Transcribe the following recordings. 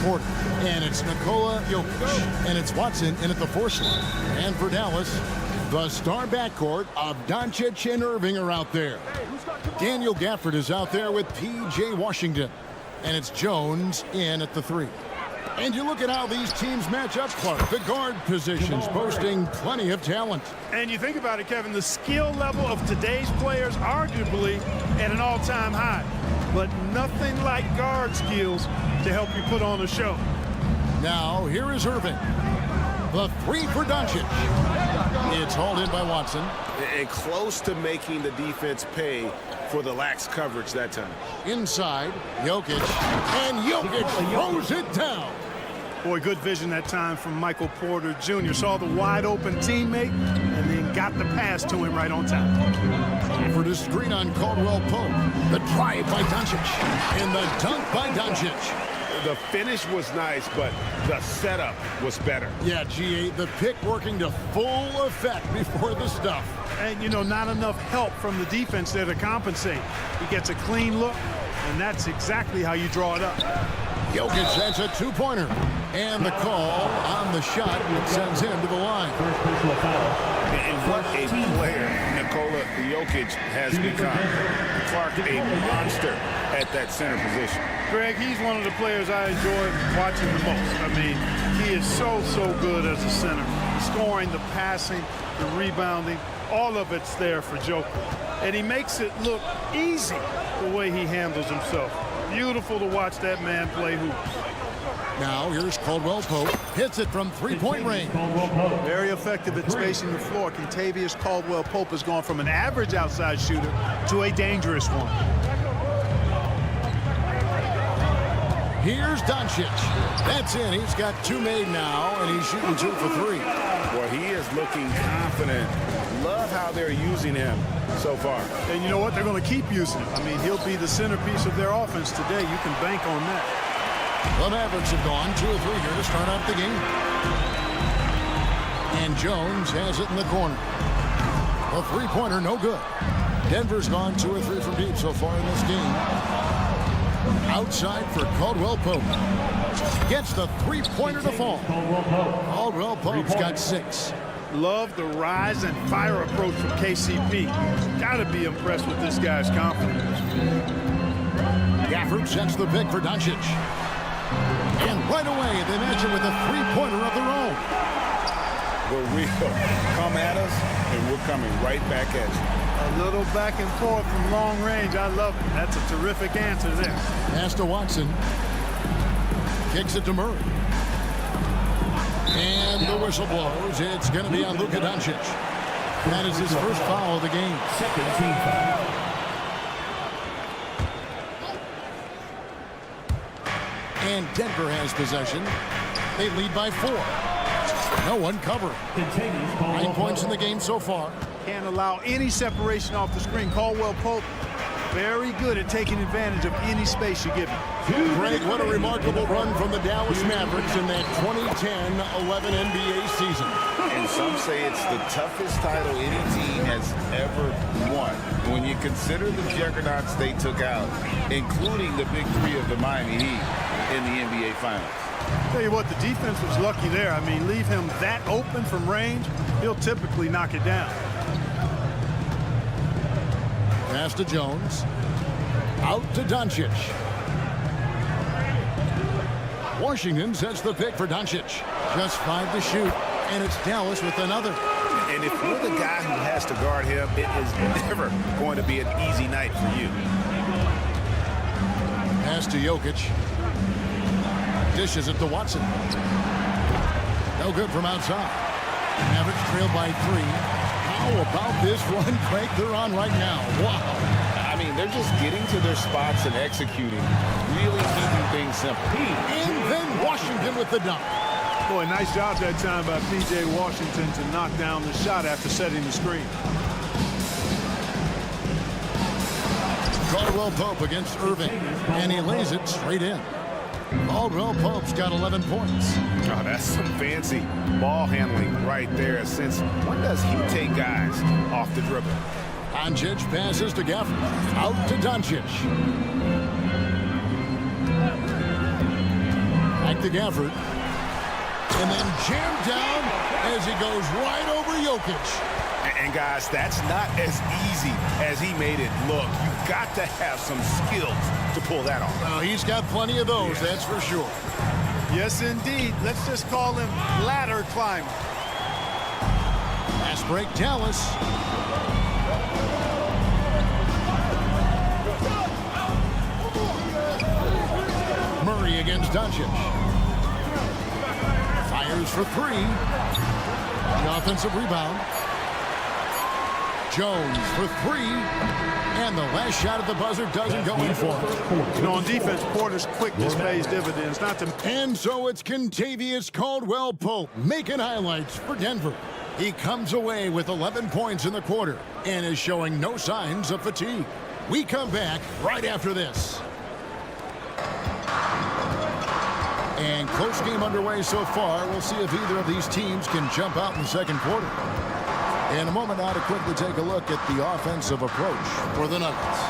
quarter. And it's Nikola Jokic. And it's Watson in at the 4 slot. And for Dallas, the star backcourt of Doncic and Irving are out there. Daniel Gafford is out there with P.J. Washington. And it's Jones in at the 3. And you look at how these teams match up, Clark. The guard positions boasting plenty of talent. And you think about it, Kevin, the skill level of today's players arguably at an all-time high. But nothing like guard skills to help you put on a show. Now, here is Irving. The 3 for Doncic. It's hauled in by Watson. And close to making the defense pay for the lax coverage that time. Inside, Jokic. And Jokic throws it down. Boy, good vision that time from Michael Porter Jr. Saw the wide-open teammate and then got the pass to him right on time. For the screen on Caldwell Pope. The drive by Doncic. And the dunk by Doncic. The finish was nice, but the setup was better. Yeah, G.A., the pick working to full effect before the stuff. And, you know, not enough help from the defense there to compensate. He gets a clean look, and that's exactly how you draw it up. Jokic has a 2-pointer. And the call on the shot sends him to the line. And what a player Nikola Jokic has become. Clark, a monster at that center position. Greg, he's one of the players I enjoy watching the most. I mean, he is so good as a center. The scoring, the passing, the rebounding, all of it's there for Joker. And he makes it look easy the way he handles himself. Beautiful to watch that man play hoops. Now here's Caldwell Pope. Hits it from 3-point range. Very effective at spacing the floor. Kentavious Caldwell Pope has gone from an average outside shooter to a dangerous one. Here's Doncic. That's in. He's got 2 made now, and he's shooting 2 for 3. Well, he is looking confident. Love how they're using him so far. And you know what? They're going to keep using him. I mean, he'll be the centerpiece of their offense today. You can bank on that. The Mavericks have gone 2 or 3 here to start out the game. And Jones has it in the corner. A 3-pointer, no good. Denver's gone 2 or 3 from deep so far in this game. Outside for Caldwell Pope. Gets the 3-pointer to fall. Caldwell Pope's got 6. Love the rise and fire approach from KCP. Got to be impressed with this guy's confidence. Gafford sets the pick for Doncic. And right away, they match it with a 3-pointer of their own. We're real. Come at us, and we're coming right back at you. A little back and forth from long range. I love it. That's a terrific answer there. Pass to Watson. Kicks it to Murray. And the whistle blows. It's going to be on Luka Doncic. That is his first foul of the game. Second team foul. And Denver has possession. They lead by 4. No one covering. 9 points in the game so far. Can't allow any separation off the screen. Caldwell Pope, very good at taking advantage of any space you give him. Greg, what a remarkable run from the Dallas Mavericks in that 2010-11 NBA season. And some say it's the toughest title any team has ever won. When you consider the juggernauts they took out, including the big 3 of the Miami Heat in the NBA Finals. Tell you what, the defense was lucky there. I mean, leave him that open from range, he'll typically knock it down. Pass to Jones. Out to Doncic. Washington sets the pick for Doncic. Just 5 to shoot, and it's Dallas with another. And if you're the guy who has to guard him, it is never going to be an easy night for you. Pass to Jokic. Dishes it to Watson. No good from outside. Mavericks trail by 3. How about this run, Craig, they're on right now? Wow. I mean, they're just getting to their spots and executing, really keeping things simple. And then Washington with the dunk. Boy, nice job that time by P.J. Washington to knock down the shot after setting the screen. Caldwell Pope against Irving, and he lays it straight in. Caldwell Pope's got 11 points. Oh, that's some fancy ball handling right there. Since when does he take guys off the dribble? Doncic passes to Gafford. Out to Doncic. Back to Gafford. And then jammed down as he goes right over Jokic. And guys, that's not as easy as he made it look. You've got to have some skills to pull that off. Well, he's got plenty of those, that's for sure. Yes, indeed. Let's just call him ladder climber. Fast break, Dallas. Murray against Doncic. Fires for three. The offensive rebound. Jones for three. And the last shot at the buzzer doesn't go in for him. You know, on defense, Porter's quickness pays dividends. Not to... And so it's Kentavious Caldwell-Pope making highlights for Denver. He comes away with 11 points in the quarter and is showing no signs of fatigue. We come back right after this. And close game underway so far. We'll see if either of these teams can jump out in the second quarter. In a moment now to quickly take a look at the offensive approach for the Nuggets.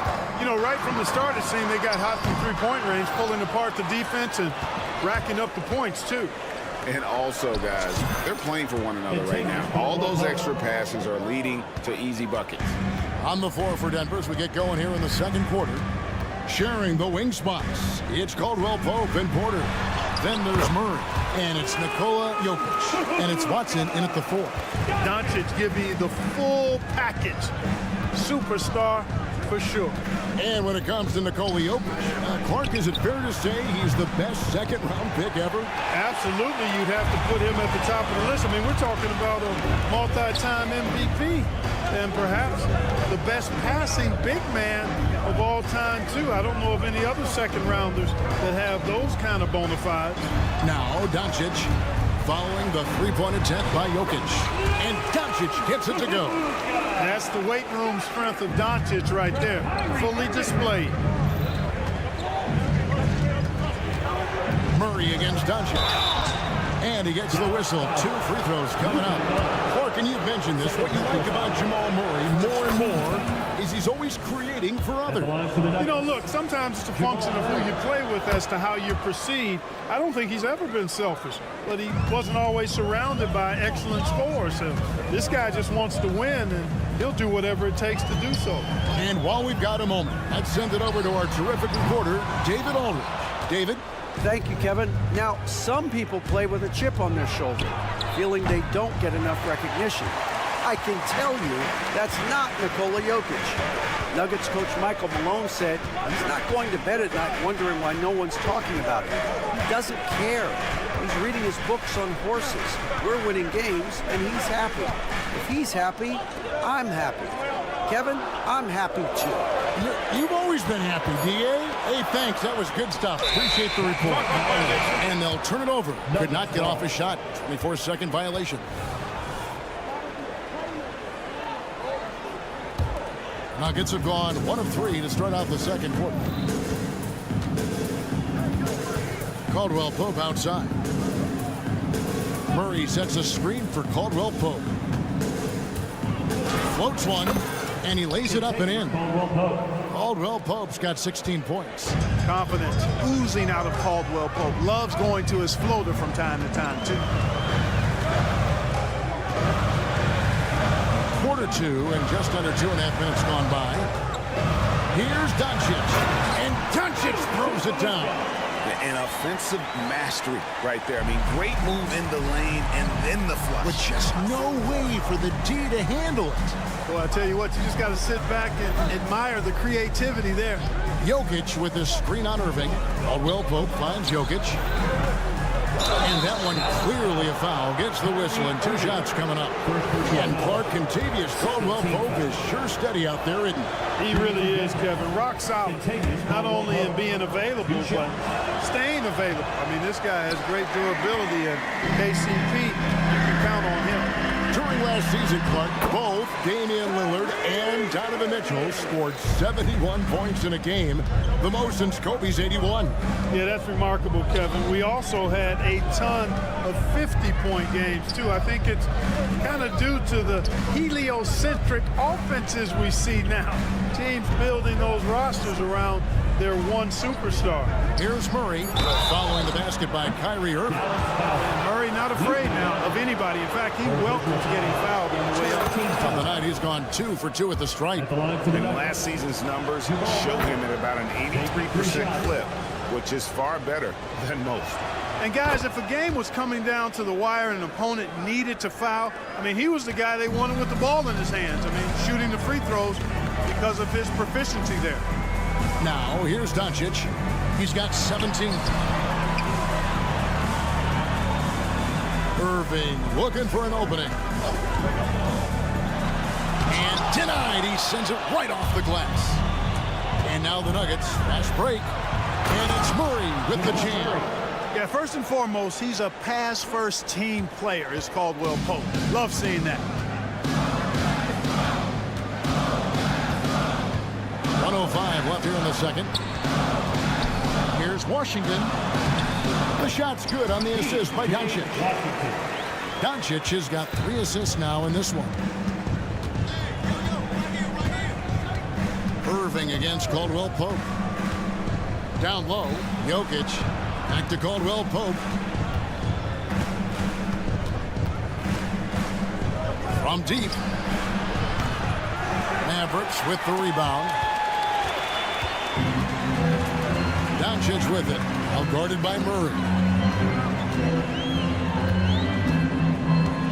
You know, right from the start, it seemed they got hot from three-point range, pulling apart the defense and racking up the points, too. And also, guys, they're playing for one another right now. All those extra passes are leading to easy buckets. On the floor for Denver as we get going here in the second quarter. Sharing the wing spots, it's Caldwell-Pope and Porter. Then there's Murray, and it's Nikola Jokic, and it's Watson in at the 4. Doncic give you the full package. Superstar for sure. And when it comes to Nikola Jokic, Clark, is it fair to say he's the best second-round pick ever? Absolutely, you'd have to put him at the top of the list. I mean, we're talking about a multi-time MVP and perhaps the best passing big man of all time, too. I don't know of any other second-rounders that have those kind of bona fides. Now, Doncic following the three-point attempt by Jokic. And Doncic gets it to go. That's the weight room strength of Doncic right there, fully displayed. Murray against Doncic. And he gets the whistle. 2 free throws coming up. Clark, and you've mentioned this, what you like about Jamal Murray more and more is he's always creating for others. You know, look, sometimes it's a function of who you play with as to how you proceed. I don't think he's ever been selfish, but he wasn't always surrounded by excellent scorers. So this guy just wants to win, and he'll do whatever it takes to do so. And while we've got a moment, let's send it over to our terrific reporter, David Aldridge. David? Thank you, Kevin. Now, some people play with a chip on their shoulder, feeling they don't get enough recognition. I can tell you that's not Nikola Jokic. Nuggets coach Michael Malone said he's not going to bed at night wondering why no one's talking about it. He doesn't care. He's reading his books on horses. We're winning games, and he's happy. If he's happy, I'm happy. Kevin, I'm happy too. You've always been happy, D.A. Hey, thanks. That was good stuff. Appreciate the report. And they'll turn it over. Could not get off his shot. 24-second violation. Nuggets have gone 1 of 3 to start out the second quarter. Caldwell-Pope outside. Murray sets a screen for Caldwell-Pope. Floats one, and he lays it up and in. Caldwell-Pope's got 16 points. Confidence oozing out of Caldwell-Pope. Loves going to his floater from time to time, too. Quarter 2 and just under 2.5 minutes gone by. Here's Doncic, and Doncic throws it down. An offensive mastery right there. I mean, great move in the lane and then the flush. With just no way for the D to handle it. Well, I tell you what, you just got to sit back and admire the creativity there. Jokic with the screen on Irving. Caldwell-Pope finds Jokic. And that one clearly a foul. Gets the whistle, and 2 shots coming up. And Clark, Kentavious Caldwell-Pope is sure steady out there, isn't he? He really is, Kevin. Rock solid. Not only in being available, but staying available. I mean, this guy has great durability, and KCP, you can count on him. During last season, Clark, both Damian Lillard and Donovan Mitchell scored 71 points in a game, the most since Kobe's 81. Yeah, that's remarkable, Kevin. We also had a ton of 50-point games, too. I think it's kind of due to the heliocentric offenses we see now. Teams building those rosters around their one superstar. Here's Murray following the basket by Kyrie Irving. Murray not afraid now of anybody. In fact, he welcomes getting fouled on the way up. On the night, he's gone 2 for 2 at the stripe. And last season's numbers show him at about an 83% clip, which is far better than most. And guys, if a game was coming down to the wire and an opponent needed to foul, I mean, he was the guy they wanted with the ball in his hands. I mean, shooting the free throws because of his proficiency there. Now, here's Doncic. He's got 17. Irving looking for an opening. And denied. He sends it right off the glass. And now the Nuggets, fast break. And it's Murray with the jam. Yeah, first and foremost, he's a pass-first team player, is Caldwell Pope. Love seeing that. 1:05 left here in the second. Here's Washington. The shot's good on the assist by Doncic. Doncic has got 3 assists now in this one. Irving against Caldwell Pope. Down low, Jokic. Back to Caldwell Pope. From deep. Mavericks with the rebound. Doncic with it. Out guarded by Murray.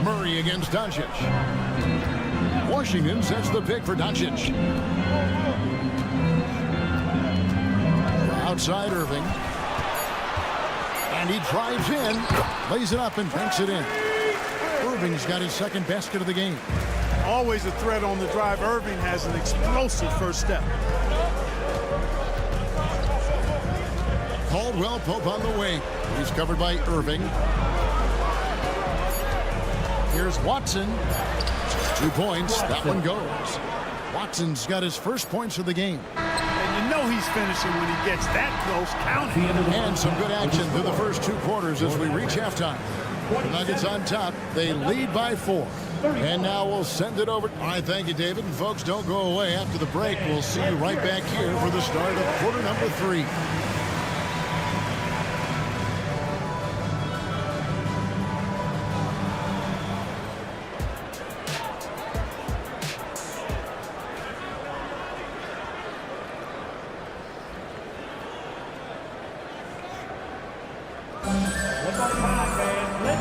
Murray against Doncic. Washington sets the pick for Doncic. Outside Irving. And he drives in, lays it up and banks it in. Irving's got his second basket of the game. Always a threat on the drive. Irving has an explosive first step. Caldwell Pope on the wing. He's covered by Irving. Here's Watson. 2 points. That one goes. Watson's got his first points of the game. And you know he's finishing when he gets that close. Counting. And some good action through the first 2 quarters as we reach halftime. The Nuggets on top. They lead by 4. And now we'll send it over. All right, thank you, David. And folks, don't go away. After the break, we'll see you right back here for the start of quarter number 3.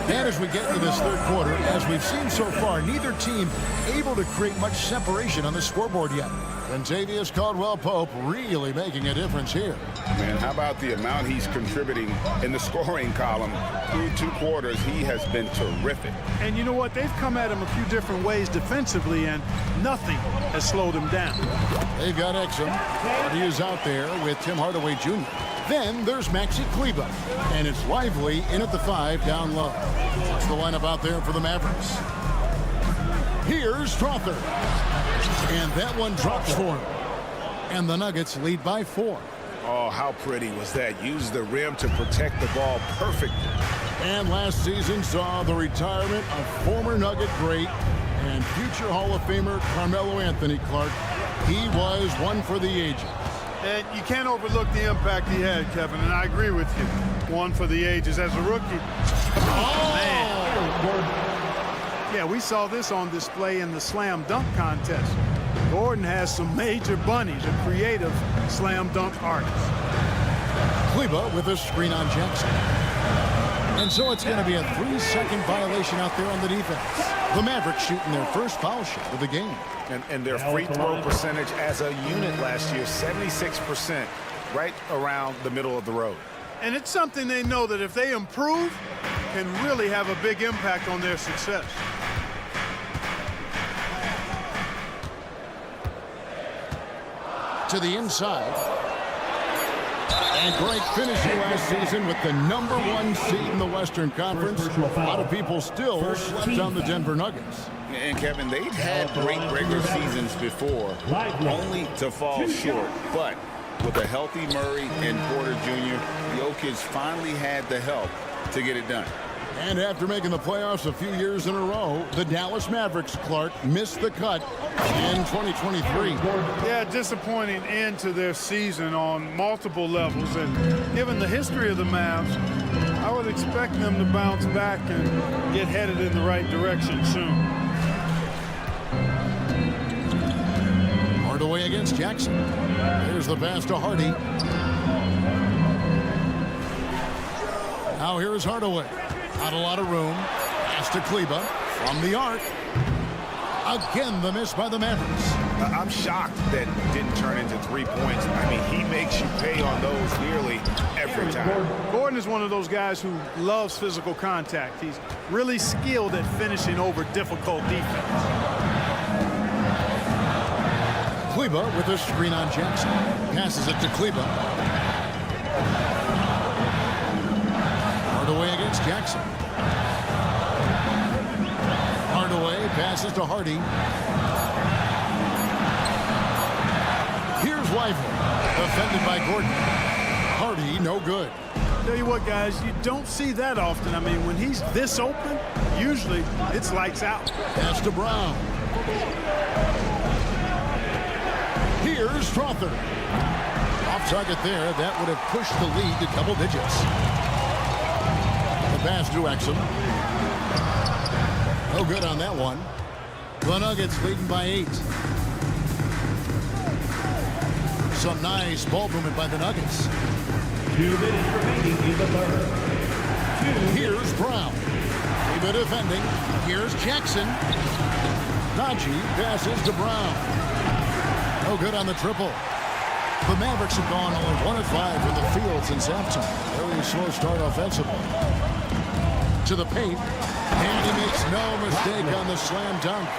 And as we get into this third quarter, as we've seen so far, neither team able to create much separation on the scoreboard yet. Kentavious Caldwell-Pope really making a difference here. Man, how about the amount he's contributing in the scoring column? Through 2 quarters, he has been terrific. And you know what? They've come at him a few different ways defensively, and nothing has slowed him down. They've got Exum. He is out there with Tim Hardaway Jr. Then there's Maxi Kleber. And it's Lively in at the 5 down low. That's the lineup out there for the Mavericks. Here's Strother. And that one drops for him. And the Nuggets lead by 4. Oh, how pretty was that? Used the rim to protect the ball perfectly. And last season saw the retirement of former Nugget great and future Hall of Famer Carmelo Anthony Clark. He was one for the ages. And you can't overlook the impact he had, Kevin, and I agree with you. One for the ages as a rookie. Oh, man. Yeah, we saw this on display in the slam dunk contest. Gordon has some major bunnies, a creative slam dunk artist. Kleber with a screen on Jackson. And so it's going to be a 3-second violation out there on the defense. The Mavericks shooting their first foul shot of the game. And their free throw percentage as a unit last year, 76%, right around the middle of the road. And it's something they know that if they improve, can really have a big impact on their success. To the inside. And great finishing last season with the #1 seed in the Western Conference. A lot of people still slept on the Denver Nuggets. And Kevin, they've had great regular seasons before, only to fall short. But with a healthy Murray and Porter Jr., Jokic finally had the help to get it done. And after making the playoffs a few years in a row, the Dallas Mavericks, Clark, missed the cut in 2023. Yeah, disappointing end to their season on multiple levels. And given the history of the Mavs, I would expect them to bounce back and get headed in the right direction soon. Hardaway against Jackson. Here's the pass to Hardy. Now here is Hardaway. Not a lot of room. Pass to Kleba from the arc. Again, the miss by the Mavericks. I'm shocked that didn't turn into 3 points. I mean, he makes you pay on those nearly every time. Gordon is one of those guys who loves physical contact. He's really skilled at finishing over difficult defense. Kleba with a screen on Jackson. Passes it to Kleba. Hardaway against Jackson. Hardaway passes to Hardy. Here's Lively, defended by Gordon. Hardy, no good. Tell you what, guys, you don't see that often. I mean, when he's this open, usually it's lights out. Pass to Brown. Here's Strawther. Off target there. That would have pushed the lead to double digits. The pass to Exum. No good on that one. The Nuggets leading by 8. Some nice ball movement by the Nuggets. 2 minutes remaining in the third. Here's Brown. Kleba defending. Here's Jackson. Najee passes to Brown. No good on the triple. The Mavericks have gone only 1 of 5 from the field since halftime. Very slow start offensively. To the paint. And he makes no mistake on the slam dunk.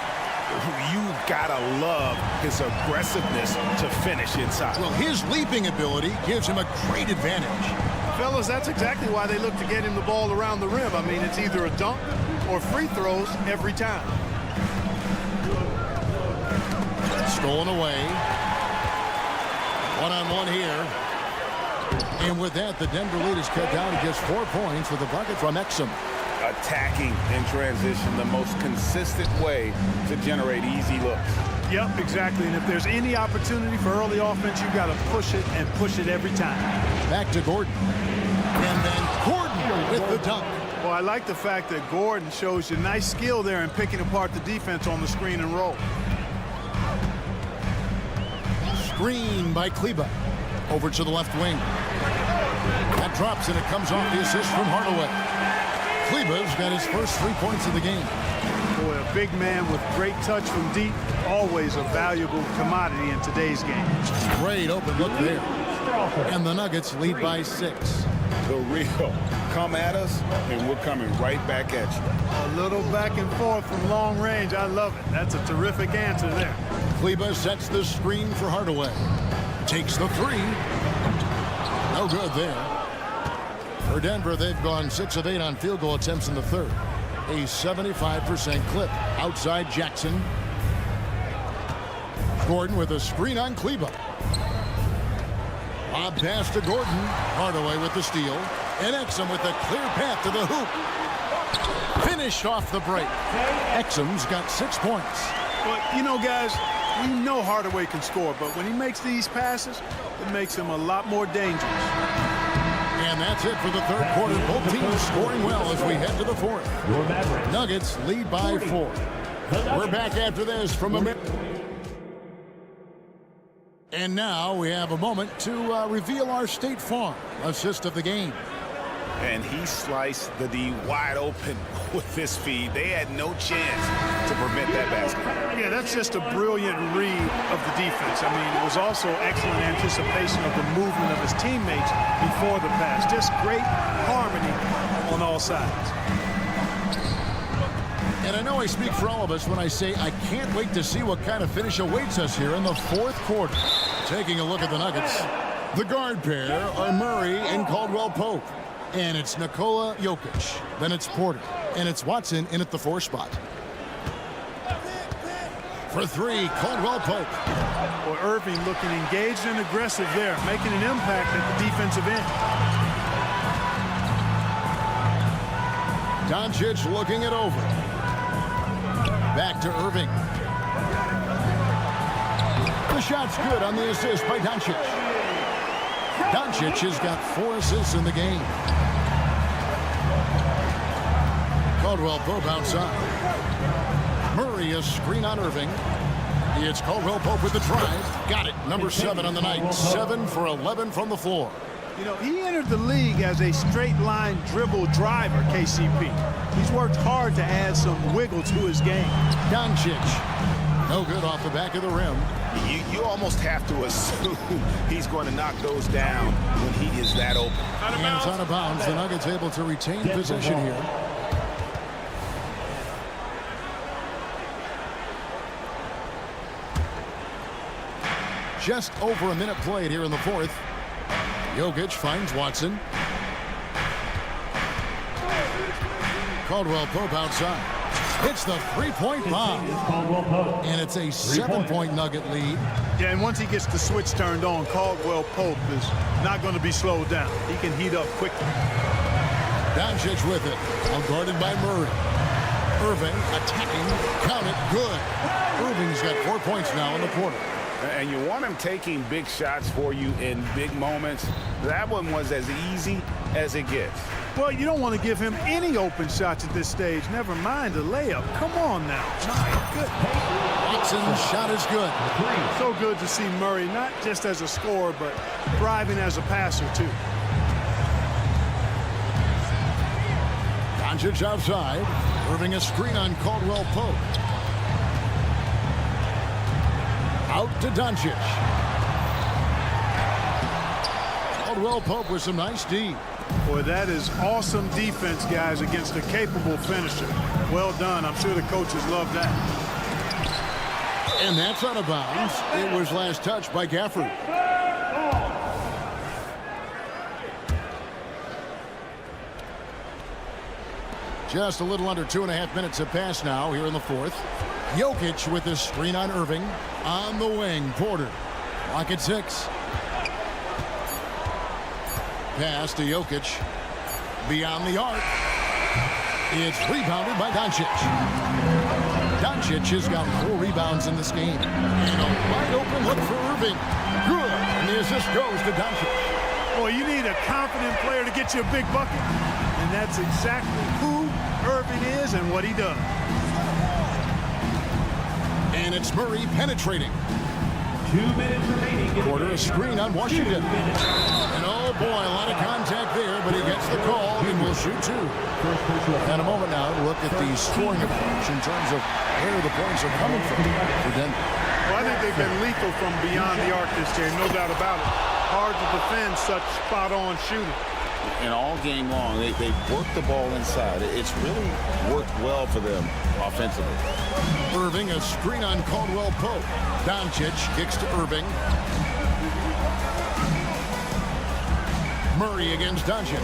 You gotta love his aggressiveness to finish inside. Well, his leaping ability gives him a great advantage. Fellas, that's exactly why they look to get him the ball around the rim. I mean, it's either a dunk or free throws every time. Stolen away. One-on-one here. And with that, the Denver lead is cut down to just 4 points with a bucket from Exum. Attacking in transition, the most consistent way to generate easy looks. Yep, exactly. And if there's any opportunity for early offense, you got to push it and push it every time. Back to Gordon. And then Gordon with the dunk. Well, I like the fact that Gordon shows you nice skill there in picking apart the defense on the screen and roll. Screen by Kleba. Over to the left wing. That drops and it comes off the assist from Hardaway. Kleba's got his first 3 points of the game. Boy, a big man with great touch from deep, always a valuable commodity in today's game. Great open look there. And the Nuggets lead by 6. The real. Come at us, and we're coming right back at you. A little back and forth from long range. I love it. That's a terrific answer there. Kleba sets the screen for Hardaway. Takes the 3. No good there. For Denver, they've gone 6 of 8 on field goal attempts in the third. A 75% clip. Outside Jackson. Gordon with a screen on Kleba. Lob pass to Gordon. Hardaway with the steal. And Exum with a clear path to the hoop. Finished off the break. Exum's got 6 points. But, you know, guys, we know Hardaway can score, but when he makes these passes, it makes him a lot more dangerous. And that's it for the third quarter. Both teams scoring well as we head to the fourth. Nuggets lead by 4. We're back after this from America. And now we have a moment to reveal our State Farm assist of the game. And he sliced the D wide open with this feed. They had no chance to prevent that basket. Yeah, that's just a brilliant read of the defense. I mean, it was also excellent anticipation of the movement of his teammates before the pass. Just great harmony on all sides. And I know I speak for all of us when I say I can't wait to see what kind of finish awaits us here in the fourth quarter. Taking a look at the Nuggets, the guard pair are Murray and Caldwell Pope. And it's Nikola Jokic. Then it's Porter. And it's Watson in at the 4 spot. For 3, Caldwell Pope. Well, Irving looking engaged and aggressive there, making an impact at the defensive end. Doncic looking it over. Back to Irving. The shot's good on the assist by Doncic. Doncic has got 4 assists in the game. Caldwell Pope outside. Murray a screen on Irving. It's Caldwell Pope with the drive. Got it. Number 7 on the night. 7 for 11 from the floor. You know, he entered the league as a straight line dribble driver, KCP. He's worked hard to add some wiggle to his game. Doncic. No good off the back of the rim. You almost have to assume he's going to knock those down when he is that open. And it's out of bounds. The Nuggets able to retain possession here. Just over a minute played here in the fourth. Jokic finds Watson. Caldwell Pope outside. Hits the three-point bomb. And it's a 7-point Nugget lead. Yeah, and once he gets the switch turned on, Caldwell Pope is not going to be slowed down. He can heat up quickly. Doncic with it. Guarded by Murray. Irving attacking. Count it. Good. Irving's got 4 points now in the quarter. And you want him taking big shots for you in big moments. That one was as easy as it gets. Well, you don't want to give him any open shots at this stage. Never mind a layup. Come on now. My goodness. Watson's shot is good. So good to see Murray, not just as a scorer, but thriving as a passer, too. Doncic outside. Irving a screen on Caldwell Pope. Out to Doncic. Caldwell Pope with some nice D. Boy, that is awesome defense, guys, against a capable finisher. Well done. I'm sure the coaches love that. And that's out of bounds. It was last touched by Gafford. Just a little under 2.5 minutes have passed now here in the fourth. Jokic with the screen on Irving. On the wing, Porter. Lock at 6. Pass to Jokic. Beyond the arc. It's rebounded by Doncic. Doncic has got 4 rebounds in this game. And a wide open look for Irving. Good. And the assist goes to Doncic. Boy, you need a confident player to get you a big bucket. And that's exactly who Irving is and what he does. And it's Murray penetrating. 2 minutes remaining. Porter a screen on Washington. And oh boy, a lot of contact there, but he gets the call and will shoot 2. And a moment now to look at the scoring approach in terms of where the points are coming from for Denver. Well, I think they've been lethal from beyond the arc this game, no doubt about it. Hard to defend such spot-on shooting. And all game long, they've worked the ball inside. It's really worked well for them offensively. Irving a screen on Caldwell Pope. Doncic kicks to Irving. Murray against Doncic.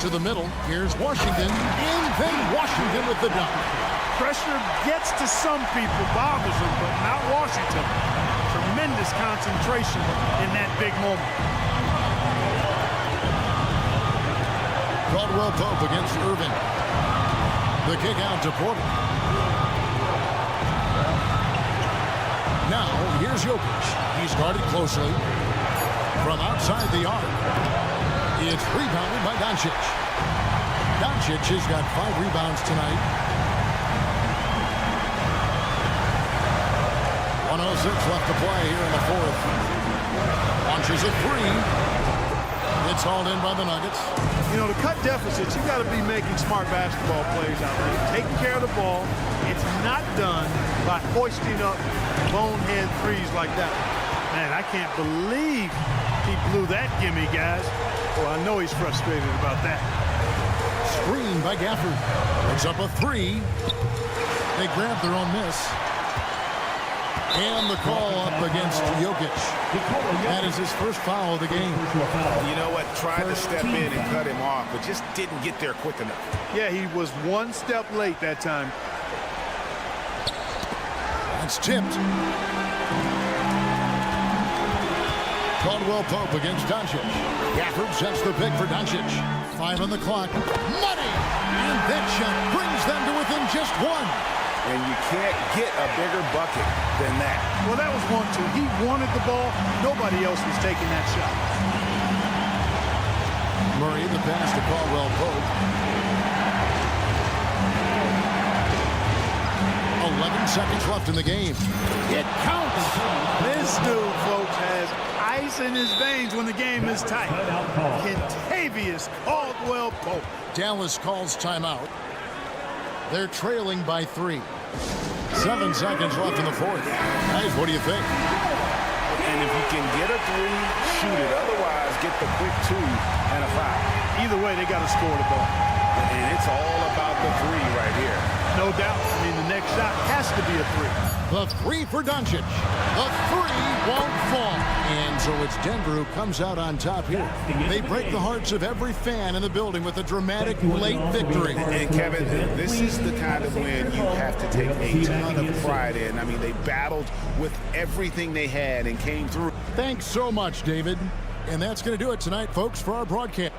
To the middle. Here's Washington. In then Washington with the dunk. Pressure gets to some people, bothers them, but not Washington. Tremendous concentration in that big moment. Caldwell Pope against Irving. The kick out to Porter. Now, here's Jokic. He's guarded closely. From outside the arc. It's rebounded by Doncic. Doncic has got 5 rebounds tonight. 1:06 left to play here in the fourth. Launches a 3. It's hauled in by the Nuggets. You know, to cut deficits, you got to be making smart basketball plays out there. Taking care of the ball. It's not done by hoisting up bonehead threes like that. Man, I can't believe he blew that gimme, guys. Well, I know he's frustrated about that. Screen by Gafford. Puts up a 3. They grab their own miss. And the call up against Jokic. That is his first foul of the game. You know what? Tried to step in and cut him off, but just didn't get there quick enough. Yeah, he was 1 step late that time. That's tipped. Caldwell Pope against Doncic. Gafford sets the pick for Doncic. 5 on the clock. Money! And that shot brings them to within just 1. And you can't get a bigger bucket than that. Well, that was 1-2. He wanted the ball. Nobody else was taking that shot. Murray, the pass to Caldwell Pope. 11 seconds left in the game. It counts. This dude, folks, has ice in his veins when the game is tight. Kentavious Caldwell Pope. Dallas calls timeout. They're trailing by 3. 7 seconds left in the fourth. Guys, what do you think? And if you can get a 3, shoot it. Otherwise, get the quick 2 and a foul. Either way, they got to score the ball. And it's all about the 3 right here. No doubt. I mean, the next shot has to be a 3. The 3 for Doncic. The 3 won't fall. And so it's Denver who comes out on top here. They break the hearts of every fan in the building with a dramatic late victory. And Kevin, this is the kind of win you have to take a ton of pride in. I mean, they battled with everything they had and came through. Thanks so much, David. And that's going to do it tonight, folks, for our broadcast.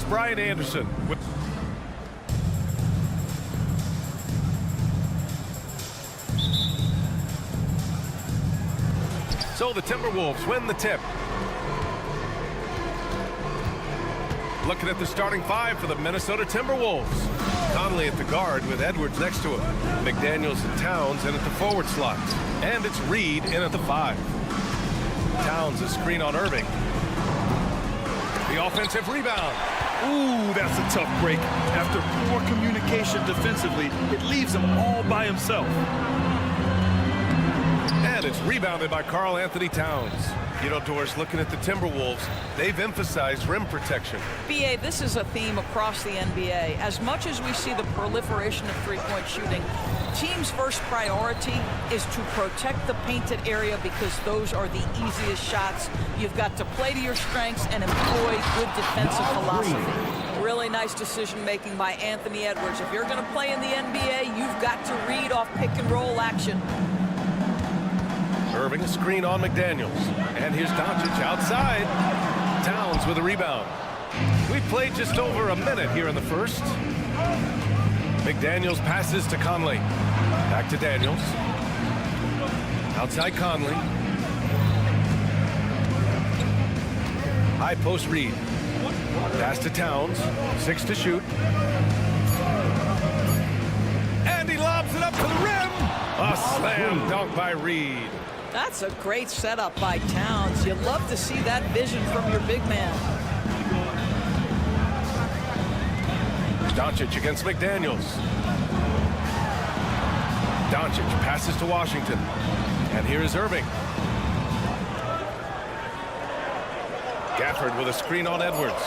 Brian Anderson. So the Timberwolves win the tip. Looking at the starting five for the Minnesota Timberwolves. Conley at the guard with Edwards next to him. McDaniels and Towns in at the forward slots. And it's Reed in at the 5. Towns a screen on Irving. The offensive rebound. Ooh, that's a tough break. After poor communication defensively, it leaves him all by himself. And it's rebounded by Karl Anthony Towns. You know, Doris, looking at the Timberwolves, they've emphasized rim protection. BA, this is a theme across the NBA. As much as we see the proliferation of three-point shooting, teams' first priority is to protect the painted area because those are the easiest shots. You've got to play to your strengths and employ good defensive philosophy. Really nice decision-making by Anthony Edwards. If you're going to play in the NBA, you've got to read off pick-and-roll action. Irving a screen on McDaniels. And here's Doncic outside. Towns with a rebound. We played just over a minute here in the first. McDaniels passes to Conley. Back to Daniels. Outside Conley. High post Reed. Pass to Towns. 6 to shoot. And he lobs it up to the rim. A slam dunk by Reed. That's a great setup by Towns. You love to see that vision from your big man. Doncic against McDaniels. Doncic passes to Washington. And here is Irving. Gafford with a screen on Edwards.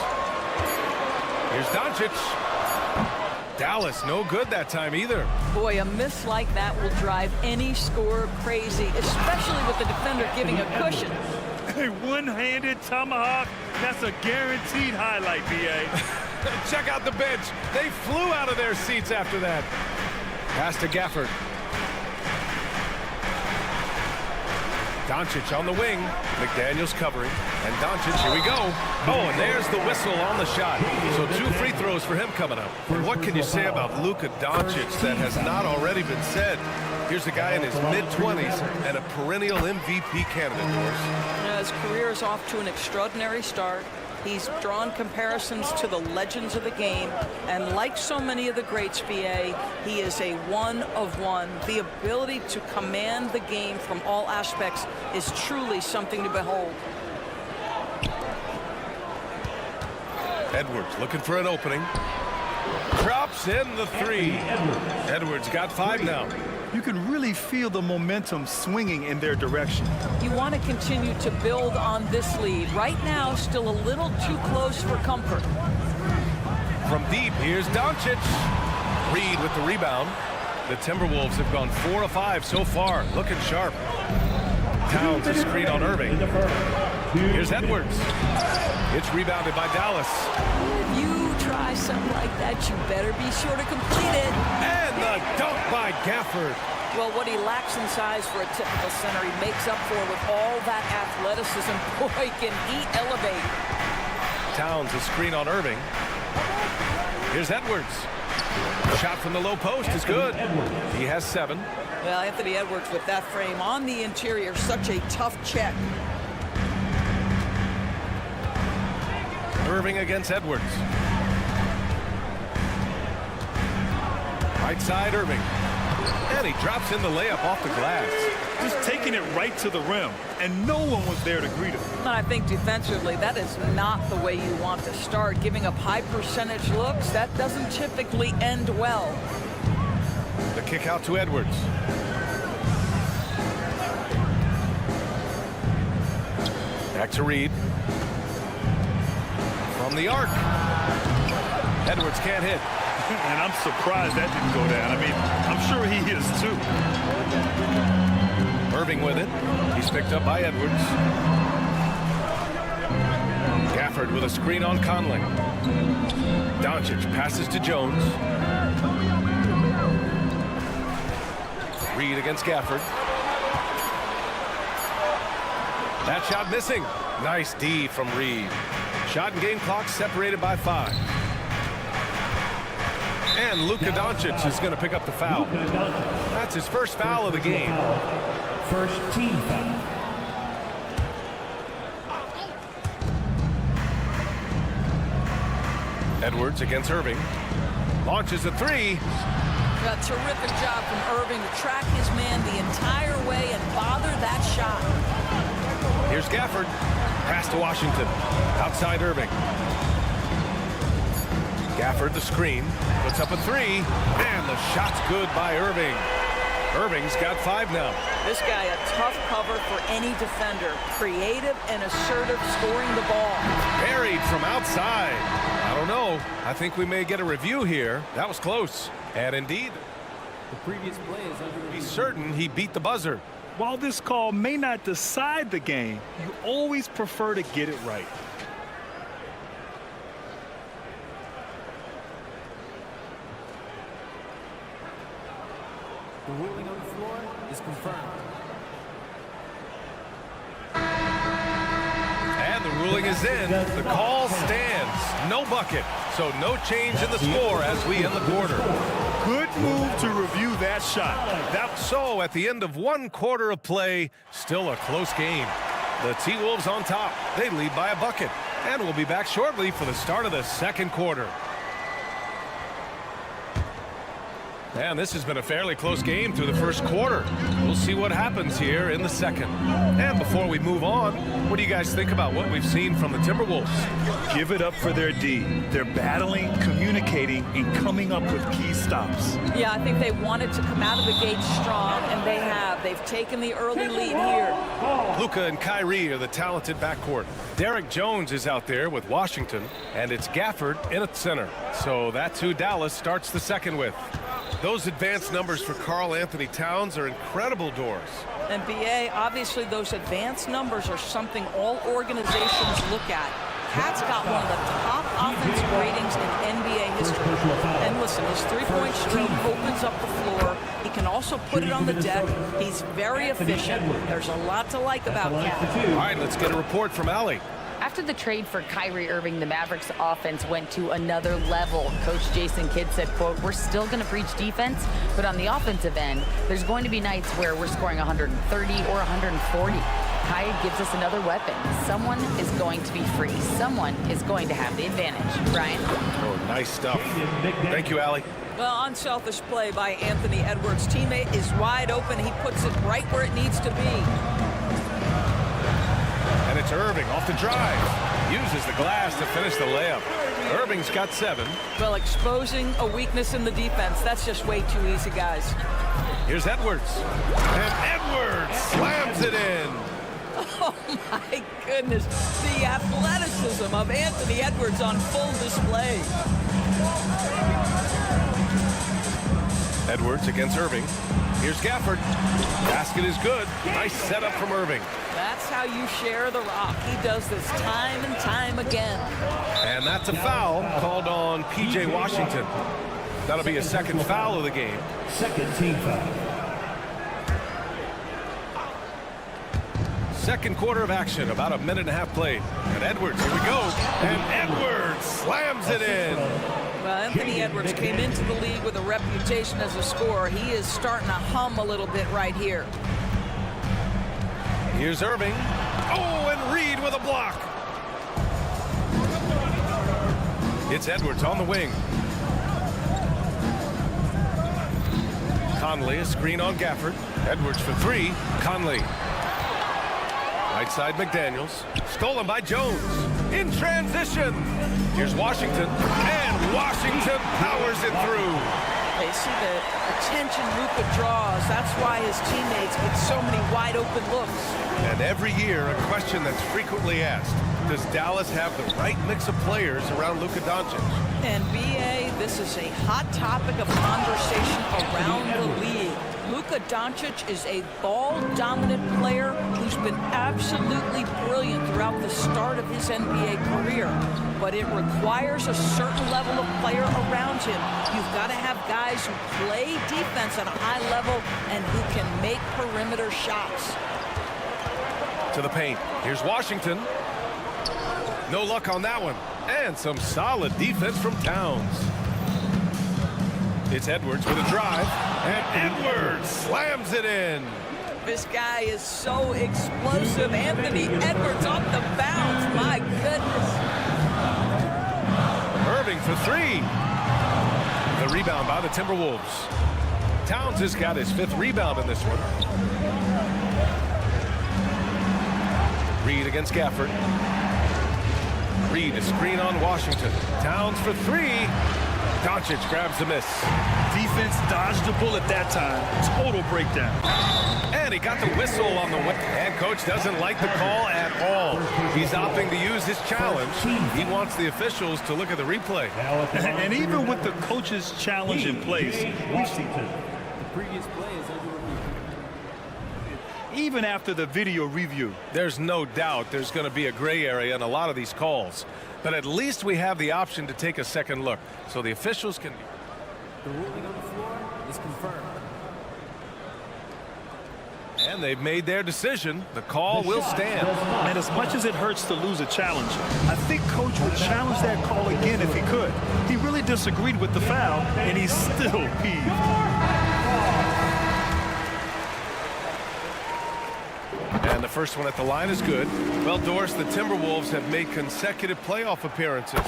Here's Doncic. Dallas, no good that time either. Boy, a miss like that will drive any scorer crazy, especially with the defender giving a cushion. A one-handed tomahawk, that's a guaranteed highlight, BA. Check out the bench. They flew out of their seats after that. Pass to Gafford. Doncic on the wing. McDaniels covering. And Doncic, here we go. Oh, and there's the whistle on the shot. So 2 free throws for him coming up. And what can you say about Luka Doncic that has not already been said? Here's a guy in his mid-20s and a perennial MVP candidate, Doris. His career is off to an extraordinary start. He's drawn comparisons to the legends of the game, and like so many of the greats, BA, he is a one of one. The ability to command the game from all aspects is truly something to behold. Edwards looking for an opening. Drops in the 3. Edwards got 5 now. You can really feel the momentum swinging in their direction. You want to continue to build on this lead. Right now, still a little too close for comfort. From deep, here's Doncic. Reed with the rebound. The Timberwolves have gone 4 of 5 so far, looking sharp. Towns a screen on Irving. Here's Edwards. It's rebounded by Dallas. If you try something like that, you better be sure to complete it. And the dunk by Gafford. Well, what he lacks in size for a typical center, he makes up for with all that athleticism. Boy, can he elevate. Towns a screen on Irving. Here's Edwards. Shot from the low post is good. He has 7. Well, Anthony Edwards with that frame on the interior, such a tough check. Irving against Edwards. Right side, Irving. And he drops in the layup off the glass. Just taking it right to the rim, and no one was there to greet him. And I think defensively, that is not the way you want to start. Giving up high percentage looks, that doesn't typically end well. The kick out to Edwards. Back to Reed. From the arc. Edwards can't hit. And I'm surprised that didn't go down. I mean, I'm sure he is too. Irving with it. He's picked up by Edwards. Gafford with a screen on Conley. Doncic passes to Jones. Reed against Gafford. That shot missing. Nice D from Reed. Shot and game clock separated by 5. And Luka Doncic is going to pick up the foul. That's his first foul of the game. First team foul. Edwards against Irving. Launches a 3. A terrific job from Irving to track his man the entire way and bother that shot. Here's Gafford. Pass to Washington. Outside Irving. Gafford the screen. Puts up a 3. And the shot's good by Irving. Irving's got 5 now. This guy a tough cover for any defender. Creative and assertive scoring the ball. Buried from outside. I don't know. I think we may get a review here. That was close. And indeed, The previous play is under he's certain he beat the buzzer. While this call may not decide the game, you always prefer to get it right. The ruling on the floor is confirmed. And the ruling is in. The call stands. No bucket. So no change in the score as we end the quarter. Good move to review that shot. So at the end of 1 quarter of play, still a close game. The T-Wolves on top. They lead by a bucket. And we'll be back shortly for the start of the second quarter. And this has been a fairly close game through the first quarter. We'll see what happens here in the second. And before we move on, what do you guys think about what we've seen from the Timberwolves? Give it up for their D. They're battling, communicating, and coming up with key stops. Yeah, I think they wanted to come out of the gate strong, and they have. They've taken the early lead here. Luka and Kyrie are the talented backcourt. Derek Jones is out there with Washington, and it's Gafford in at center. So that's who Dallas starts the second with. Those advanced numbers for Karl Anthony Towns are incredible doors. And BA, obviously those advanced numbers are something all organizations look at. Cat's got one of the top offensive ratings in NBA history. And listen, his three-point stroke opens up the floor. He can also put it on the deck. He's very efficient. There's a lot to like about Cat. All right, let's get a report from Allie. After the trade for Kyrie Irving, the Mavericks offense went to another level. Coach Jason Kidd said, quote, "We're still going to preach defense, but on the offensive end, there's going to be nights where we're scoring 130 or 140. Kyrie gives us another weapon. Someone is going to be free. Someone is going to have the advantage." Brian? Oh, nice stuff. Thank you, Allie. Well, unselfish play by Anthony Edwards. Teammate is wide open. He puts it right where it needs to be. And it's Irving off the drive. Uses the glass to finish the layup. Irving's got 7. Well, exposing a weakness in the defense, that's just way too easy, guys. Here's Edwards. And Edwards slams it in. Oh, my goodness. The athleticism of Anthony Edwards on full display. Edwards against Irving. Here's Gafford. Basket is good. Nice setup from Irving. That's how you share the rock. He does this time and time again. And that's a foul called on P.J. Washington. That'll be a second foul of the game. Second team foul. Second quarter of action, about a minute and a half played. And Edwards, here we go. And Edwards slams it in. Well, Anthony Edwards came into the league with a reputation as a scorer. He is starting to hum a little bit right here. Here's Irving. Oh, and Reed with a block. It's Edwards on the wing. Conley, a screen on Gafford. Edwards for 3. Conley. Right side McDaniels. Stolen by Jones. In transition. Here's Washington. And Washington powers it through. They see the attention Luka draws. That's why his teammates get so many wide open looks. And every year, a question that's frequently asked. Does Dallas have the right mix of players around Luka Doncic? And BA, this is a hot topic of conversation around the league. Luka Doncic is a ball-dominant player who's been absolutely brilliant throughout the start of his NBA career. But it requires a certain level of player around him. You've got to have guys who play defense at a high level and who can make perimeter shots. To the paint. Here's Washington. No luck on that one. And some solid defense from Towns. It's Edwards with a drive. And Edwards slams it in. This guy is so explosive. Anthony Edwards off the bounce. My goodness. Irving for three. The rebound by the Timberwolves. Towns has got his 5th rebound in this one. Reed against Gafford. Reed, a screen on Washington. Towns for three. Doncic grabs the miss. Defense dodged the bullet that time. Total breakdown. And he got the whistle on the way. And coach doesn't like the call at all. He's opting to use his challenge. He wants the officials to look at the replay. And even with the coach's challenge in place, Washington. The previous play is under review. even after the video review. There's no doubt there's going to be a gray area in a lot of these calls. But at least we have the option to take a second look so the officials can. The ruling on the floor is confirmed. And they've made their decision. The call will stand. And as much as it hurts to lose a challenge, I think Coach would challenge that call again if he could. He really disagreed with the foul, and he's still peeved. And the first one at the line is good. Well, Doris, the Timberwolves have made consecutive playoff appearances.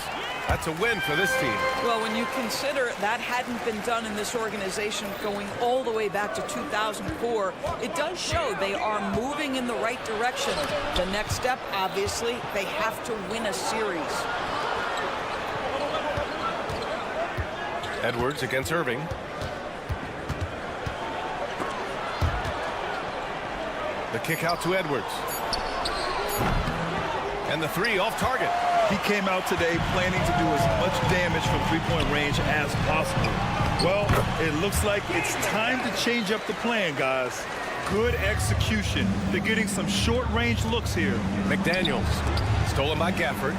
That's a win for this team. Well, when you consider that hadn't been done in this organization going all the way back to 2004, it does show they are moving in the right direction. The next step, obviously, they have to win a series. Edwards against Irving. The kick out to Edwards. And the three off target. He came out today planning to do as much damage from three-point range as possible. Well, it looks like it's time to change up the plan, guys. Good execution. They're getting some short-range looks here. McDaniels. Stolen by Gafford.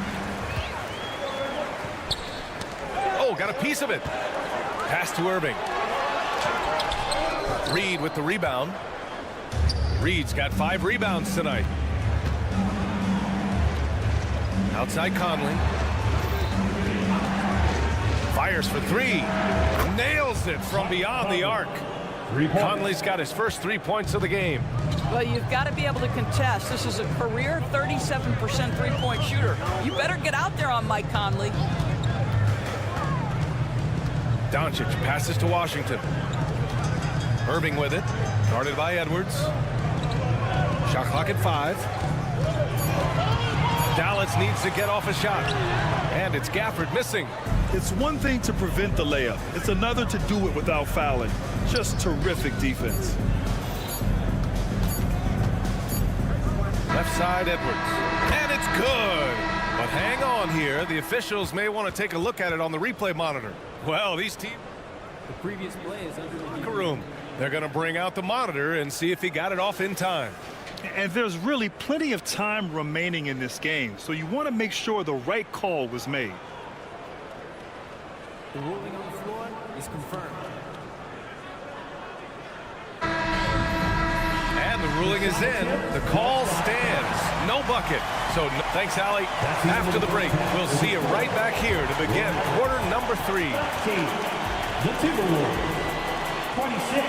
Oh, got a piece of it. Pass to Irving. Reed with the rebound. Reed's got 5 rebounds tonight. Outside Conley. Fires for 3. Nails it from beyond the arc. Conley's got his first 3 points of the game. Well, you've got to be able to contest. This is a career 37% three-point shooter. You better get out there on Mike Conley. Doncic passes to Washington. Irving with it. Guarded by Edwards. Shot clock at 5. Dallas needs to get off a shot. And it's Gafford missing. It's one thing to prevent the layup. It's another to do it without fouling. Just terrific defense. Left side, Edwards. And it's good. But hang on here. The officials may want to take a look at it on the replay monitor. Well, these teams. The previous play is under review. Room. They're going to bring out the monitor and see if he got it off in time. And there's really plenty of time remaining in this game, so you want to make sure the right call was made. The ruling on the floor is confirmed. And the ruling is in. The call stands. No bucket. So thanks, Allie. After the break, we'll see you right back here to begin quarter number 3. The Timberwolves, 26.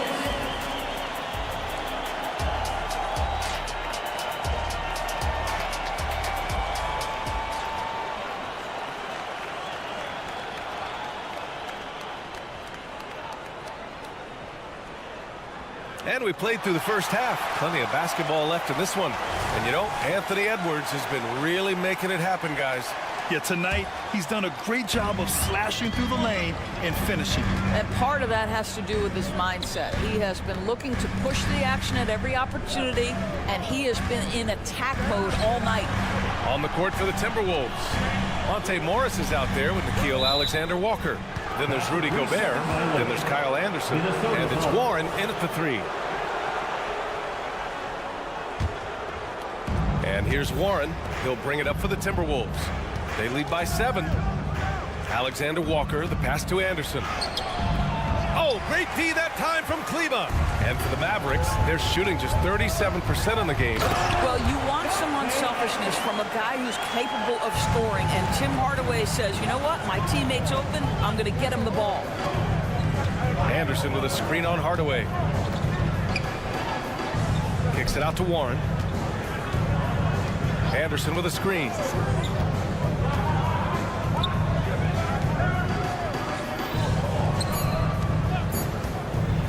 And we played through the first half. Plenty of basketball left in this one. And you know, Anthony Edwards has been really making it happen, guys. Yeah, tonight he's done a great job of slashing through the lane and finishing. And part of that has to do with his mindset. He has been looking to push the action at every opportunity, and he has been in attack mode all night. On the court for the Timberwolves. Monte Morris is out there with Nickeil Alexander-Walker. Then there's Rudy Gobert. Then there's Kyle Anderson. And it's Warren in at the 3. And here's Warren. He'll bring it up for the Timberwolves. They lead by 7. Alexander-Walker, the pass to Anderson. Oh, great D that time from Kleba. And for the Mavericks, they're shooting just 37% in the game. Well, you want some unselfishness from a guy who's capable of scoring, and Tim Hardaway says, you know what, my teammate's open, I'm going to get him the ball. Anderson with a screen on Hardaway. Kicks it out to Warren. Anderson with a screen.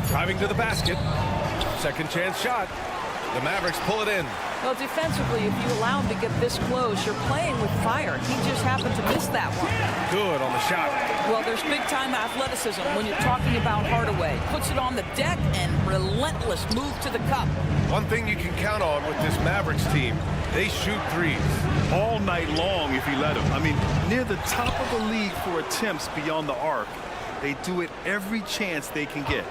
Driving to the basket. Second chance shot. The Mavericks pull it in. Well, defensively, if you allow him to get this close, you're playing with fire. He just happened to miss that one. Good on the shot. Well, there's big-time athleticism when you're talking about Hardaway. Puts it on the deck and relentless move to the cup. One thing you can count on with this Mavericks team, they shoot threes. All night long if you let them. I mean, near the top of the league for attempts beyond the arc. They do it every chance they can get.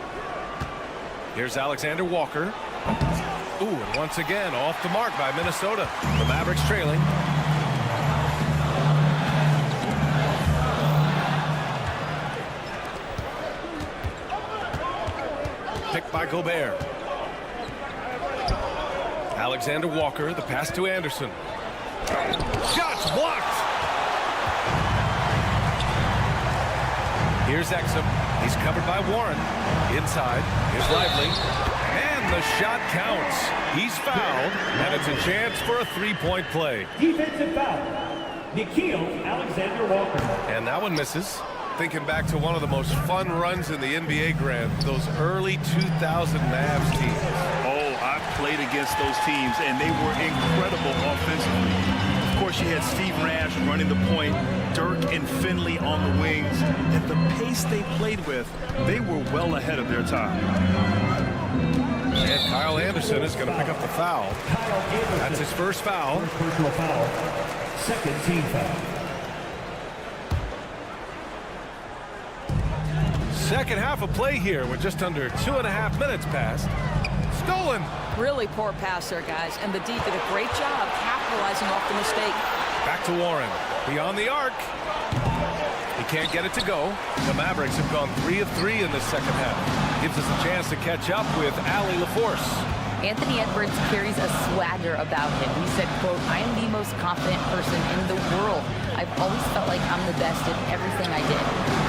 Here's Alexander Walker. Ooh, and once again, off the mark by Minnesota. The Mavericks trailing. Picked by Gobert. Alexander Walker, the pass to Anderson. Shots blocked! Here's Exum. He's covered by Warren. Inside. Here's Lively. And the shot counts. He's fouled, and it's a chance for a three-point play. Defensive foul. Nickeil Alexander-Walker. And that one misses. Thinking back to one of the most fun runs in the NBA, Grant, those early 2000 Mavs teams. Oh, I played against those teams, and they were incredible offensively. Of course, you had Steve Nash running the point, Dirk and Finley on the wings. At the pace they played with, they were well ahead of their time. And Kyle Anderson is going to pick up the foul. That's his first foul. First personal foul. Second team foul. Second half of play here with just under 2.5 minutes passed. Stolen. Really poor pass there, guys, and the D did a great job capitalizing off the mistake. Back to Warren. Beyond the arc. He can't get it to go. The Mavericks have gone 3 of 3 in this second half. Gives us a chance to catch up with Allie LaForce. Anthony Edwards carries a swagger about him. He said, quote, I am the most confident person in the world. I've always felt like I'm the best at everything I did.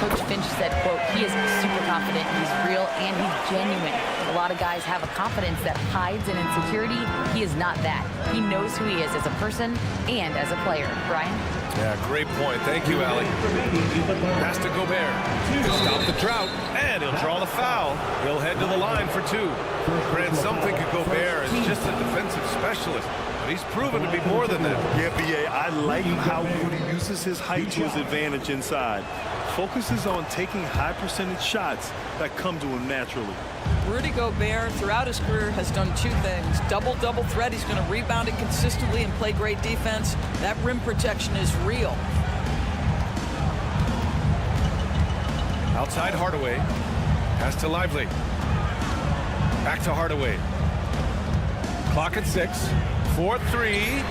Coach Finch said, quote, he is super confident, he's real, and he's genuine. A lot of guys have a confidence that hides an insecurity. He is not that. He knows who he is as a person and as a player. Brian? Yeah, great point. Thank you, Allie. Pass to Gobert. Stop the drought, and he'll draw the foul. He'll head to the line for 2. Grant, some think of Gobert as just a defensive specialist, but he's proven to be more than that. Yeah, B.A., I like how Rudy uses his height to his advantage inside. Focuses on taking high percentage shots that come to him naturally. Rudy Gobert, throughout his career, has done 2 things. Double threat. He's going to rebound it consistently and play great defense. That rim protection is real. Outside Hardaway. Pass to Lively. Back to Hardaway. Clock at 6. 4-3.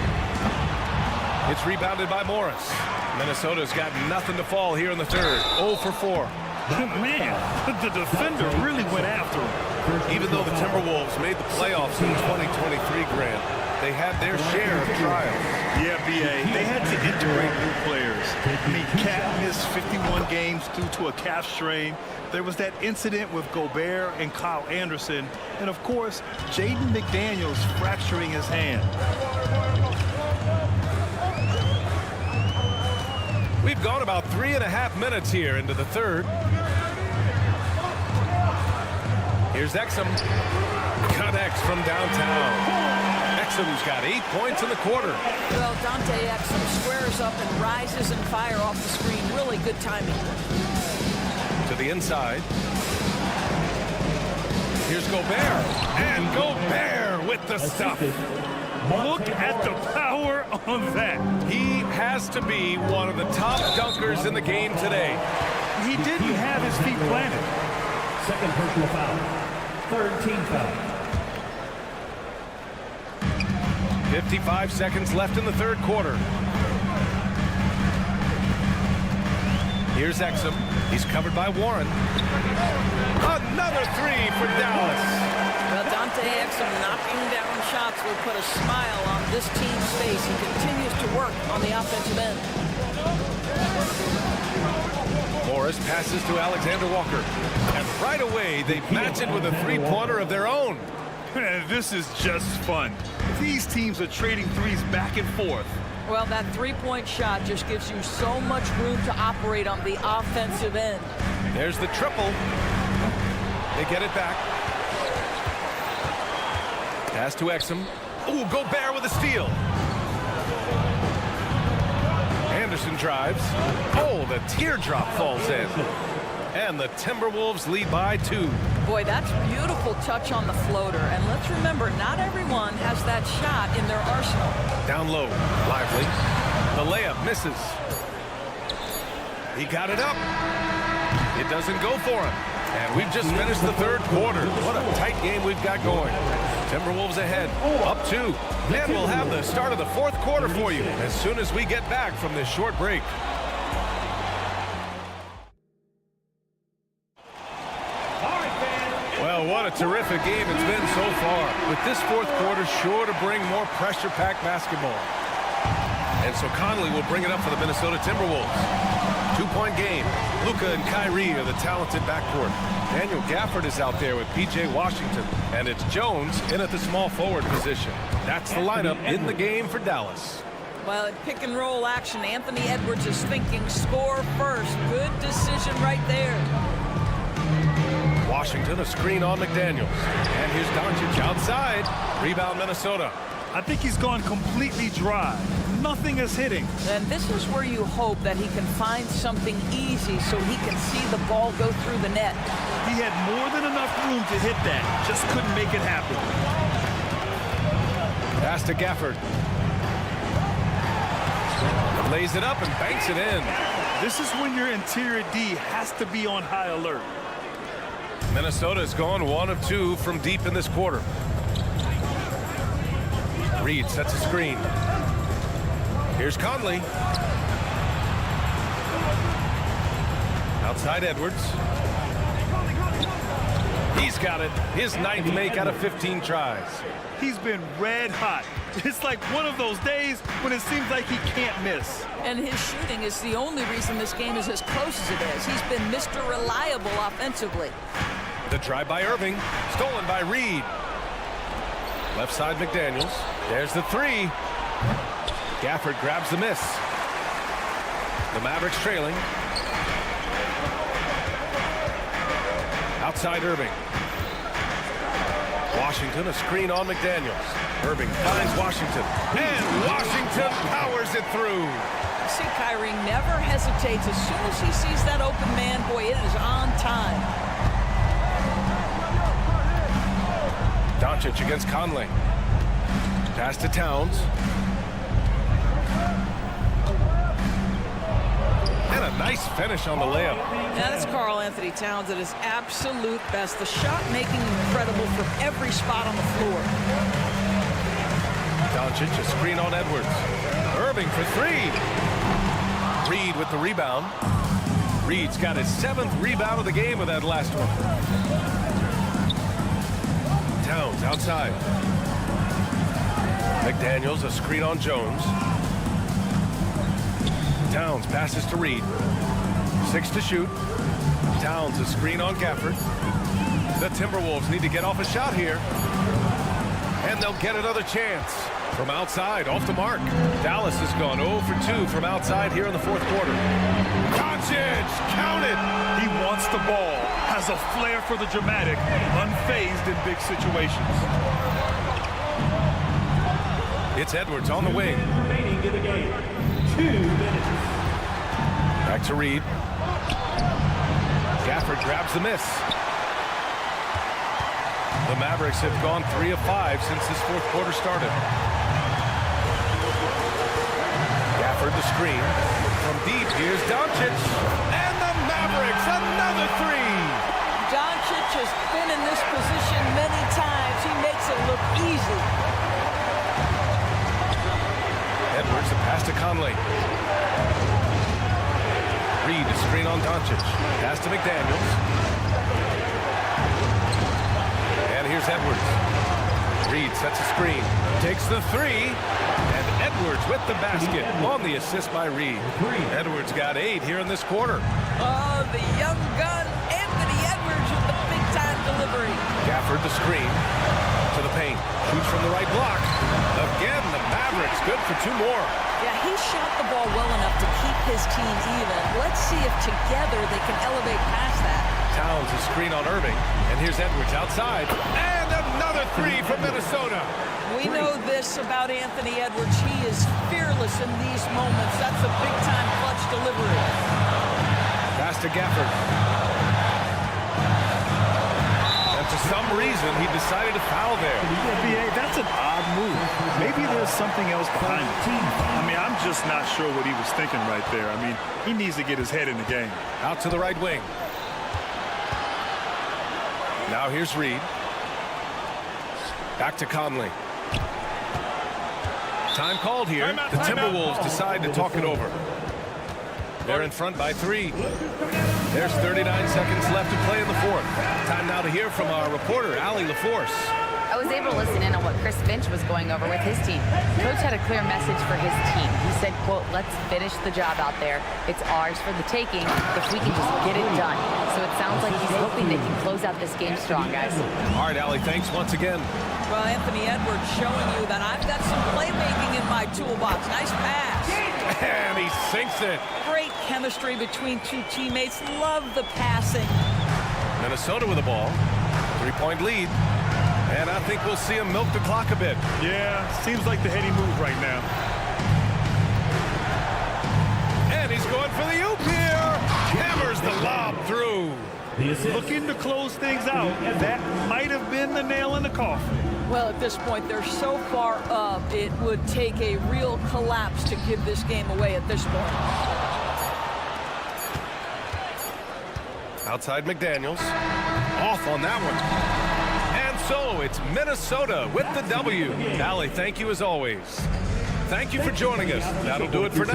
It's rebounded by Morris. Minnesota's got nothing to fall here in the third. 0 for 4. Man, the defender really went after him. Even though the Timberwolves made the playoffs in 2023, Grant, they had their share of trials. Yeah, B.A., they had to integrate new players. I mean, Cat missed 51 games due to a calf strain. There was that incident with Gobert and Kyle Anderson. And, of course, Jaden McDaniels fracturing his hand. We've gone about 3.5 minutes here into the third. Here's Exum. Connects from downtown. Exum's got 8 points in the quarter. Well, Dante Exum squares up and rises and fire off the screen. Really good timing. To the inside. Here's Gobert. And Gobert with the stuff. Look at the power on that. He has to be one of the top dunkers in the game today. He didn't have his feet planted. Second personal foul. Third team foul. 55 seconds left in the third quarter. Here's Exum. He's covered by Warren. Another three for Dallas. Well, Dante Exum knocking down shots will put a smile on this team's face. He continues to work on the offensive end. Morris passes to Alexander Walker. And right away, they match it with a three-pointer of their own. Man, this is just fun. These teams are trading threes back and forth. Well, that three-point shot just gives you so much room to operate on the offensive end. There's the triple. They get it back. Pass to Exum. Ooh, Gobert with a steal. Anderson drives. Oh, the teardrop falls in. And the Timberwolves lead by 2. Boy, that's beautiful touch on the floater. And let's remember, not everyone has that shot in their arsenal. Down low, Lively. The layup misses. He got it up. It doesn't go for him. And we've just finished the third quarter. What a tight game we've got going. Timberwolves ahead, up 2. And we'll have the start of the fourth quarter for you as soon as we get back from this short break. Well, what a terrific game it's been so far. With this fourth quarter sure to bring more pressure-packed basketball. And so Conley will bring it up for the Minnesota Timberwolves. 2-point game. Luka and Kyrie are the talented backcourt. Daniel Gafford is out there with P.J. Washington. And it's Jones in at the small forward position. That's the lineup in the game for Dallas. Well, in pick-and-roll action, Anthony Edwards is thinking score first. Good decision right there. Washington, a screen on McDaniels. And here's Doncic outside. Rebound, Minnesota. I think he's gone completely dry. Nothing is hitting. And this is where you hope that he can find something easy so he can see the ball go through the net. He had more than enough room to hit that. Just couldn't make it happen. Pass to Gafford. Lays it up and banks it in. This is when your interior D has to be on high alert. Minnesota has gone 1 of 2 from deep in this quarter. Reed sets a screen. Here's Conley. Outside Edwards. He's got it. His 9th make out of 15 tries. He's been red hot. It's like one of those days when it seems like he can't miss. And his shooting is the only reason this game is as close as it is. He's been Mr. Reliable offensively. The drive by Irving. Stolen by Reed. Left side McDaniels. There's the 3. Gafford grabs the miss. The Mavericks trailing. Outside Irving. Washington, a screen on McDaniels. Irving finds Washington. And Washington powers it through. See, Kyrie never hesitates. As soon as he sees that open man, boy, it is on time. Doncic against Conley. Pass to Towns. And a nice finish on the layup. Now that's Karl Anthony Towns at his absolute best. The shot making incredible from every spot on the floor. Doncic, a screen on Edwards. Irving for 3. Reed with the rebound. Reed's got his 7th rebound of the game with that last one. Towns outside. McDaniels, a screen on Jones. Towns passes to Reed. 6 to shoot. Towns, a screen on Gafford. The Timberwolves need to get off a shot here. And they'll get another chance. From outside, off the mark. Dallas has gone 0 for 2 from outside here in the fourth quarter. Doncic, count it! He wants the ball, has a flair for the dramatic, unfazed in big situations. It's Edwards on the wing. Remaining in the game. 2 minutes. Back to Reed. Gafford grabs the miss. The Mavericks have gone 3 of 5 since this fourth quarter started. Gafford the screen. From deep, here's Doncic. And the Mavericks, another 3. Doncic has been in this position many times. He makes it look easy. Edwards, the pass to Conley. Reed to screen on Doncic. Pass to McDaniels. And here's Edwards. Reed sets a screen. Takes the three. And Edwards with the basket on the assist by Reed. Edwards got 8 here in this quarter. Oh, the young gun, Anthony Edwards with the big-time delivery. Gafford the screen to the paint. Shoots from the right block. Again, the Mavericks good for 2 more. Yeah, he shot the ball well enough to keep his team even. Let's see if together they can elevate past that. Towns a screen on Irving. And here's Edwards outside. And another 3 from Minnesota. We know this about Anthony Edwards. He is fearless in these moments. That's a big-time clutch delivery. Pass to Gafford. And for some reason, he decided to foul there. BA, that's an odd move. Maybe there's something else behind it. I mean, I'm just not sure what he was thinking right there. I mean, he needs to get his head in the game. Out to the right wing. Now here's Reed. Back to Conley. Time called here. The Timberwolves decide to talk it over. They're in front by 3. There's 39 seconds left to play in the 4th. Time now to hear from our reporter, Allie LaForce. I was able to listen in on what Chris Finch was going over with his team. Coach had a clear message for his team. He said, quote, let's finish the job out there. It's ours for the taking if we can just get it done. So it sounds like he's hoping they can close out this game strong, guys. All right, Allie, thanks once again. Well, Anthony Edwards showing you that I've got some playmaking in my toolbox. Nice pass. And he sinks it. Great chemistry between 2 teammates. Love the passing. Minnesota with the ball. 3-point lead. And I think we'll see him milk the clock a bit. Yeah, seems like the heady move right now. And he's going for the oop here. Hammers the lob through. Looking to close things out. That might have been the nail in the coffin. Well, at this point, they're so far up, it would take a real collapse to give this game away at this point. Outside McDaniels. Off on that one. And so it's Minnesota with the W. Allie, thank you as always. Thank you for joining us. That'll do it for now.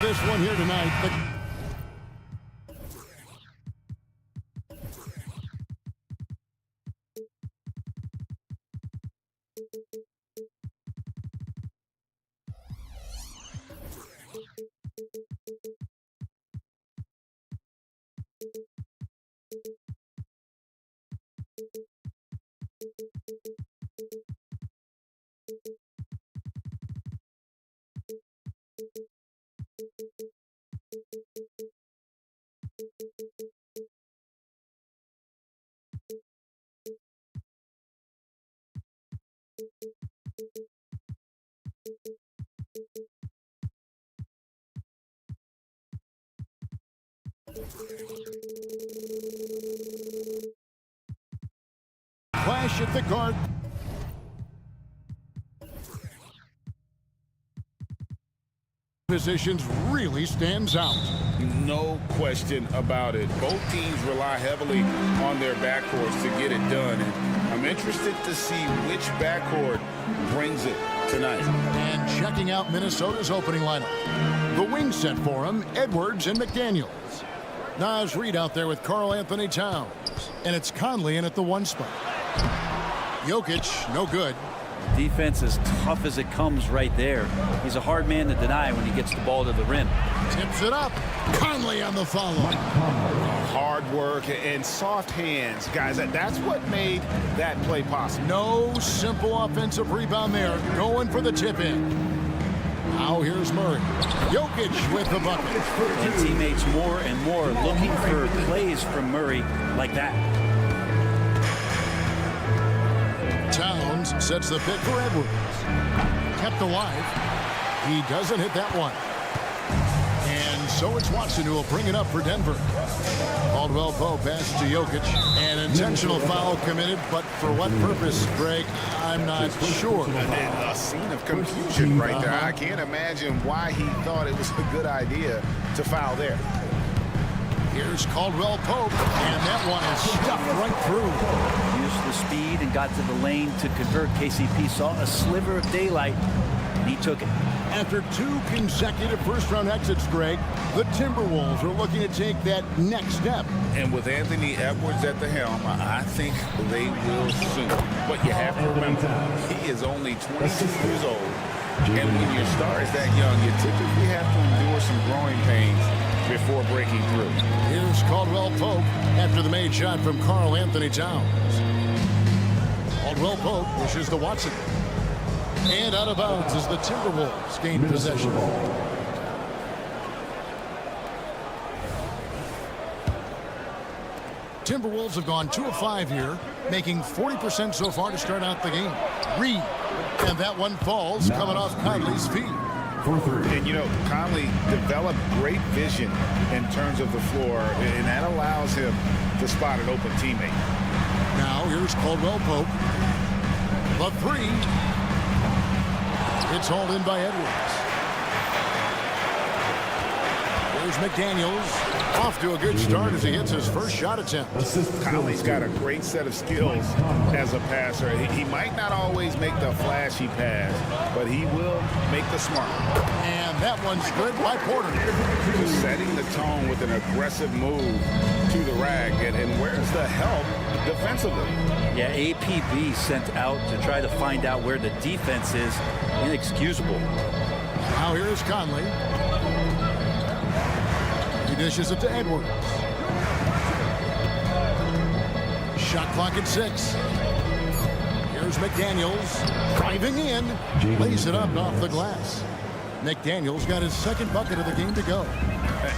This one here tonight. Clash at the guard. Positions really stands out. No question about it. Both teams rely heavily on their backcourts to get it done. And I'm interested to see which backcourt brings it tonight. And checking out Minnesota's opening lineup. The wing set for him, Edwards and McDaniels. Naz Reid out there with Karl Anthony Towns. And it's Conley in at the 1 spot. Jokic, no good. Defense as tough as it comes right there. He's a hard man to deny when he gets the ball to the rim. Tips it up. Conley on the follow. Hard work and soft hands, guys. That's what made that play possible. No simple offensive rebound there. Going for the tip in. Now here's Murray. Jokic with the bucket. And teammates more and more looking for plays from Murray like that. Towns sets the pick for Edwards. Kept alive. He doesn't hit that one. And so it's Watson who will bring it up for Denver. Caldwell Pope passes to Jokic. An intentional foul committed, but for what purpose, Greg? I'm not sure. A scene of confusion right there. I can't imagine why he thought it was a good idea to foul there. Here's Caldwell Pope, and that one is stuffed right through. Used the speed and got to the lane to convert. KCP saw a sliver of daylight, and he took it. After 2 consecutive first-round exits, Greg, the Timberwolves are looking to take that next step. And with Anthony Edwards at the helm, I think they will soon. But you have to remember, he is only 22 years old. And when your star is that young, you typically have to endure some growing pains before breaking through. Here's Caldwell Pope after the made shot from Karl Anthony Towns. Caldwell Pope wishes to Watson. And out of bounds as the Timberwolves gain possession. Timberwolves have gone 2 of 5 here, making 40% so far to start out the game. Reid, and that one falls, coming off Conley's feet. And, you know, Conley developed great vision in terms of the floor, and that allows him to spot an open teammate. Now here's Caldwell Pope. The 3. It's hauled in by Edwards. There's McDaniels. Off to a good start as he hits his first shot attempt. Conley's got a great set of skills as a passer. He might not always make the flashy pass, but he will make the smart one. And that one's good by Porter. Just setting the tone with an aggressive move to the rack. And where's the help defensively? Yeah, APB sent out to try to find out where the defense is. Inexcusable. Now here's Conley. He dishes it to Edwards. Shot clock at 6. Here's McDaniels driving in. Lays it up off the glass. McDaniels got his second bucket of the game to go.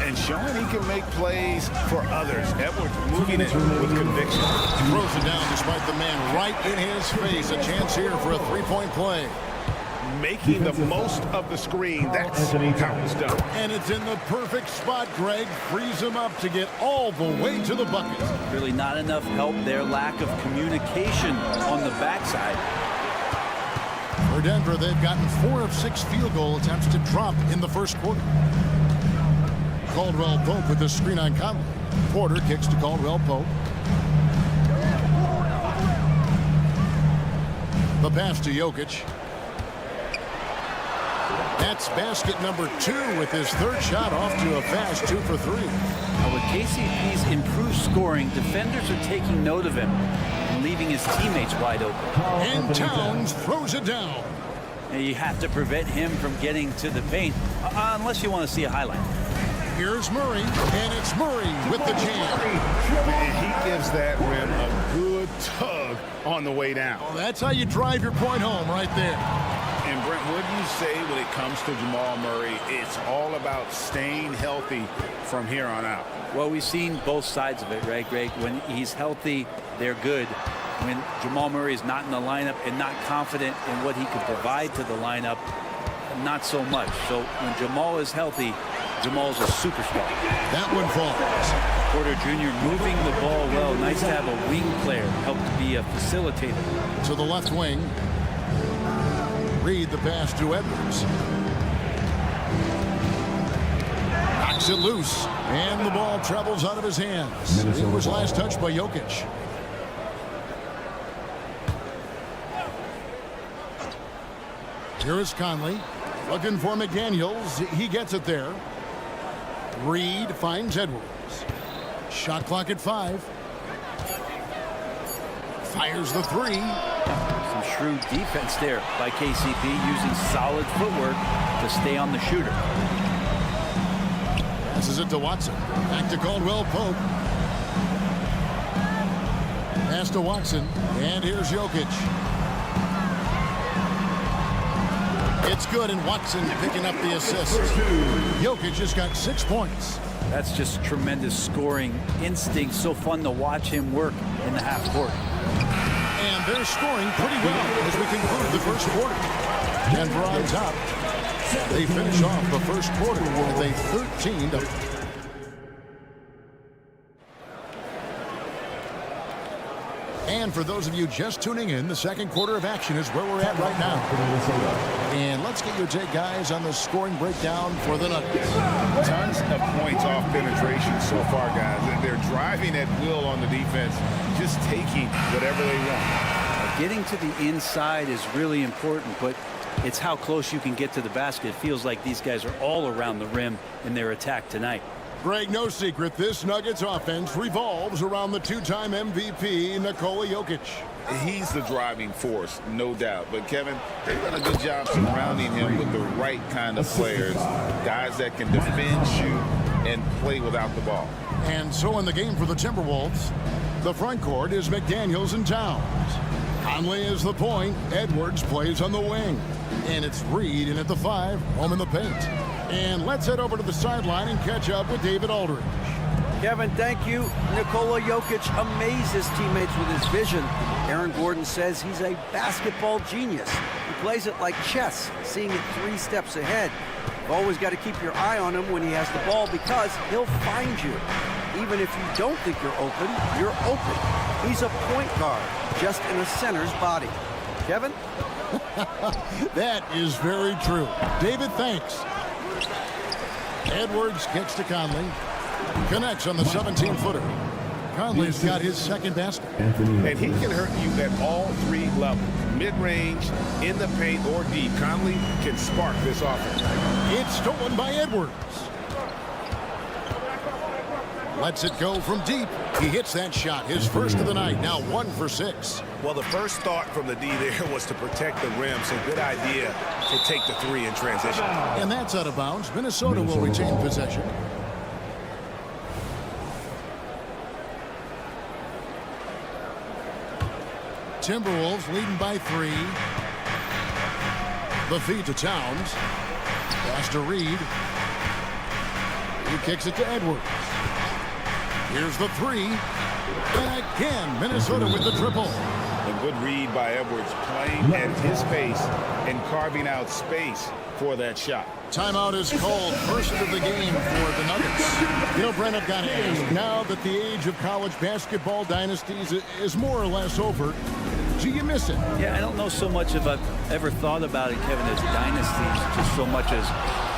And showing he can make plays for others. Edwards moving it with conviction. Throws it down despite the man right in his face. A chance here for a 3-point play. making the most of the screen. That's how it's done. And it's in the perfect spot, Greg. Frees him up to get all the way to the bucket. Really not enough help there. Lack of communication on the backside. For Denver, they've gotten 4 of 6 field goal attempts to drop in the first quarter. Caldwell Pope with the screen on Conley. Porter kicks to Caldwell Pope. The pass to Jokic. That's basket number 2 with his 3rd shot off to a fast 2 for 3. Now with KCP's improved scoring, defenders are taking note of him and leaving his teammates wide open. And Towns throws it down. And you have to prevent him from getting to the paint unless you want to see a highlight. Here's Murray, and it's Murray with the jam. And he gives that rim a good tug on the way down. Well, that's how you drive your point home right there. And Brent, what do you say when it comes to Jamal Murray? It's all about staying healthy from here on out. Well, we've seen both sides of it, right, Greg? When he's healthy, they're good. When Jamal Murray is not in the lineup and not confident in what he can provide to the lineup, not so much. So when Jamal is healthy, Jamal's a superstar. That one falls. Porter Jr. moving the ball well. Nice to have a wing player help to be a facilitator. To the left wing. Reed the pass to Edwards. Knocks it loose. And the ball travels out of his hands. It was last touched by Jokic. Here is Conley. Looking for McDaniels. He gets it there. Reed finds Edwards. Shot clock at 5. Fires the 3. Some shrewd defense there by KCP, using solid footwork to stay on the shooter. Passes it to Watson. Back to Caldwell Pope. Pass to Watson. And here's Jokic. It's good, and Watson picking up the assist. Jokic just got 6 points. That's just tremendous scoring instinct. So fun to watch him work in the half court. And they're scoring pretty well as we conclude the first quarter. Denver on top. They finish off the first quarter with a 13-. And for those of you just tuning in, the second quarter of action is where we're at right now. And let's get your take, guys, on the scoring breakdown for the Nuggets. Tons of points off penetration so far, guys. They're driving at will on the defense, just taking whatever they want. Getting to the inside is really important, but it's how close you can get to the basket. It feels like these guys are all around the rim in their attack tonight. Greg, no secret, this Nuggets offense revolves around the 2-time MVP, Nikola Jokic. He's the driving force, no doubt. But, Kevin, they've done a good job surrounding him with the right kind of players, guys that can defend, shoot, and play without the ball. And so in the game for the Timberwolves, the front court is McDaniels and Towns. Conley is the point. Edwards plays on the wing. And it's Reed in at the 5, home in the paint. And let's head over to the sideline and catch up with David Aldridge. Kevin, thank you. Nikola Jokic amazes teammates with his vision. Aaron Gordon says he's a basketball genius. He plays it like chess, seeing it 3 steps ahead. You've always got to keep your eye on him when he has the ball because he'll find you. Even if you don't think you're open, you're open. He's a point guard, just in a center's body. Kevin? That is very true. David, thanks. Edwards kicks to Conley. Connects on the 17-footer. Conley's got his second basket. And he can hurt you at all 3 levels. Mid-range, in the paint, or deep. Conley can spark this offense. It's stolen by Edwards. Lets it go from deep. He hits that shot, his first of the night. Now 1 for 6. Well, the first thought from the D there was to protect the rim, so good idea to take the 3 in transition. And that's out of bounds. Minnesota will retain possession. Timberwolves leading by 3. The feed to Towns. Pass to Reed. He kicks it to Edwards. Here's the 3. And again, Minnesota with the triple. And Good read by Edwards, playing at his pace and carving out space for that shot. Timeout is called. First of the game for the Nuggets. You know, Brent, I've got to ask, now that the age of college basketball dynasties is more or less over, do you miss it? Yeah, I don't know so much if I've ever thought about it, Kevin, as dynasties, just so much as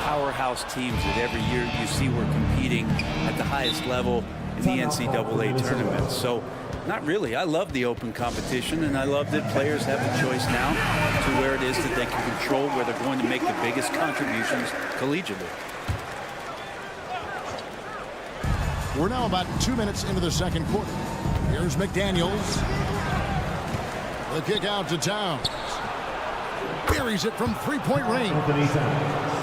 powerhouse teams that every year you see we're competing at the highest level in the NCAA tournament. So not really. I love the open competition, and I love that players have the choice now to where it is that they can control where they're going to make the biggest contributions collegiately. We're now about 2 minutes into the second quarter. Here's McDaniels. The kick out to Towns. Buries it from three-point range.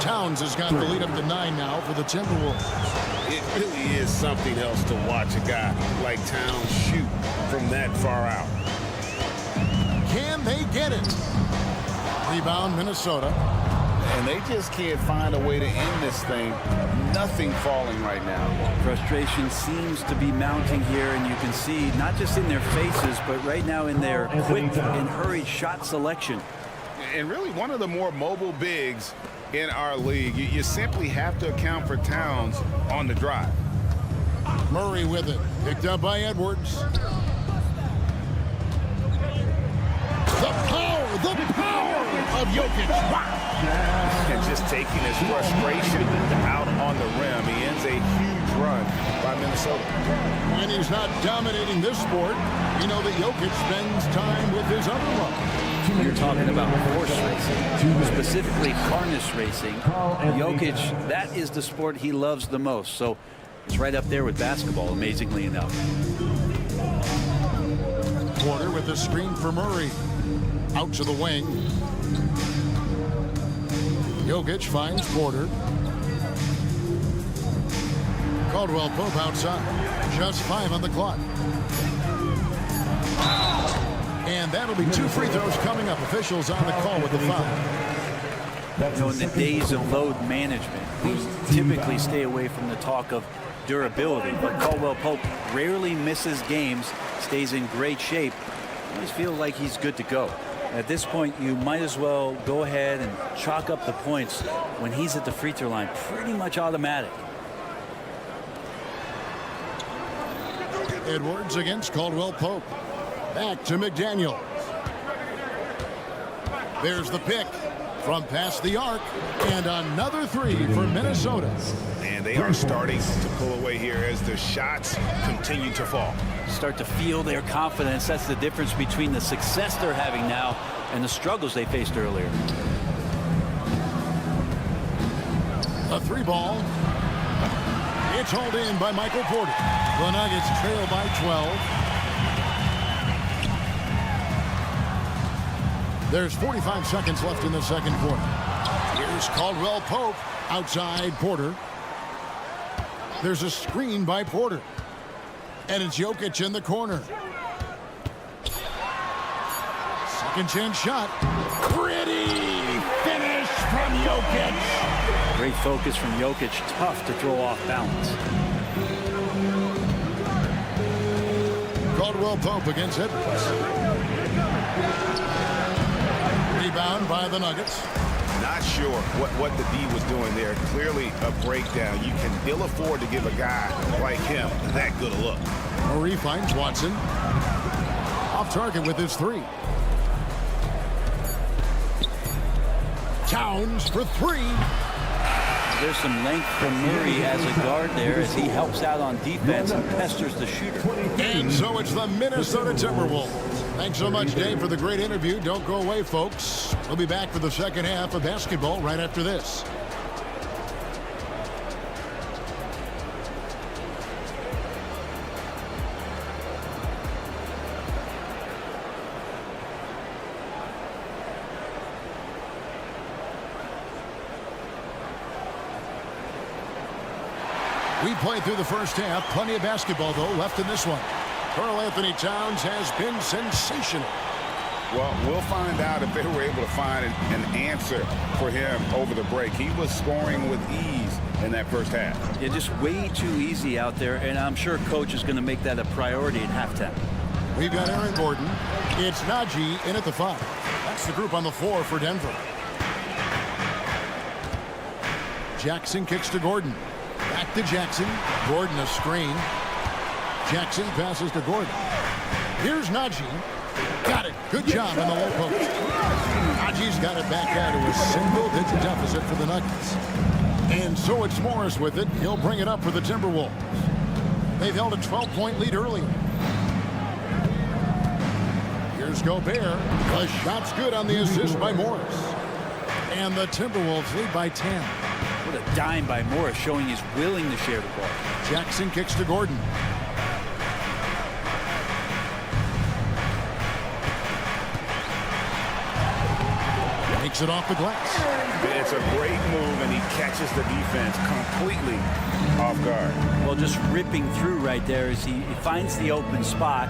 Towns has got the lead up to 9 now for the Timberwolves. It really is something else to watch a guy like Towns shoot from that far out. Can they get it? Rebound, Minnesota. And they just can't find a way to end this thing. Nothing falling right now. Frustration seems to be mounting here, and you can see not just in their faces, but right now in their quick and hurried shot selection. And really one of the more mobile bigs in our league. You simply have to account for Towns on the drive. Murray with it. Picked up by Edwards. The power of Jokic. And just taking his frustration out on the rim. He ends a huge run by Minnesota. When he's not dominating this sport, you know that Jokic spends time with his other love. You're talking about horse racing, specifically harness racing. Jokic, that is the sport he loves the most. So it's right up there with basketball, amazingly enough. Porter with the screen for Murray. Out to the wing. Jokic finds Porter. Caldwell Pope outside. Just 5 on the clock. And that'll be 2 free throws coming up. Officials on the call with the foul. You know, in the days of load management, we typically stay away from the talk of durability, but Caldwell Pope rarely misses games, stays in great shape. I always feel like he's good to go. At this point, you might as well go ahead and chalk up the points when he's at the free throw line. Pretty much automatic. Edwards against Caldwell Pope. Back to McDaniels. There's the pick from past the arc, and another 3 for Minnesota. And they are starting to pull away here as the shots continue to fall. Start to feel their confidence. That's the difference between the success they're having now and the struggles they faced earlier. A 3 ball. It's hauled in by Michael Porter. The Nuggets trail by 12. There's 45 seconds left in the second quarter. Here's Caldwell Pope outside Porter. There's a screen by Porter. And it's Jokic in the corner. Second chance shot. Pretty finish from Jokic. Great focus from Jokic. Tough to throw off balance. Caldwell Pope against Edwards. Rebound by the Nuggets. Not sure what the D was doing there. Clearly a breakdown. You can ill afford to give a guy like him that good a look. Murray finds Watson. Off target with his 3. Towns for 3. There's some length from Murray as a guard there as he helps out on defense and pesters the shooter. And so it's the Minnesota Timberwolves. Thanks so much, Dave, for the great interview. Don't go away, folks. We'll be back for the second half of basketball right after this. We played through the first half. Plenty of basketball, though, left in this one. Karl Anthony Towns has been sensational. Well, we'll find out if they were able to find an answer for him over the break. He was scoring with ease in that first half. Yeah, just way too easy out there, and I'm sure coach is going to make that a priority at halftime. We've got Aaron Gordon. It's Najee in at the 5. That's the group on the floor for Denver. Jackson kicks to Gordon. Back to Jackson. Gordon a screen. Jackson passes to Gordon. Here's Najee. Got it. Good job in the low post. Najee's got it back out to a single-digit deficit for the Nuggets. And so it's Morris with it. He'll bring it up for the Timberwolves. They've held a 12-point lead earlier. Here's Gobert. The shot's good on the assist by Morris. And the Timberwolves lead by 10. What a dime by Morris, showing he's willing to share the ball. Jackson kicks to Gordon. Makes it off the glass. It's a great move, and he catches the defense completely off guard. Well, just ripping through right there as he finds the open spot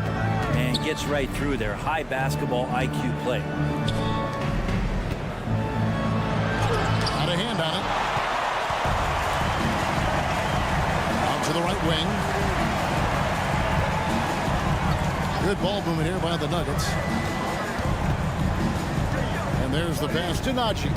and gets right through there. High basketball IQ play. Got a hand on it. Out to the right wing. Good ball movement here by the Nuggets. And there's the pass to Najee.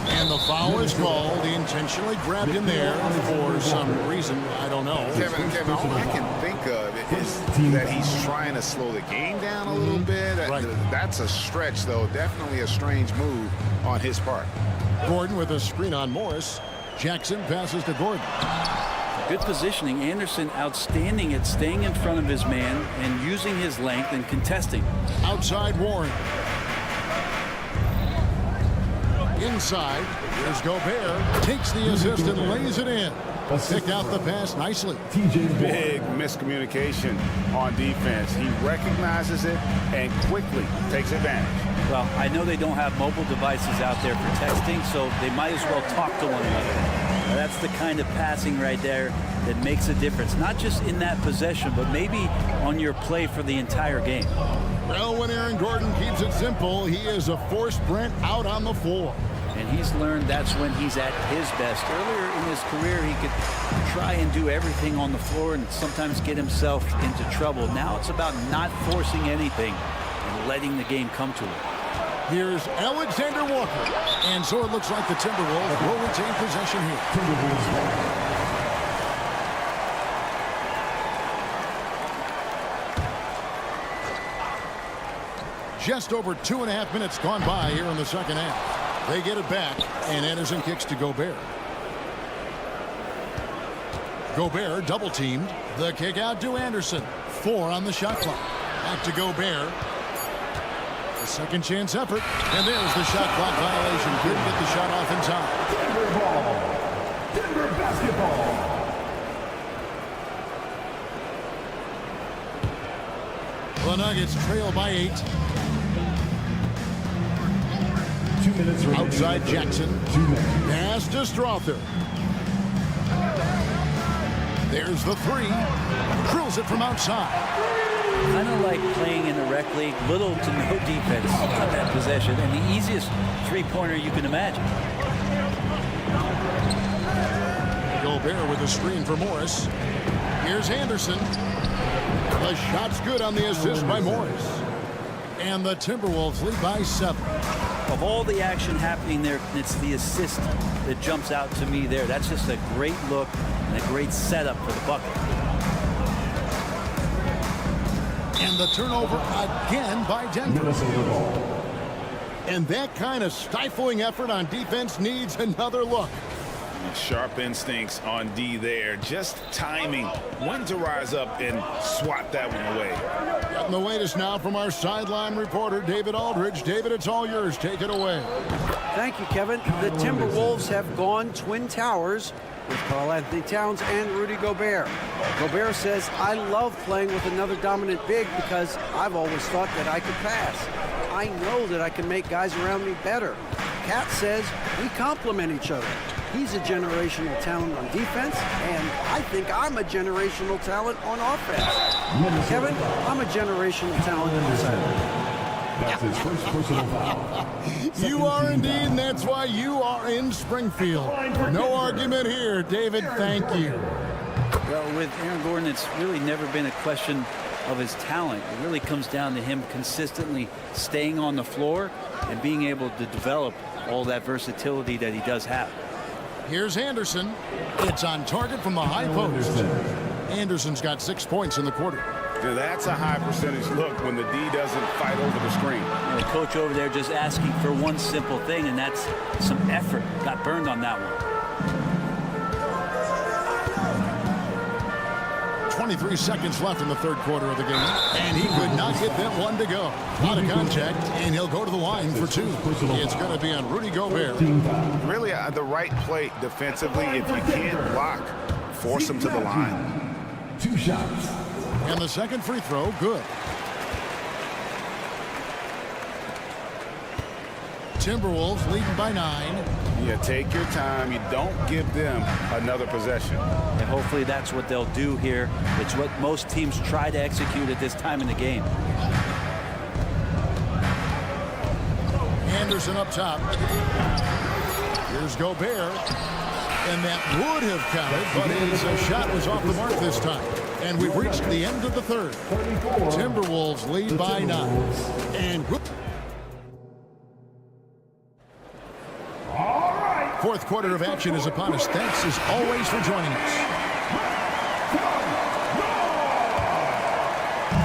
And the foul is called. He intentionally grabbed him there for some reason. I don't know. Kevin, all I can think of is that he's trying to slow the game down a little bit. Right. That's a stretch, though. Definitely a strange move on his part. Gordon with a screen on Morris. Jackson passes to Gordon. Good positioning. Anderson outstanding at staying in front of his man and using his length and contesting. Outside Warren. Inside, here's Gobert. Takes the assist and lays it in. Picked out the pass nicely. Big miscommunication on defense. He recognizes it and quickly takes advantage. Well, I know they don't have mobile devices out there for texting, so they might as well talk to one another. Now, that's the kind of passing right there that makes a difference. Not just in that possession, but maybe on your play for the entire game. Well, when Aaron Gordon keeps it simple, he is a force sprint out on the floor. And he's learned that's when he's at his best. Earlier in his career, he could try and do everything on the floor and sometimes get himself into trouble. Now it's about not forcing anything and letting the game come to him. Here's Alexander Walker. And so it looks like the Timberwolves will retain possession here. Just over 2.5 minutes gone by here in the second half. They get it back, and Anderson kicks to Gobert. Gobert double-teamed. The kick out to Anderson. 4 on the shot clock. Back to Gobert. A second chance effort. And there's the shot clock violation. Couldn't get the shot off in time. Denver ball. Denver basketball. The Nuggets trail by 8. 2 minutes remaining. Outside Jackson. 2 minutes. Pass to Strother. There's the 3. Drills it from outside. Kind of like playing in the rec league, little to no defense on that possession, and the easiest three-pointer you can imagine. Gobert with a screen for Morris. Here's Anderson. The shot's good on the assist by Morris. And the Timberwolves lead by 7. Of all the action happening there, it's the assist that jumps out to me there. That's just a great look and a great setup for the bucket. And the turnover again by Denver. And that kind of stifling effort on defense needs another look. Sharp instincts on D there. Just timing when to rise up and swat that one away. Getting the latest now from our sideline reporter, David Aldridge. David, it's all yours. Take it away. Thank you, Kevin. The Timberwolves have gone Twin Towers with Karl-Anthony Towns and Rudy Gobert. Gobert says, I love playing with another dominant big because I've always thought that I could pass. I know that I can make guys around me better. Cat says, we complement each other. He's a generational talent on defense, and I think I'm a generational talent on offense. Kevin, I'm a generational talent on offense. That's his first personal foul. You are indeed, and that's why you are in Springfield. No argument here, David. Thank you. Well, with Aaron Gordon, it's really never been a question of his talent. It really comes down to him consistently staying on the floor and being able to develop all that versatility that he does have. Here's Anderson. It's on target from the high post. Anderson's got 6 points in the quarter. Now that's a high percentage look when the D doesn't fight over the screen. And the coach over there just asking for one simple thing, and that's some effort. Got burned on that one. 23 seconds left in the third quarter of the game, and he could not get that one to go. Out of contact, and he'll go to the line for 2. It's going to be on Rudy Gobert. Really the right play defensively. If you can't block, force him to the line. 2 shots. And the second free throw, good. Timberwolves leading by 9. Yeah, take your time. You don't give them another possession. And hopefully that's what they'll do here. It's what most teams try to execute at this time in the game. Anderson up top. Here's Gobert. And that would have counted, but his shot was off the mark this time. And we've reached the end of the third. Timberwolves lead by 9. And fourth quarter of action is upon us. Thanks as always for joining us.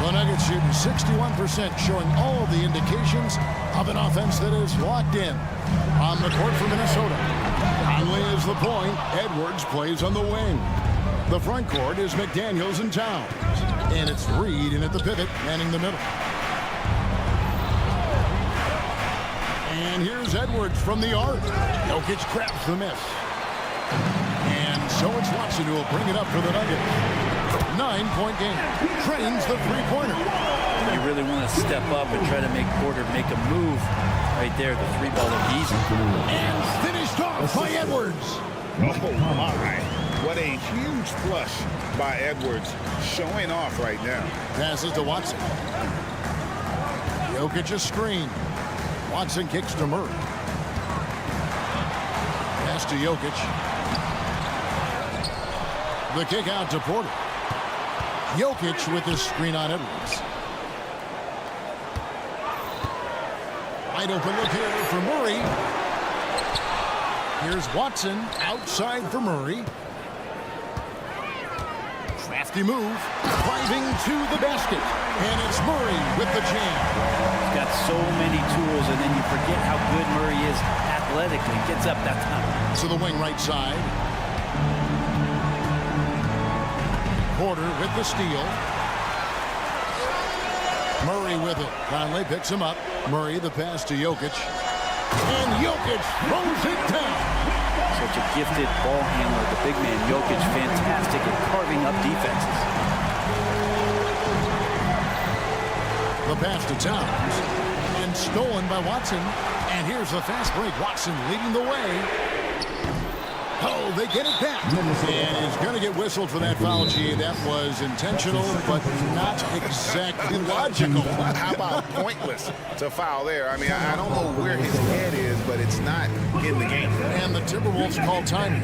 The Nuggets shooting 61%, showing all of the indications of an offense that is locked in. On the court for Minnesota, Conley is the point. Edwards plays on the wing. The front court is McDaniels and Towns. And it's Reed in at the pivot, manning the middle. And here's Edwards from the arc. Jokic grabs the miss. And so it's Watson who will bring it up for the Nuggets. 9-point game. Trains the three-pointer. You really want to step up and try to make Porter make a move right there. The three-ball looked easy. And finished off by Edwards. Oh, my. What a huge flush by Edwards, showing off right now. Passes to Watson. Jokic a screen. Watson kicks to Murray. Pass to Jokic. The kick out to Porter. Jokic with his screen on Edwards. Wide open look here for Murray. Here's Watson outside for Murray. Crafty move. Driving to the basket. And it's Murray with the jam. He's got so many tools, and then you forget how good Murray is athletically. Gets up that time. To the wing right side. Porter with the steal. Murray with it. Conley picks him up. Murray the pass to Jokic. And Jokic throws it down. Such a gifted ball handler. The big man, Jokic, fantastic at carving up defenses. The pass to Towns. And stolen by Watson. And here's the fast break. Watson leading the way. Oh, they get it back. And he's going to get whistled for that foul, G. That was intentional, but not exactly logical. How about pointless to foul there? I mean, I don't know where his head is, but it's not in the game. And the Timberwolves call time.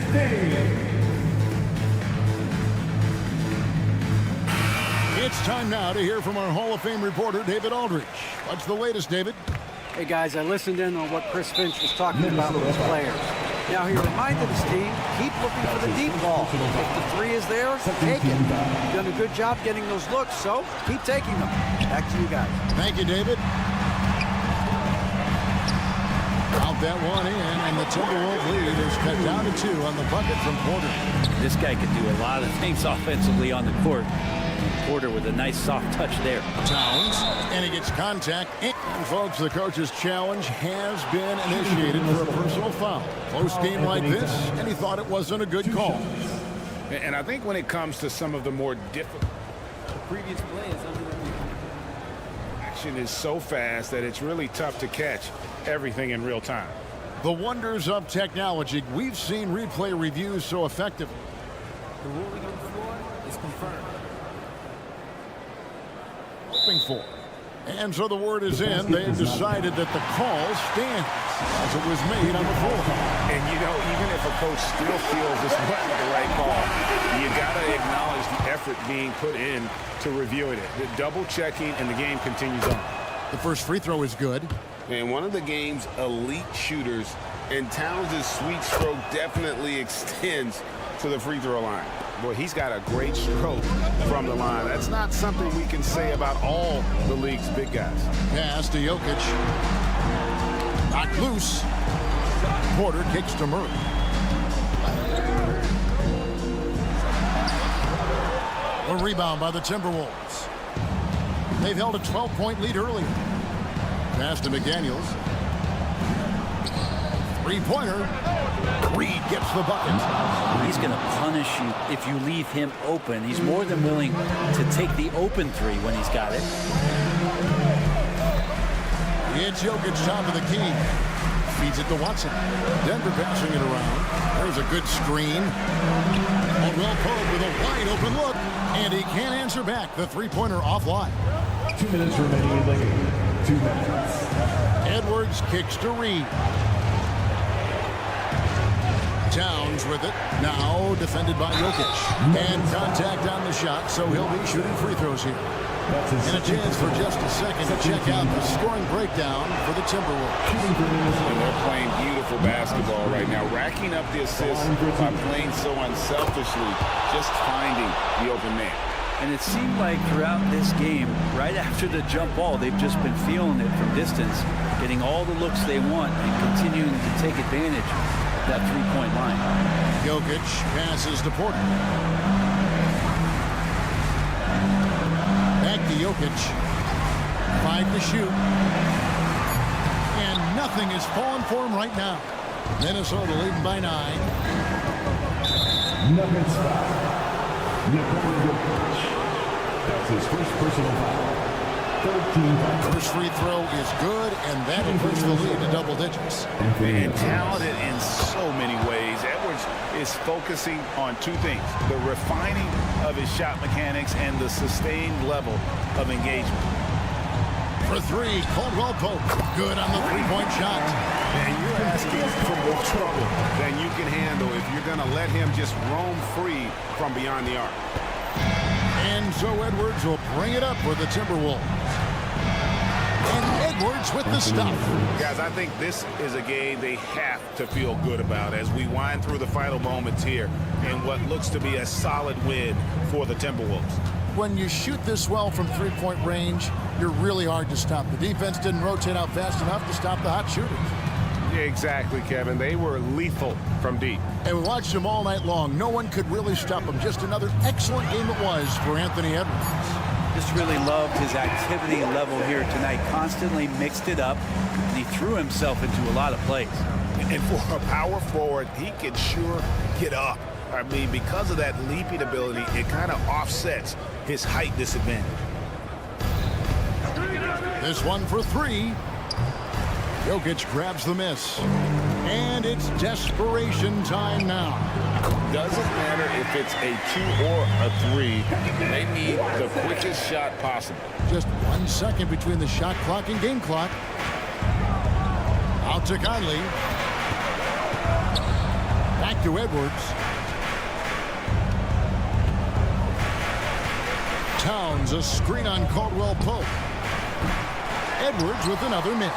It's time now to hear from our Hall of Fame reporter, David Aldridge. What's the latest, David? Hey, guys, I listened in on what Chris Finch was talking about with his players. Now, he reminded his team, keep looking for the deep ball. If the three is there, take it. You've done a good job getting those looks, so keep taking them. Back to you guys. Thank you, David. Out that one in, and the Timberwolves lead is cut down to 2 on the bucket from Porter. This guy can do a lot of things offensively on the court. Porter with a nice soft touch there. Towns, and he gets contact. And folks, the coach's challenge has been initiated for a personal foul. Close game like this, and he thought it wasn't a good call. And I think when it comes to some of the more difficult, previous play is under the action is so fast that it's really tough to catch everything in real time. The wonders of technology. We've seen replay reviews so effective. The ruling on the floor is confirmed. Hoping for. And so the word is in. They've decided that the call stands as it was made on the floor. And, you know, even if a coach still feels this wasn't the right call, you got to acknowledge the effort being put in to reviewing it. The double-checking, and the game continues on. The first free throw is good. And one of the game's elite shooters, and Towns' sweet stroke definitely extends to the free throw line. Boy, he's got a great stroke from the line. That's not something we can say about all the league's big guys. Pass to Jokic. Knocked loose. Porter kicks to Murray. A rebound by the Timberwolves. They've held a 12-point lead earlier. Pass to McDaniels. Three-pointer. Reed gets the bucket. He's going to punish you if you leave him open. He's more than willing to take the open three when he's got it. It's Jokic, top of the key. Feeds it to Watson. Denver passing it around. There's a good screen. Caldwell Pope with a wide open look. And he can't answer back. The three-pointer offline. 2 minutes remaining in the game. 2 minutes. Edwards kicks to Reed. Towns with it. Now defended by Jokic. And contact on the shot, so he'll be shooting free throws here. And a chance for just a second to check out the scoring breakdown for the Timberwolves. And they're playing beautiful basketball right now, racking up the assists by playing so unselfishly, just finding the open man. And it seemed like throughout this game, right after the jump ball, they've just been feeling it from distance, getting all the looks they want and continuing to take advantage of that three-point line. Jokic passes to Porter. Back to Jokic. 5 to shoot. And nothing is falling for him right now. Minnesota leading by 9. Nuggets foul. Nikola Jokic. That's his first personal foul. 13. First free throw is good, and that will push the lead to double digits. And talented in so many ways. Edwards is focusing on two things: the refining of his shot mechanics and the sustained level of engagement. For three, Caldwell Pope. Good on the three-point shot. And you're asking for more trouble than you can handle if you're going to let him just roam free from beyond the arc. And so Edwards will bring it up for the Timberwolves. And Edwards with the stop. Guys, I think this is a game they have to feel good about as we wind through the final moments here in what looks to be a solid win for the Timberwolves. When you shoot this well from three-point range, you're really hard to stop. The defense didn't rotate out fast enough to stop the hot shooters. Yeah, exactly, Kevin. They were lethal from deep. And we watched them all night long. No one could really stop them. Just another excellent game it was for Anthony Edwards. Just really loved his activity level here tonight. Constantly mixed it up, and he threw himself into a lot of plays. And for a power forward, he can sure get up. I mean, because of that leaping ability, it kind of offsets his height disadvantage. This one for three. Jokic grabs the miss. And it's desperation time now. Doesn't matter if it's a 2 or a 3. They need the quickest shot possible. Just 1 second between the shot clock and game clock. Out to Conley. Back to Edwards. Towns, a screen on Caldwell Pope. Edwards with another miss.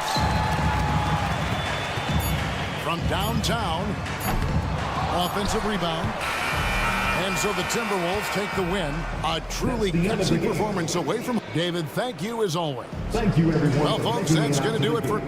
From downtown, offensive rebound. And so the Timberwolves take the win. A truly gutsy performance away from David. Thank you as always. Thank you, everyone. Well, folks, that's going to do it for...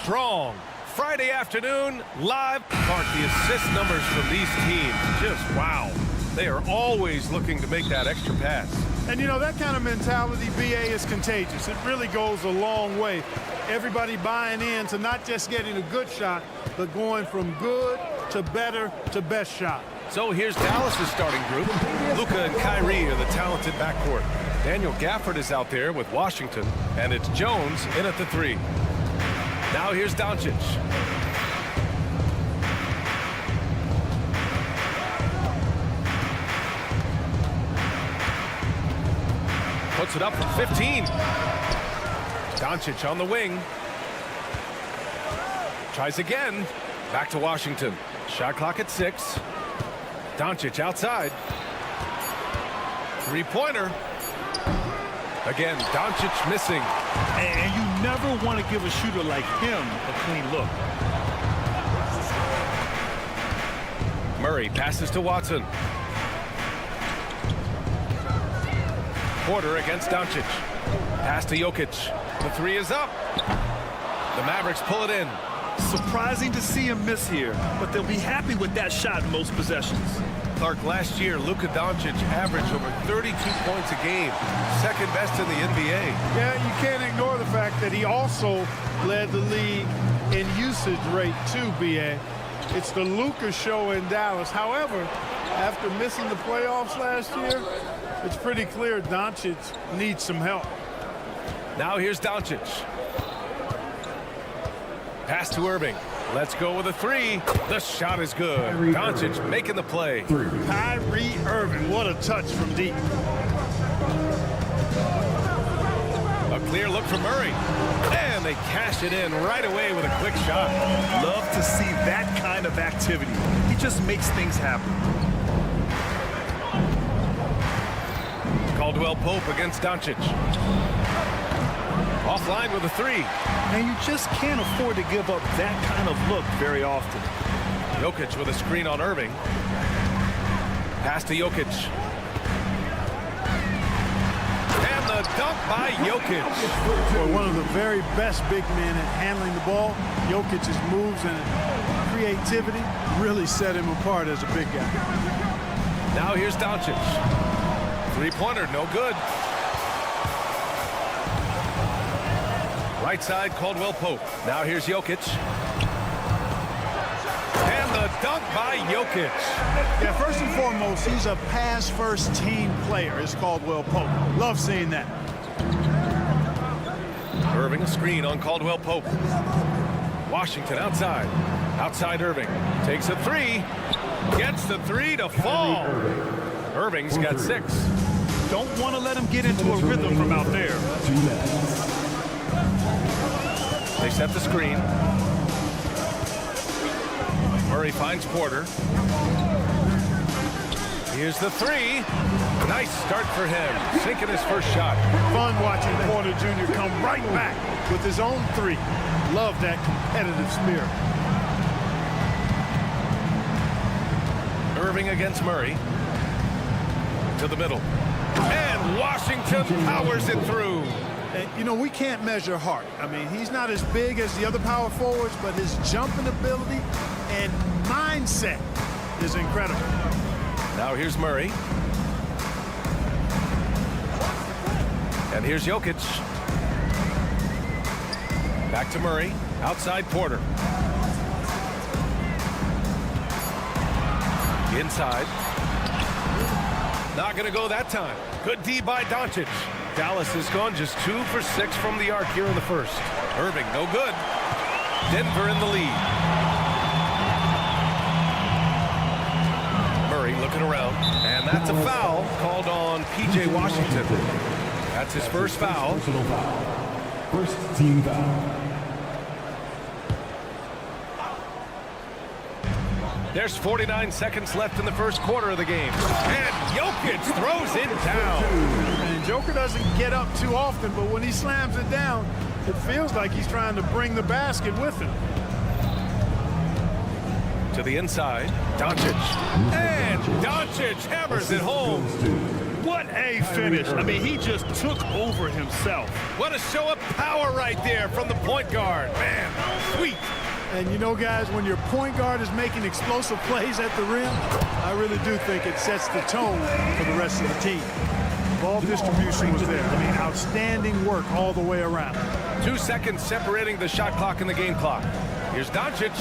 strong. Friday afternoon, live. Mark, the assist numbers from these teams, just wow. They are always looking to make that extra pass. And, you know, that kind of mentality, BA, is contagious. It really goes a long way. Everybody buying in to not just getting a good shot, but going from good to better to best shot. So here's Dallas's starting group. Luka and Kyrie are the talented backcourt. Daniel Gafford is out there with Washington, and it's Jones in at the 3. Now here's Doncic. Puts it up from 15. Doncic on the wing. Tries again. Back to Washington. Shot clock at 6. Doncic outside. Three-pointer. Again, Doncic missing. And you never want to give a shooter like him a clean look. Murray passes to Watson. Porter against Doncic. Pass to Jokic. The 3 is up. The Mavericks pull it in. Surprising to see him miss here, but they'll be happy with that shot in most possessions. Clark, last year, Luka Doncic averaged over 32 points a game, second best in the NBA. Yeah, you can't ignore the fact that he also led the league in usage rate too, BA. It's the Luka show in Dallas. However, after missing the playoffs last year, it's pretty clear Doncic needs some help. Now here's Doncic. Pass to Irving. Let's go with a 3. The shot is good. Doncic making the play. Kyrie Irving, what a touch from deep. A clear look from Murray. And they cash it in right away with a quick shot. Love to see that kind of activity. He just makes things happen. Caldwell Pope against Doncic. Offline with a 3. And you just can't afford to give up that kind of look very often. Jokic with a screen on Irving. Pass to Jokic. And the dunk by Jokic. Well, one of the very best big men at handling the ball. Jokic's moves and creativity really set him apart as a big guy. Now here's Doncic. Three-pointer, no good. Right side, Caldwell Pope. Now here's Jokic. And the dunk by Jokic. Yeah, first and foremost, he's a pass-first team player, is Caldwell Pope. Love seeing that. Irving, a screen on Caldwell Pope. Washington outside. Outside Irving. Takes a 3. Gets the 3 to fall. Irving's got 6. Don't want to let him get into a rhythm from out there. They set the screen. Murray finds Porter. Here's the 3. Nice start for him. Sinking his first shot. Fun watching Porter Jr. come right back with his own 3. Love that competitive spirit. Irving against Murray. To the middle. And Washington powers it through. And, you know, we can't measure heart. I mean, he's not as big as the other power forwards, but his jumping ability and mindset is incredible. Now here's Murray. And here's Jokic. Back to Murray. Outside Porter. Inside. Not going to go that time. Good D by Doncic. Dallas has gone just 2 for 6 from the arc here in the first. Irving, no good. Denver in the lead. Murray looking around. And that's a foul called on P.J. Washington. That's his first foul. Personal foul. First team foul. There's 49 seconds left in the first quarter of the game. And Jokic throws it down. And Joker doesn't get up too often, but when he slams it down, it feels like he's trying to bring the basket with him. To the inside, Doncic. And Doncic hammers it home. What a finish. I mean, he just took over himself. What a show of power right there from the point guard. Man, And you know, guys, when your point guard is making explosive plays at the rim, I really do think it sets the tone for the rest of the team. Ball distribution was there. I mean, outstanding work all the way around. 2 seconds separating the shot clock and the game clock. Here's Doncic.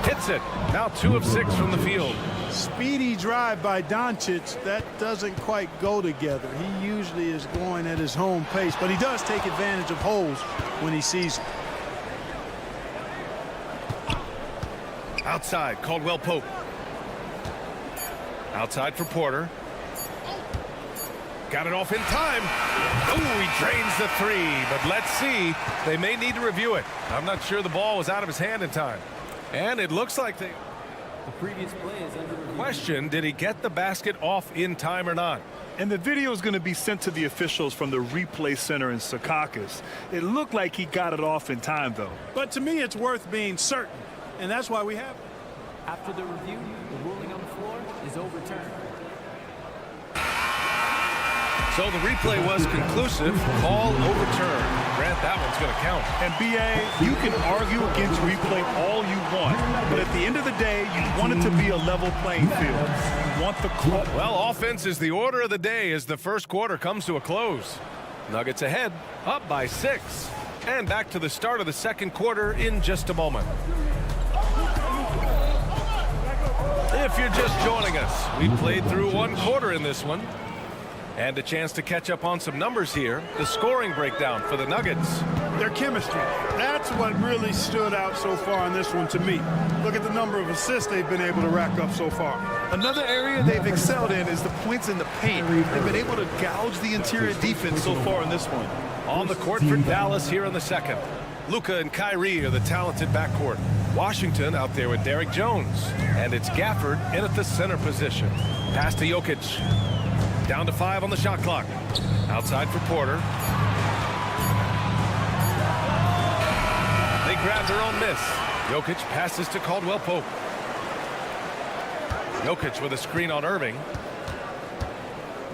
Hits it. Now 2 of 6 from the field. Speedy drive by Doncic. That doesn't quite go together. He usually is going at his home pace, but he does take advantage of holes when he sees them. Outside, Caldwell Pope. Outside for Porter. Got it off in time. Oh, he drains the 3, but let's see. They may need to review it. I'm not sure the ball was out of his hand in time. And it looks like they... The previous play is under review. Question, did he get the basket off in time or not? And the video is going to be sent to the officials from the replay center in Secaucus. It looked like he got it off in time, though. But to me, it's worth being certain, and that's why we have it. After the review, the ruling on the floor is overturned. So the replay was conclusive. Call overturned. Grant, that one's going to count. And BA, you can argue against replay all you want, but at the end of the day, you want it to be a level playing field. You want the call. Well, offense is the order of the day as the first quarter comes to a close. Nuggets ahead, up by 6. And back to the start of the second quarter in just a moment. If you're just joining us, we played through 1 quarter in this one. And a chance to catch up on some numbers here. The scoring breakdown for the Nuggets. Their chemistry. That's what really stood out so far in this one to me. Look at the number of assists they've been able to rack up so far. Another area they've excelled in is the points in the paint. They've been able to gouge the interior defense so far in this one. On the court for Dallas here in the second. Luka and Kyrie are the talented backcourt. Washington out there with Derrick Jones. And it's Gafford in at the center position. Pass to Jokic. Down to 5 on the shot clock. Outside for Porter. They grab their own miss. Jokic passes to Caldwell Pope. Jokic with a screen on Irving.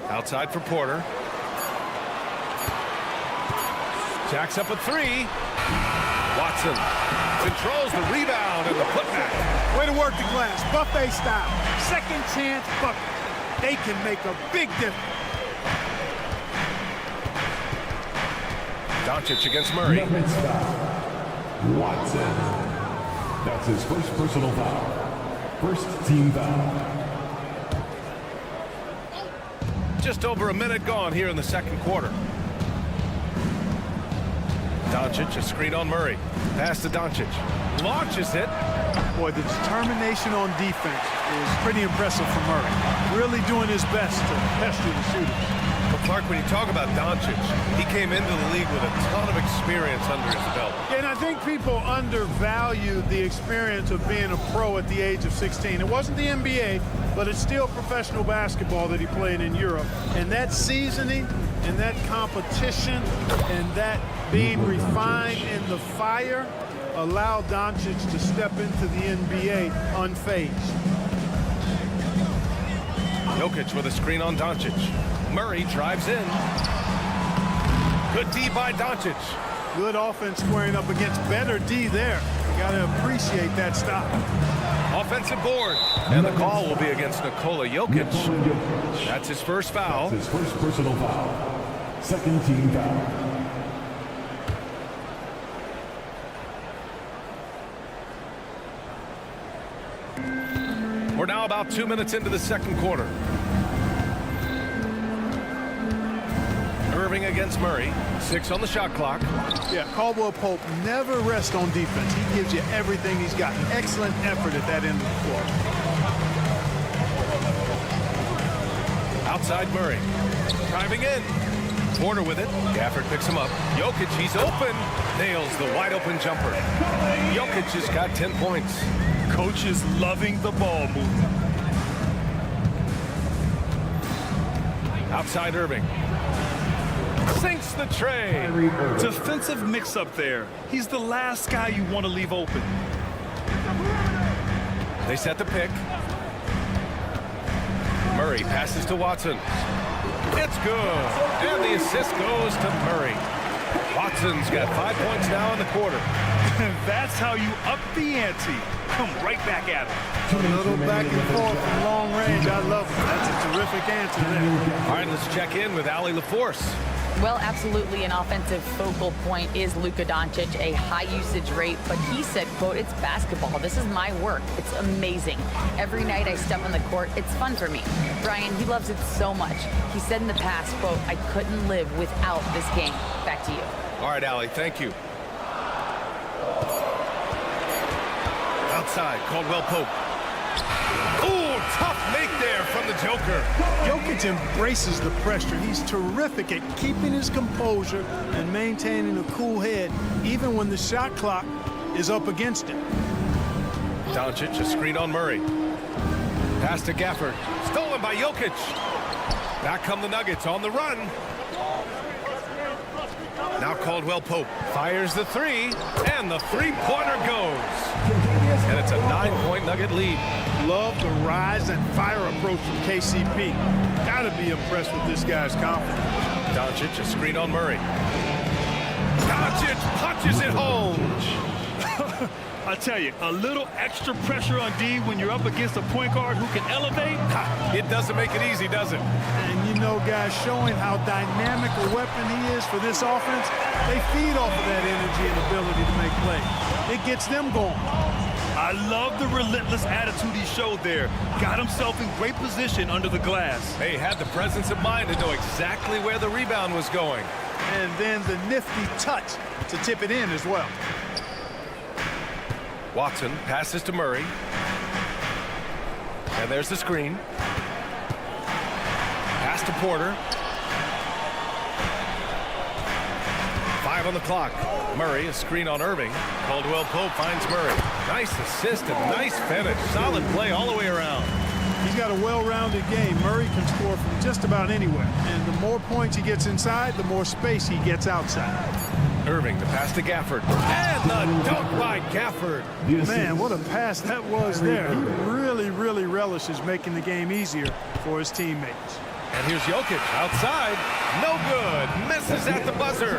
Outside for Porter. Jacks up a 3. Watson controls the rebound and the putback. Way to work the glass. Buffet style. Second chance bucket. They can make a big difference. Doncic against Murray. Watson. That's his first personal foul. First team foul. Just over a minute gone here in the second quarter. Doncic, a screen on Murray. Pass to Doncic. Launches it. Boy, the determination on defense is pretty impressive from Murray. Really doing his best to pester the shooters. Well, Clark, when you talk about Doncic, he came into the league with a ton of experience under his belt. And I think people undervalue the experience of being a pro at the age of 16. It wasn't the NBA, but it's still professional basketball that he played in Europe. And that seasoning and that competition and that being refined in the fire allowed Doncic to step into the NBA unfazed. Jokic with a screen on Doncic. Murray drives in. Good D by Doncic. Good offense squaring up against better D there. You got to appreciate that stop. Offensive board. And the call will be against Nikola Jokic. That's his first foul. That's his first personal foul. Second team foul. We're now about 2 minutes into the second quarter. Irving against Murray. 6 on the shot clock. Yeah, Caldwell Pope never rests on defense. He gives you everything he's got. Excellent effort at that end of the floor. Outside Murray. Driving in. Porter with it. Gafford picks him up. Jokic, he's open. Nails the wide open jumper. Jokic has got 10 points. Coach is loving the ball movement. Outside Irving. Sinks the tray. Defensive mix-up there. He's the last guy you want to leave open. They set the pick. Murray passes to Watson. It's good. And the assist goes to Murray. Watson's got 5 points now in the quarter. That's how you up the ante. Come right back at him. A little back and forth from long range. I love it. That's a terrific answer there. All right, let's check in with Allie LaForce. Well, absolutely an offensive focal point is Luka Doncic, a high usage rate, but he said, quote, it's basketball. This is my work. It's amazing. Every night I step on the court, it's fun for me. Brian, he loves it so much. He said in the past, quote, I couldn't live without this game. Back to you. All right, Allie, thank you. Outside, Caldwell Pope. Ooh, tough make there from the Joker. Jokic embraces the pressure. He's terrific at keeping his composure and maintaining a cool head, even when the shot clock is up against him. Doncic, a screen on Murray. Pass to Gafford. Stolen by Jokic. Back come the Nuggets on the run. Now Caldwell Pope fires the three, and the three-pointer goes. And it's a 9-point Nugget lead. Love the rise and fire approach from KCP. Gotta be impressed with this guy's confidence. Doncic, a screen on Murray. Doncic punches it home. I tell you, a little extra pressure on D when you're up against a point guard who can elevate. It doesn't make it easy, does it? And you know, guys, showing how dynamic a weapon he is for this offense, they feed off of that energy and ability to make plays. It gets them going. I love the relentless attitude he showed there. Got himself in great position under the glass. He had the presence of mind to know exactly where the rebound was going. And then the nifty touch to tip it in as well. Watson passes to Murray. And there's the screen. Pass to Porter. 5 on the clock. Murray, a screen on Irving. Caldwell Pope finds Murray. Nice assist and nice finish. Solid play all the way around. He's got a well-rounded game. Murray can score from just about anywhere. And the more points he gets inside, the more space he gets outside. Irving, the pass to Gafford. And the dunk by Gafford. Man, what a pass that was there. He really relishes making the game easier for his teammates. And here's Jokic outside. No good. Misses at the buzzer.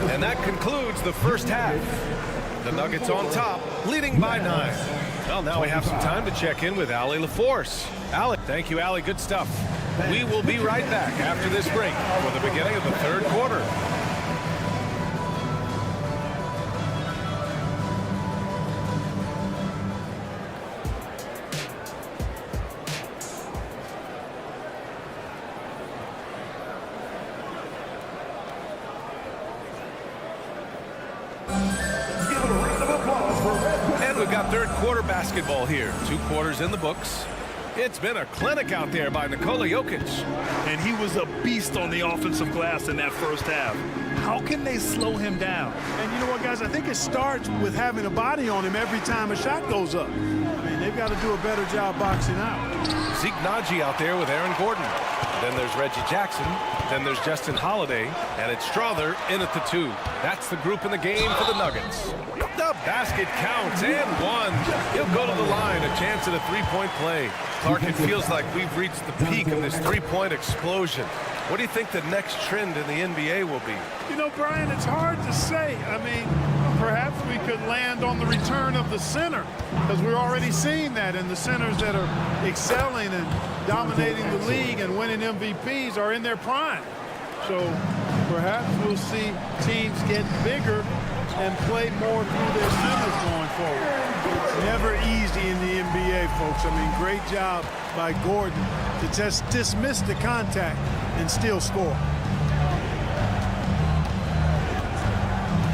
And that concludes the first half. The Nuggets on top, leading by 9. Well, now we have some time to check in with Allie LaForce. Allie, thank you, Allie. Good stuff. We will be right back after this break for the beginning of the third quarter. We've got third quarter basketball here. 2 quarters in the books. It's been a clinic out there by Nikola Jokic. And he was a beast on the offensive glass in that first half. How can they slow him down? And you know what, guys? I think it starts with having a body on him every time a shot goes up. I mean, they've got to do a better job boxing out. Zeke Naji out there with Aaron Gordon. Then there's Reggie Jackson. Then there's Justin Holiday. And it's Strother in at the 2. That's the group in the game for the Nuggets. The basket counts and 1. He'll go to the line. A chance at a 3-point play. Clark, it feels like we've reached the peak of this 3-point explosion. What do you think the next trend in the NBA will be? You know, Brian, it's hard to say. I mean, perhaps we could land on the return of the center, because we're already seeing that, and the centers that are excelling and dominating the league and winning MVPs are in their prime. So perhaps we'll see teams get bigger and play more through their centers going forward. It's never easy in the NBA, folks. I mean, great job by Gordon to just dismiss the contact and still score.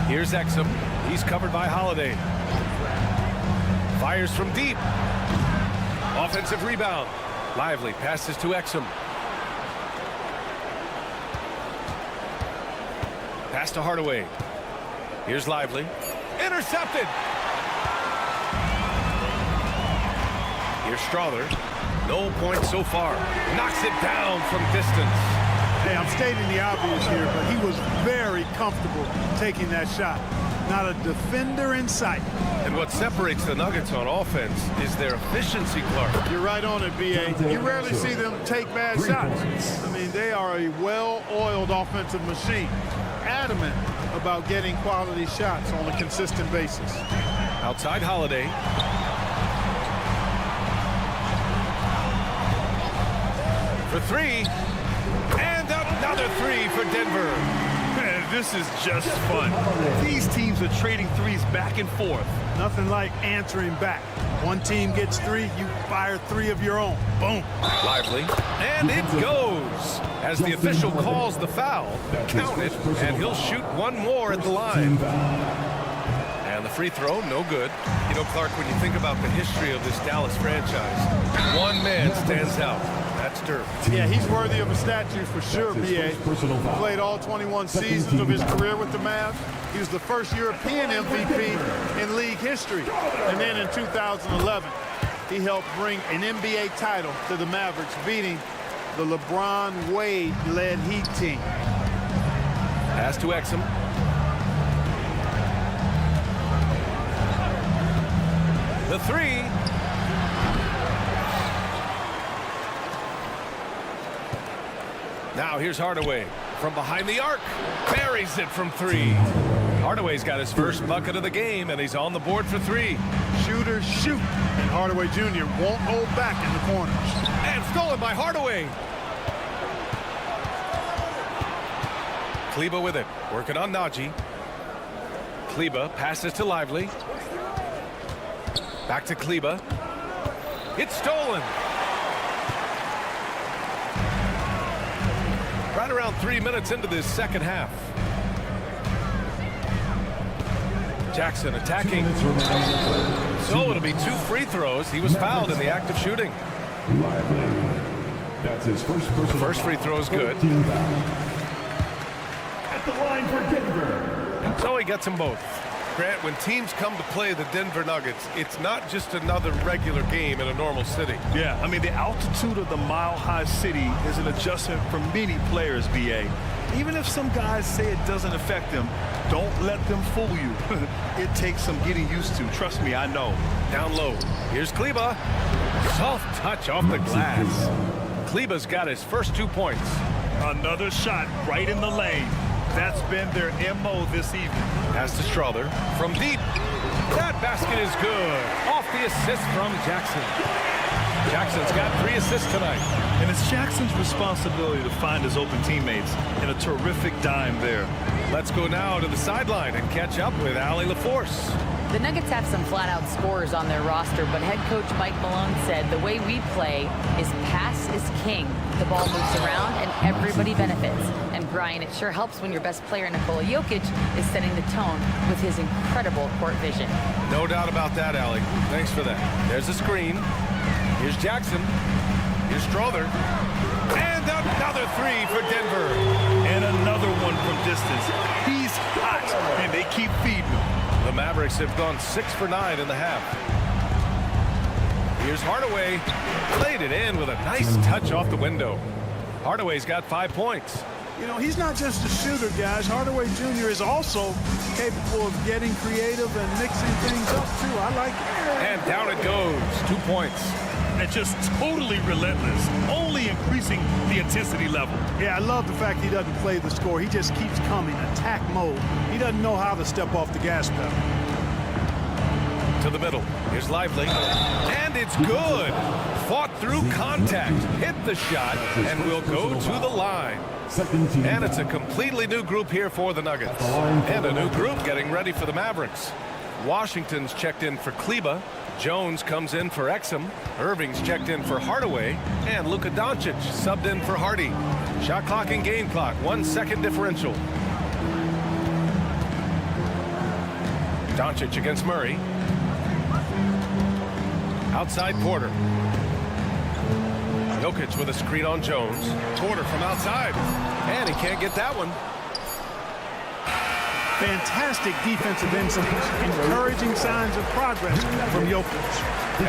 Here's Exum. He's covered by Holiday. Fires from deep. Offensive rebound. Lively passes to Exum. Pass to Hardaway. Here's Lively. Intercepted. Here's Strother. No points so far. Knocks it down from distance. Hey, I'm stating the obvious here, but he was very comfortable taking that shot. Not a defender in sight. And what separates the Nuggets on offense is their efficiency, Clark. You're right on it, B.A. You rarely see them take bad shots. I mean, they are a well-oiled offensive machine. Adamant about getting quality shots on a consistent basis. Outside Holiday. For three. And another three for Denver. Man, this is just fun. These teams are trading threes back and forth. Nothing like answering back. One team gets three, you fire three of your own. Boom. Lively. And it goes. As the official calls the foul, count it, and he'll shoot one more at the line. And the free throw, no good. You know, Clark, when you think about the history of this Dallas franchise, one man stands out. That's Dirk. Yeah, he's worthy of a statue for sure, B.A. He played all 21 seasons of his career with the Mavs. He was the first European MVP in league history. And then in 2011, he helped bring an NBA title to the Mavericks, beating the LeBron Wade-led Heat team. Pass to Exum. The three. Now here's Hardaway from behind the arc. Buries it from three. Hardaway's got his first bucket of the game, and he's on the board for three. Shooters shoot, and Hardaway Jr. won't hold back in the corners. And stolen by Hardaway. Kleber with it, working on Najee. Kleber passes to Lively. Back to Kleber. It's stolen. Right around 3 minutes into this second half. Jackson attacking. So it'll be 2 free throws. He was fouled in the act of shooting. That's his first free throw is good. At the line for Denver. So he gets them both. Grant, when teams come to play the Denver Nuggets, it's not just another regular game in a normal city. Yeah, I mean, the altitude of the mile-high city is an adjustment for many players, B.A. Even if some guys say it doesn't affect them, don't let them fool you. It takes some getting used to. Trust me, I know. Down low. Here's Kleber. Soft touch off the glass. Kleber's got his first 2 points. Another shot right in the lane. That's been their MO this evening. Pass to Strother from deep. That basket is good. Off the assist from Jackson. Jackson's got 3 assists tonight. And it's Jackson's responsibility to find his open teammates, and a terrific dime there. Let's go now to the sideline and catch up with Allie LaForce. The Nuggets have some flat-out scorers on their roster, but head coach Mike Malone said the way we play is pass is king. The ball moves around and everybody benefits. And Brian, it sure helps when your best player, Nikola Jokic, is setting the tone with his incredible court vision. No doubt about that, Allie. Thanks for that. There's a screen. Here's Jackson. Here's Strother. And another three for Denver. And another one from distance. He's hot, and they keep feeding him. The Mavericks have gone 6 for 9 in the half. Here's Hardaway. Played it in with a nice touch off the window. Hardaway's got 5 points. You know, he's not just a shooter, guys. Hardaway Jr. is also capable of getting creative and mixing things up, too. I like it. And down it goes. 2 points. And just totally relentless, only increasing the intensity level. Yeah, I love the fact he doesn't play the score. He just keeps coming, attack mode. He doesn't know how to step off the gas pedal. To the middle. Here's Lively. And it's good. Fought through contact. Hit the shot and will go to the line. And it's a completely new group here for the Nuggets. And a new group getting ready for the Mavericks. Washington's checked in for Kleber. Jones comes in for Exum. Irving's checked in for Hardaway. And Luka Doncic subbed in for Hardy. Shot clock and game clock. 1 second differential. Doncic against Murray. Outside Porter. Jokic with a screen on Jones. Porter from outside. And he can't get that one. Fantastic defensive instincts, encouraging signs of progress from Jokic.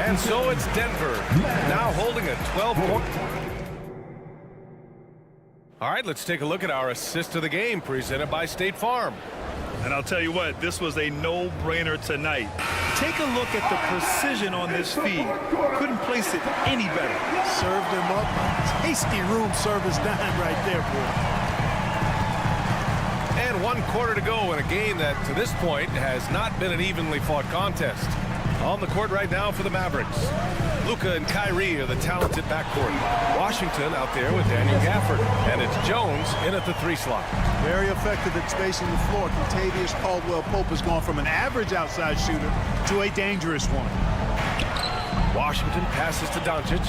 And so it's Denver, now holding a 12-point. All right, let's take a look at our assist of the game presented by State Farm. And I'll tell you what, this was a no-brainer tonight. Take a look at the precision on this feed. Couldn't place it any better. Served him up. Tasty room service dime right there, boy. And 1 quarter to go in a game that, to this point, has not been an evenly fought contest. On the court right now for the Mavericks, Luka and Kyrie are the talented backcourt. Washington out there with Daniel Gafford, and it's Jones in at the 3 slot. Very effective at spacing the floor. Kentavious Caldwell-Pope has gone from an average outside shooter to a dangerous one. Washington passes to Doncic,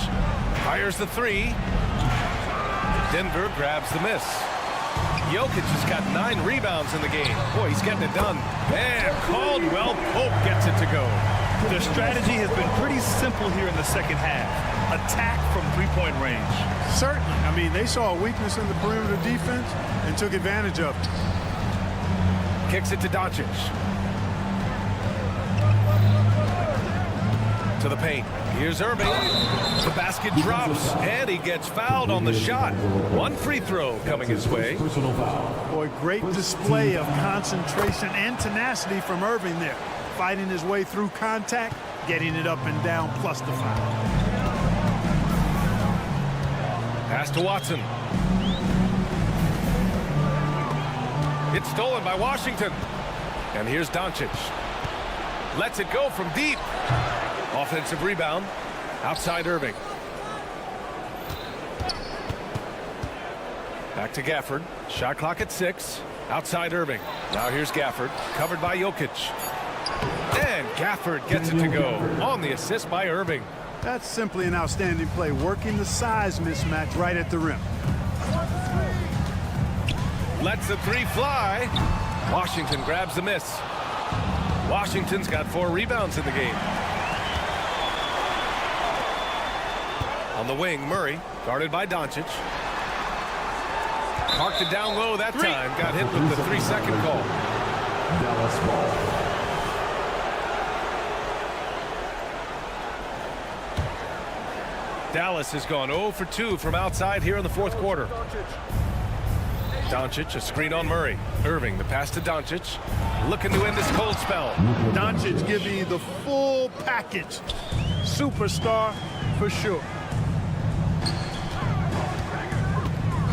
fires the 3. Denver grabs the miss. Jokic has got 9 rebounds in the game. Boy, he's getting it done. And Caldwell-Pope gets it to go. The strategy has been pretty simple here in the second half. Attack from three-point range. Certainly. I mean, they saw a weakness in the perimeter defense and took advantage of it. Kicks it to Doncic. To the paint. Here's Irving. The basket drops, and he gets fouled on the shot. 1 free throw coming his way. Boy, great display of concentration and tenacity from Irving there. Fighting his way through contact, getting it up and down, plus the foul. Pass to Watson. It's stolen by Washington. And here's Doncic. Lets it go from deep. Offensive rebound. Outside Irving. Back to Gafford. Shot clock at 6. Outside Irving. Now here's Gafford. Covered by Jokic. And Gafford gets it to go on the assist by Irving. That's simply an outstanding play, working the size mismatch right at the rim. Lets the 3 fly. Washington grabs the miss. Washington's got 4 rebounds in the game. On the wing, Murray, guarded by Doncic. Parked it down low that time. Got hit with the 3-second call. Dallas ball. Dallas has gone 0 for 2 from outside here in the 4th quarter. Doncic, a screen on Murray. Irving, the pass to Doncic. Looking to end this cold spell. Doncic giving you the full package. Superstar for sure.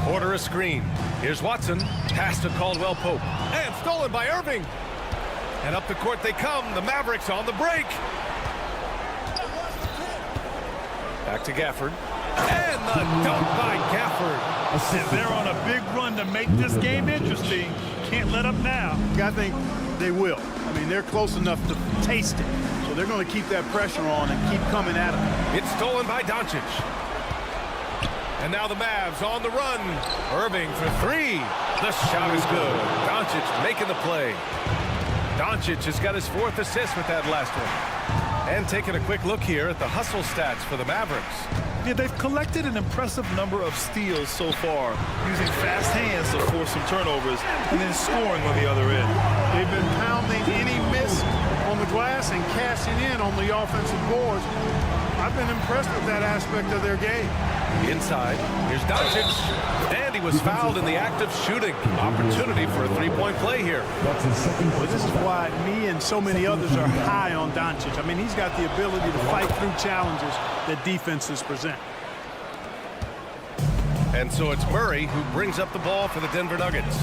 Order a screen. Here's Watson. Pass to Caldwell-Pope. And stolen by Irving. And up the court they come. The Mavericks on the break. Back to Gafford. And the dunk by Gafford. And they're on a big run to make this game interesting. Can't let up now. I think they will. I mean, they're close enough to taste it. So they're going to keep that pressure on and keep coming at them. It's stolen by Doncic. And now the Mavs on the run. Irving for 3. The shot is good. Doncic making the play. Doncic has got his 4th assist with that last one. And taking a quick look here at the hustle stats for the Mavericks. Yeah, they've collected an impressive number of steals so far, using fast hands to force some turnovers and then scoring on the other end. They've been pounding any miss on the glass and cashing in on the offensive boards. I've been impressed with that aspect of their game. Inside, here's Doncic. And he was fouled in the act of shooting. Opportunity for a 3-point play here. That's his second. Well, this is why me and so many others are high on Doncic. I mean, he's got the ability to fight through challenges that defenses present. And so it's Murray who brings up the ball for the Denver Nuggets.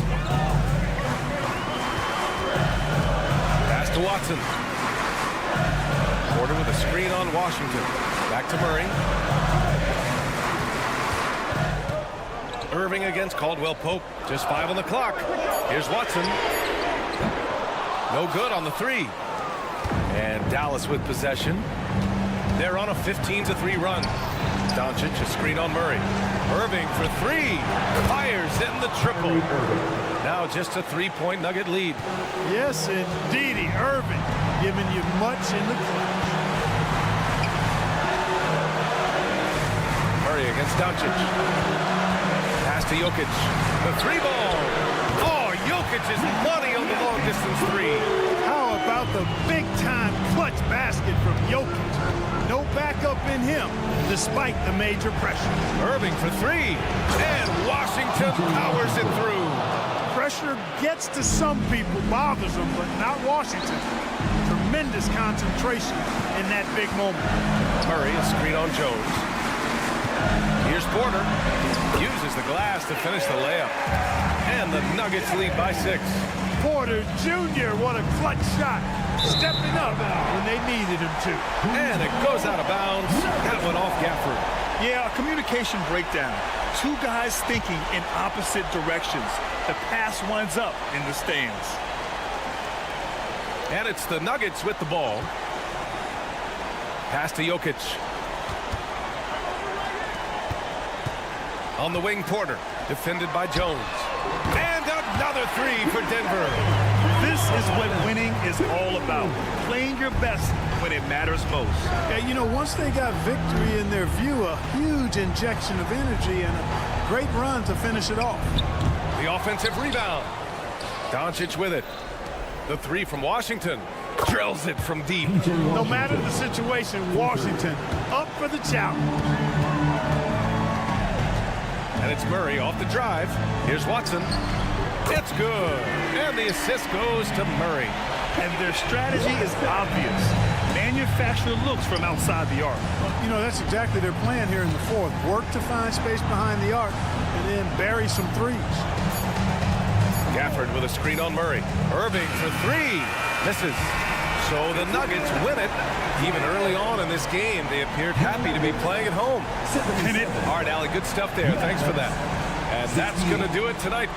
Pass to Watson. Porter with a screen on Washington. Back to Murray. Irving against Caldwell-Pope. Just 5 on the clock. Here's Watson. No good on the 3. And Dallas with possession. They're on a 15-3 run. Doncic, a screen on Murray. Irving for 3. Fires in the triple. Now just a 3-point Nugget lead. Yes, indeedy. Irving giving you much in the clutch. Murray against Doncic. Pass to Jokic. The 3-ball. Oh, Jokic is money on the long-distance 3. How about the big-time clutch basket from Jokic? No backup in him, despite the major pressure. Irving for 3. And Washington powers it through. Pressure gets to some people, bothers them, but not Washington. Tremendous concentration in that big moment. Murray, a screen on Jones. Here's Porter. Uses the glass to finish the layup. And the Nuggets lead by 6. Porter Jr., what a clutch shot. Stepping up when they needed him to. And it goes out of bounds. That went off Gafford. Yeah, a communication breakdown. Two guys thinking in opposite directions. The pass winds up in the stands. And it's the Nuggets with the ball. Pass to Jokic. On the wing, Porter. Defended by Jones. And another 3 for Denver. This is what winning is all about. Playing your best when it matters most. Yeah, you know, once they got victory in their view, a huge injection of energy and a great run to finish it off. The offensive rebound. Doncic with it. The 3 from Washington. Drills it from deep. No matter the situation, Washington up for the challenge. And it's Murray off the drive. Here's Watson. It's good. And the assist goes to Murray. And their strategy is obvious. Manufacture looks from outside the arc. Well, you know, that's exactly their plan here in the fourth. Work to find space behind the arc and then bury some threes. Gafford with a screen on Murray. Irving for 3. Misses. So the Nuggets win it. Even early on in this game, they appeared happy to be playing at home. All right, Allie, good stuff there. Thanks for that. And that's going to do it tonight.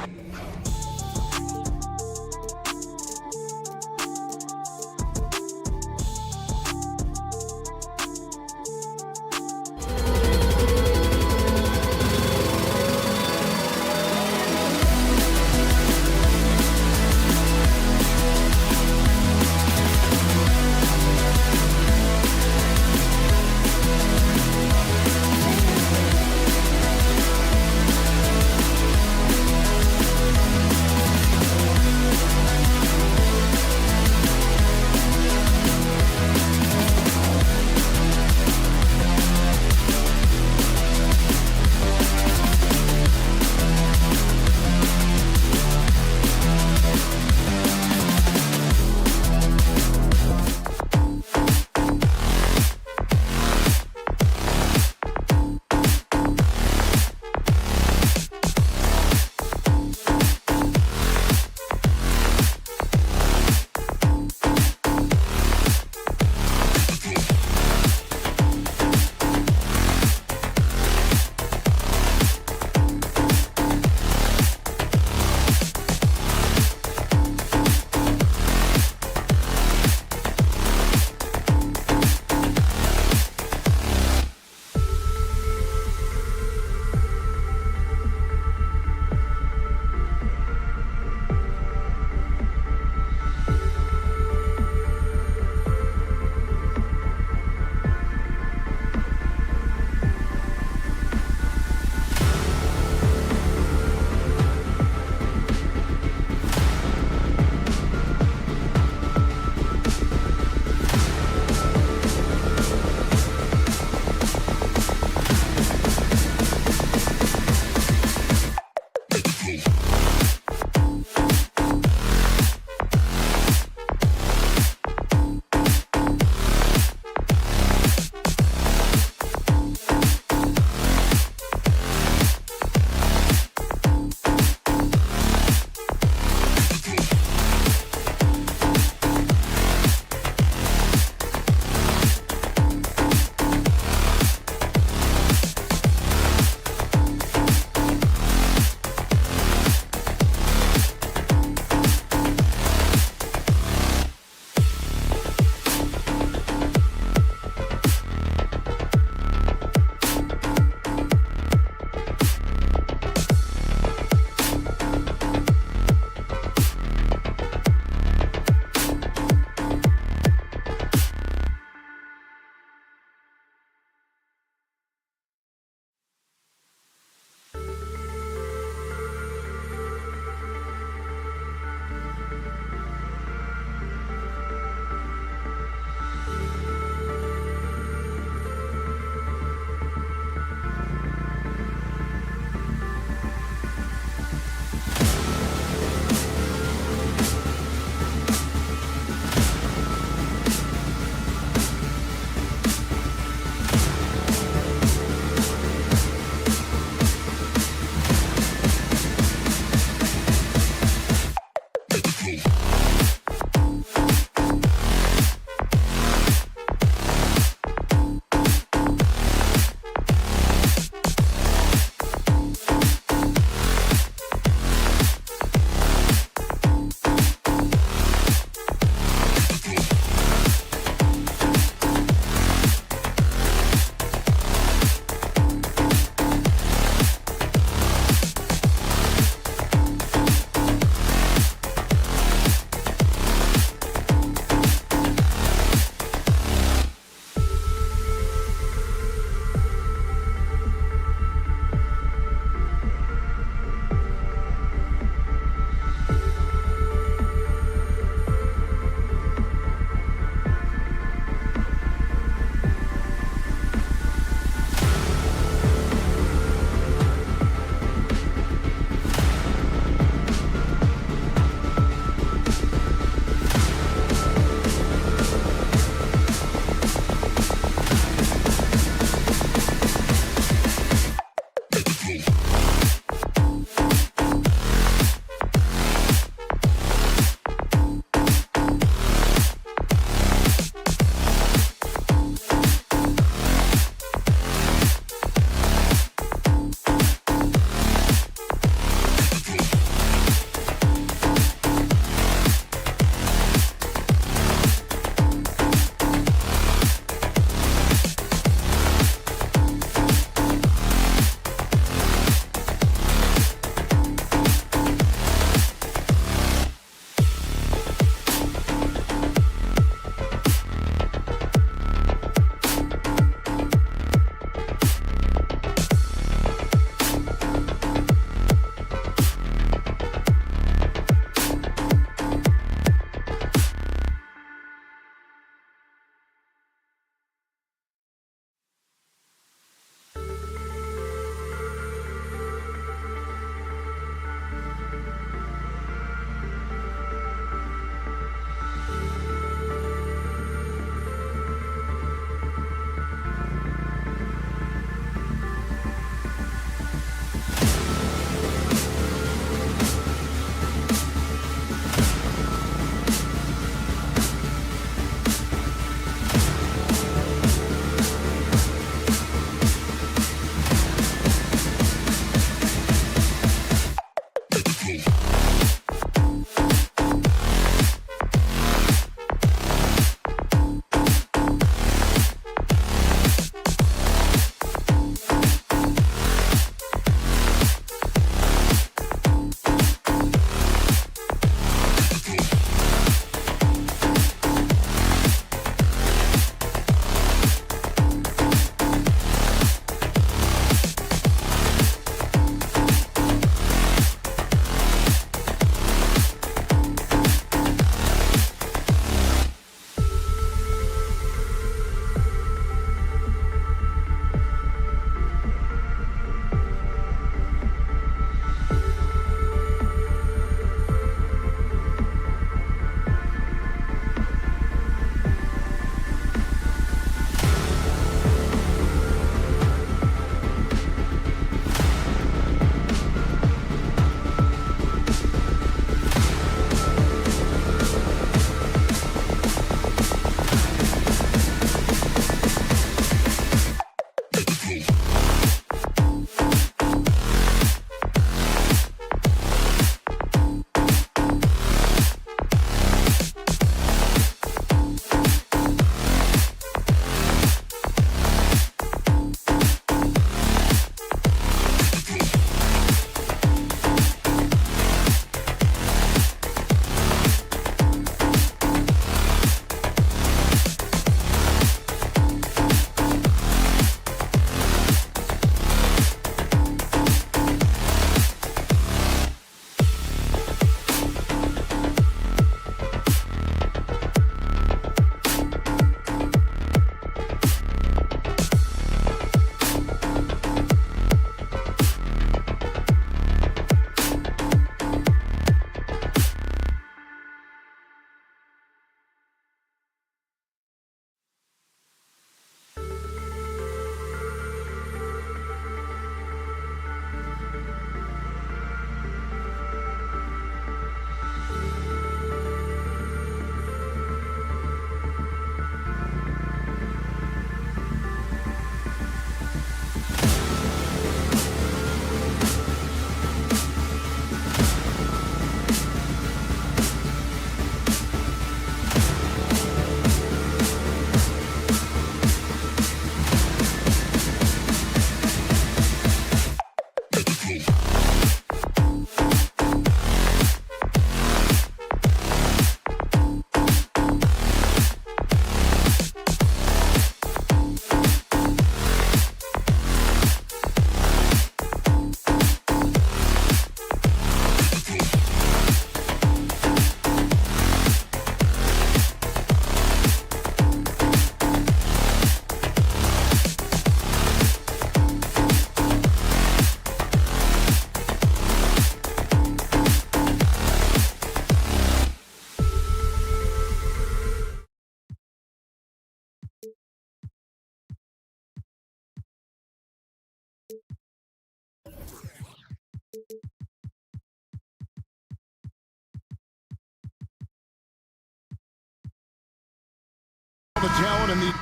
the talent and the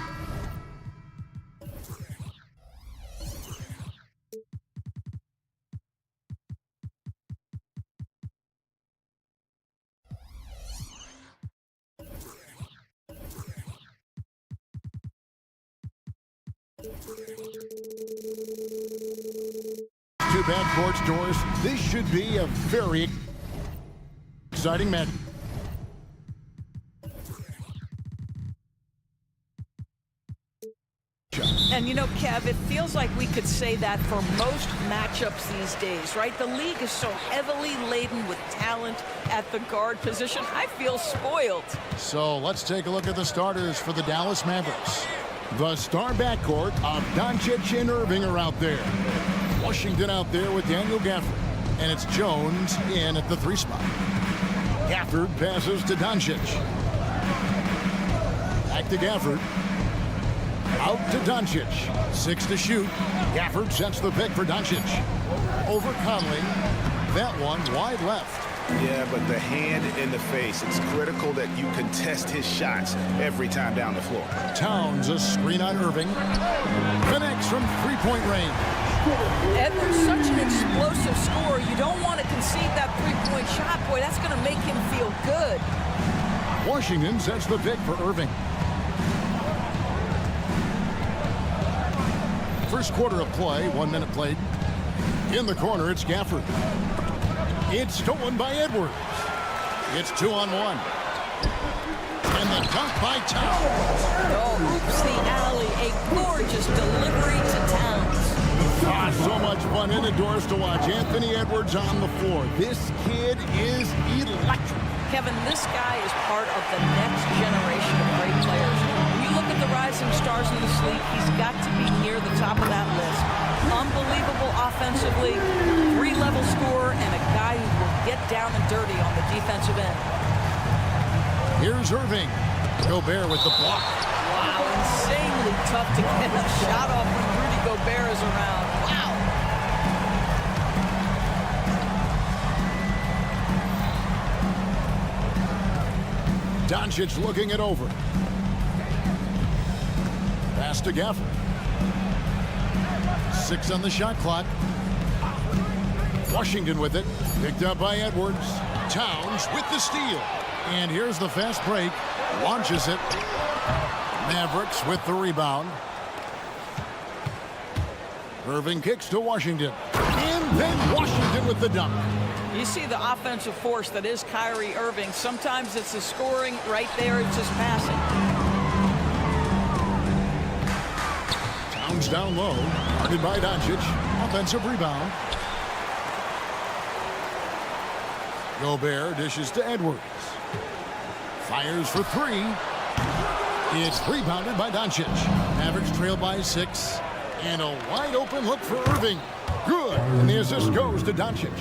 two backcourts, Doris. This should be a very exciting match. And you know, Kev, it feels like we could say that for most matchups these days, right? The league is so heavily laden with talent at the guard position. I feel spoiled. So let's take a look at the starters for the Dallas Mavericks. The star backcourt of Doncic and Irving are out there. Washington out there with Daniel Gafford. And it's Jones in at the 3 spot. Gafford passes to Doncic. Back to Gafford. Out to Doncic. 6 to shoot. Gafford sets the pick for Doncic. Over Conley. That one wide left. Yeah, but the hand in the face. It's critical that you contest his shots every time down the floor. Towns, a screen on Irving. Connects from 3-point range. Edwards, such an explosive scorer. You don't want to concede that 3-point shot. Boy, that's going to make him feel good. Washington sets the pick for Irving. First quarter of play, 1 minute played. In the corner, it's Gafford. It's stolen by Edwards. It's 2-on-1. And the dunk by Towns. Oh, oops, the alley. A gorgeous delivery to Towns. So much fun indoors to watch Anthony Edwards on the floor. This kid is electric. Kevin, this guy is part of the next generation of great players. When you look at the rising stars in this league, he's got to be near the top of that list. Unbelievable offensively, 3-level scorer, and a guy who will get down and dirty on the defensive end. Here's Irving. Gobert with the block. Wow, insanely tough to get a shot off when Rudy Gobert is around. Wow. Doncic looking it over. Pass to Gafford. 6 on the shot clock. Washington with it. Picked up by Edwards. Towns with the steal. And here's the fast break. Launches it. Mavericks with the rebound. Irving kicks to Washington. And then Washington with the dunk. You see the offensive force that is Kyrie Irving. Sometimes it's the scoring. Right there, it's just passing. Towns down low. Guarded by Doncic. Offensive rebound. Gobert dishes to Edwards. Fires for 3. It's rebounded by Doncic. Mavericks trail by 6. And a wide open look for Irving. Good. And the assist goes to Doncic.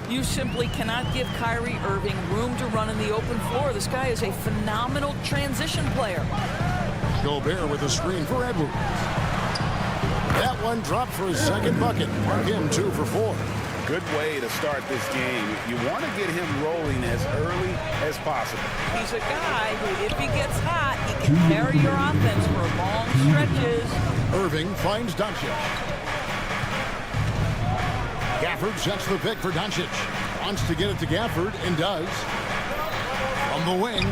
You simply cannot give Kyrie Irving room to run in the open floor. This guy is a phenomenal transition player. Gobert with a screen for Edwards. That one dropped for his second bucket. Mark him 2 for 4. Good way to start this game. You want to get him rolling as early as possible. He's a guy who, if he gets hot, he can carry your offense for long stretches. Irving finds Doncic. Gafford sets the pick for Doncic. Wants to get it to Gafford, and does. From the wing,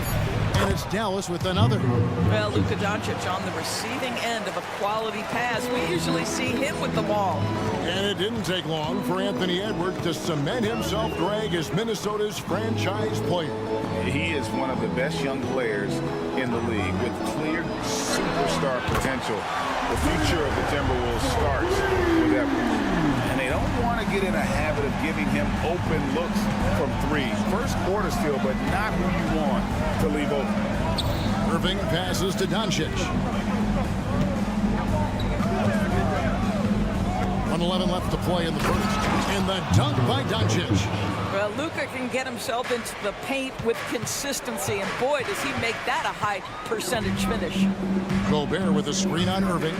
and it's Dallas with another. Well, Luka Doncic on the receiving end of a quality pass. We usually see him with the ball. And it didn't take long for Anthony Edwards to cement himself, Greg, as Minnesota's franchise player. He is one of the best young players in the league with clear superstar potential. The future of the Timberwolves starts with Edwards. And they don't want to get in a habit of giving him open looks from 3. First quarter still, but not who you want to leave open. Irving passes to Doncic. 1:11 left to play in the first. And the dunk by Doncic. Well, Luka can get himself into the paint with consistency, and boy, does he make that a high percentage finish. Gobert with a screen on Irving.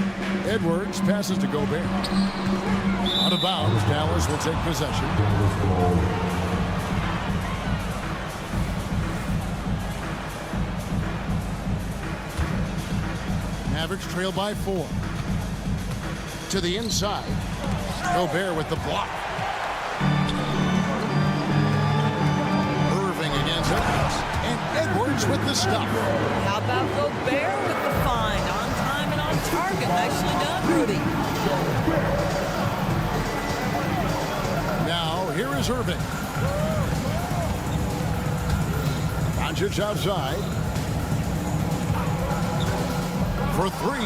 Edwards passes to Gobert. Out of bounds, Dallas will take possession. Mavericks trail by 4. To the inside. Gobert with the block. Irving against Edwards. And Edwards with the stop. How about Gobert with the find? On time and on target. Nicely done, Rudy. Now, here is Irving. Doncic outside. For 3.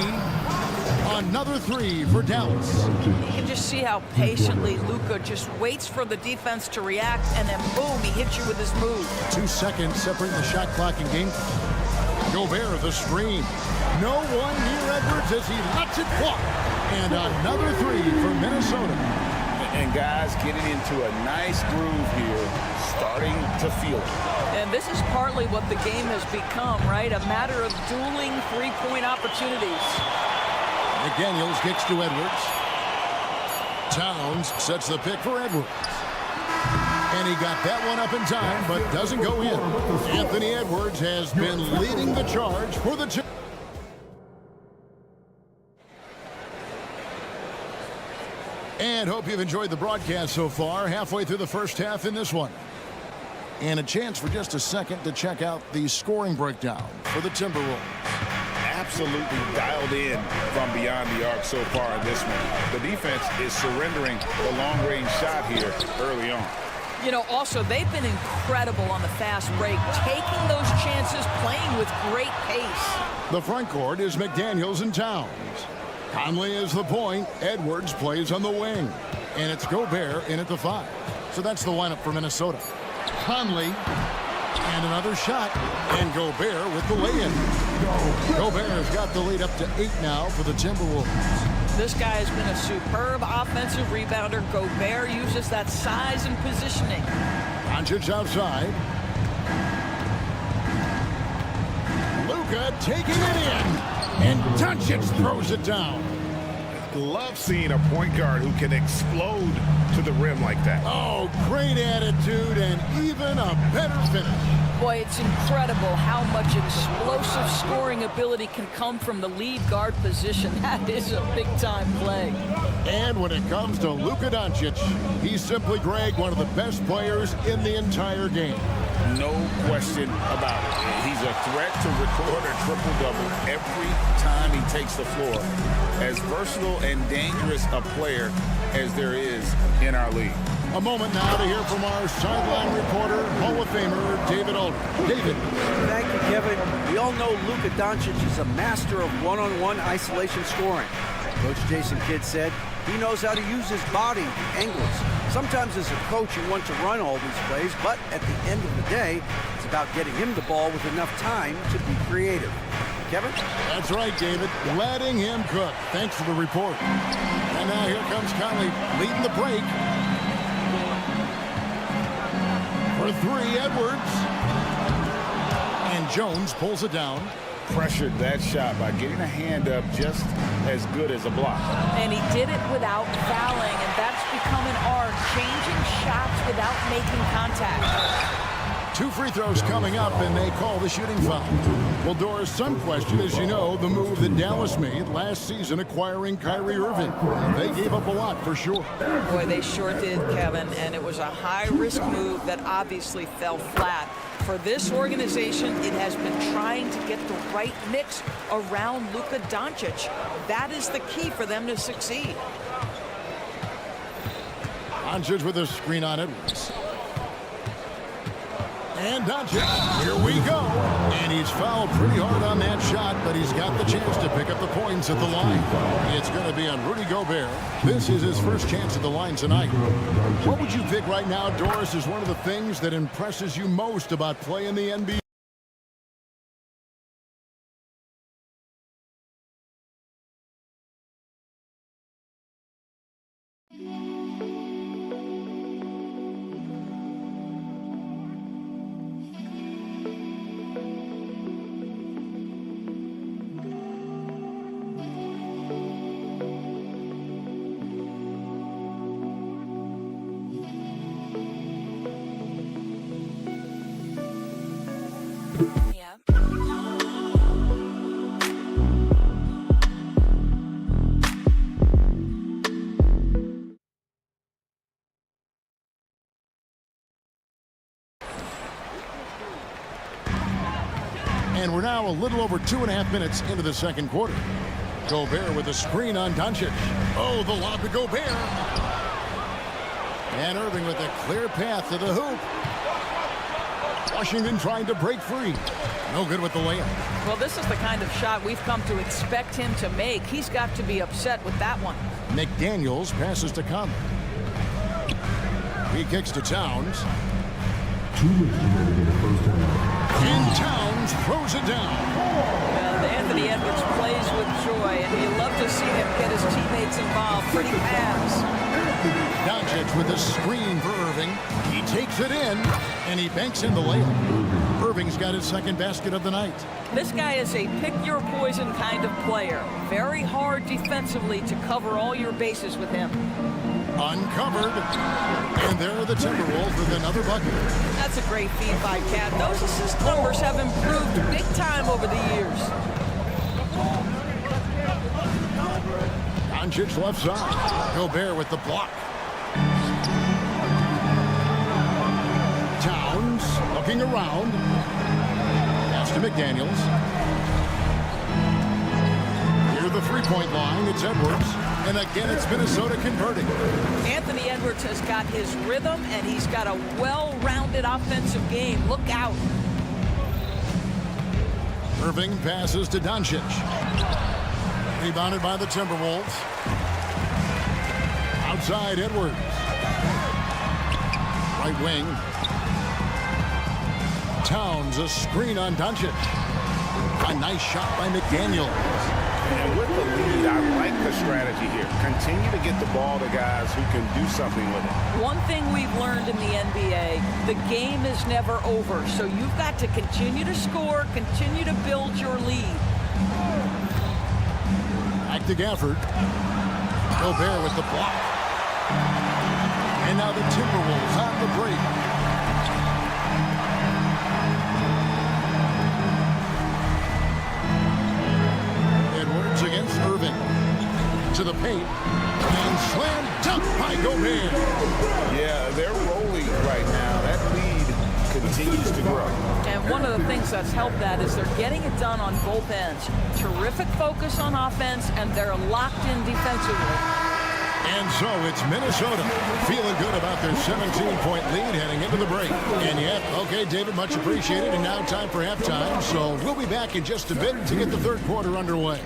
Another 3 for Dallas. You can just see how patiently Luka just waits for the defense to react, and then boom, he hits you with his move. 2 seconds separating the shot clock and game. Gobert, the screen. No one near Edwards as he lets it fly. And another 3 for Minnesota. And guys getting into a nice groove here, starting to feel it. And this is partly what the game has become, right? A matter of dueling three-point opportunities. McDaniels kicks to Edwards. Towns sets the pick for Edwards. And he got that one up in time, but doesn't go in. Anthony Edwards has been leading the charge for the team. And hope you've enjoyed the broadcast so far. Halfway through the first half in this one. And a chance for just a second to check out the scoring breakdown for the Timberwolves. Absolutely dialed in from beyond the arc so far in this one. The defense is surrendering the long-range shot here early on. You know, also, they've been incredible on the fast break, taking those chances, playing with great pace. The front court is McDaniels and Towns. Conley is the point. Edwards plays on the wing. And it's Gobert in at the 5. So that's the lineup for Minnesota. Conley. And another shot. And Gobert with the lay-in. Gobert has got the lead up to 8 now for the Timberwolves. This guy has been a superb offensive rebounder. Gobert uses that size and positioning. Doncic outside. Luka taking it in. And Doncic throws it down. Love seeing a point guard who can explode to the rim like that. Oh, great attitude and even a better finish. Boy, it's incredible how much explosive scoring ability can come from the lead guard position. That is a big-time play. And when it comes to Luka Doncic, he's simply, Greg, one of the best players in the entire game. No question about it. He's a threat to record a triple-double every time he takes the floor. As versatile and dangerous a player as there is in our league. A moment now to hear from our sideline reporter, Hall of Famer David Aldridge. David. Thank you, Kevin. We all know Luka Doncic is a master of one-on-one isolation scoring. Coach Jason Kidd said he knows how to use his body angles. Sometimes as a coach you want to run all these plays, but at the end of the day, it's about getting him the ball with enough time to be creative. Kevin? That's right, David. Letting him cook. Thanks for the report. And now here comes Conley leading the break. For 3, Edwards. And Jones pulls it down. Pressured that shot by getting a hand up just as good as a block. And he did it without fouling, and that's become an art, changing shots without making contact. 2 free throws coming up, and they call the shooting foul. Well, Doris, some question, as you know, the move that Dallas made last season acquiring Kyrie Irving. They gave up a lot for sure. Boy, they sure did, Kevin, and it was a high-risk move that obviously fell flat. For this organization, it has been trying to get the right mix around Luka Doncic. That is the key for them to succeed. Doncic with a screen on Edwards. And Doncic, here we go. And he's fouled pretty hard on that shot, but he's got the chance to pick up the points at the line. It's going to be on Rudy Gobert. This is his first chance at the line tonight. What would you pick right now, Doris, is one of the things that impresses you most about playing the NBA? We're now a little over 2.5 minutes into the second quarter. Gobert with a screen on Doncic. Oh, the lob to Gobert. And Irving with a clear path to the hoop. Washington trying to break free. No good with the layup. Well, this is the kind of shot we've come to expect him to make. He's got to be upset with that one. McDaniels passes to Conley. He kicks to Towns. 2 minutes remaining in the first half. And Towns throws it down. Well, Anthony Edwards plays with joy, and you love to see him get his teammates involved. Pretty pass. Doncic with a screen for Irving. He takes it in, and he banks in the layup. Irving's got his second basket of the night. This guy is a pick-your-poison kind of player. Very hard defensively to cover all your bases with him. Uncovered. And there are the Timberwolves with another bucket. That's a great feed by Cat. Those assist numbers have improved big time over the years. Doncic left side. Gobert with the block. Towns looking around. Pass to McDaniels. Near the three-point line, it's Edwards. And again, it's Minnesota converting. Anthony Edwards has got his rhythm, and he's got a well-rounded offensive game. Look out. Irving passes to Doncic. Rebounded by the Timberwolves. Outside, Edwards. Right wing. Towns, a screen on Doncic. A nice shot by McDaniels. And with the lead, I like the strategy here. Continue to get the ball to guys who can do something with it. One thing we've learned in the NBA, the game is never over. So you've got to continue to score, continue to build your lead. Back to Gafford. Gobert with the block. And now the Timberwolves on the break. Edwards against Irving. To the paint. And slam dunk by Gobert. Yeah, they're rolling right now. That lead continues to grow. And one of the things that's helped that is they're getting it done on both ends. Terrific focus on offense, and they're locked in defensively. And so it's Minnesota feeling good about their 17-point lead heading into the break. And yet, okay, David, much appreciated. And now time for halftime. So we'll be back in just a bit to get the third quarter underway.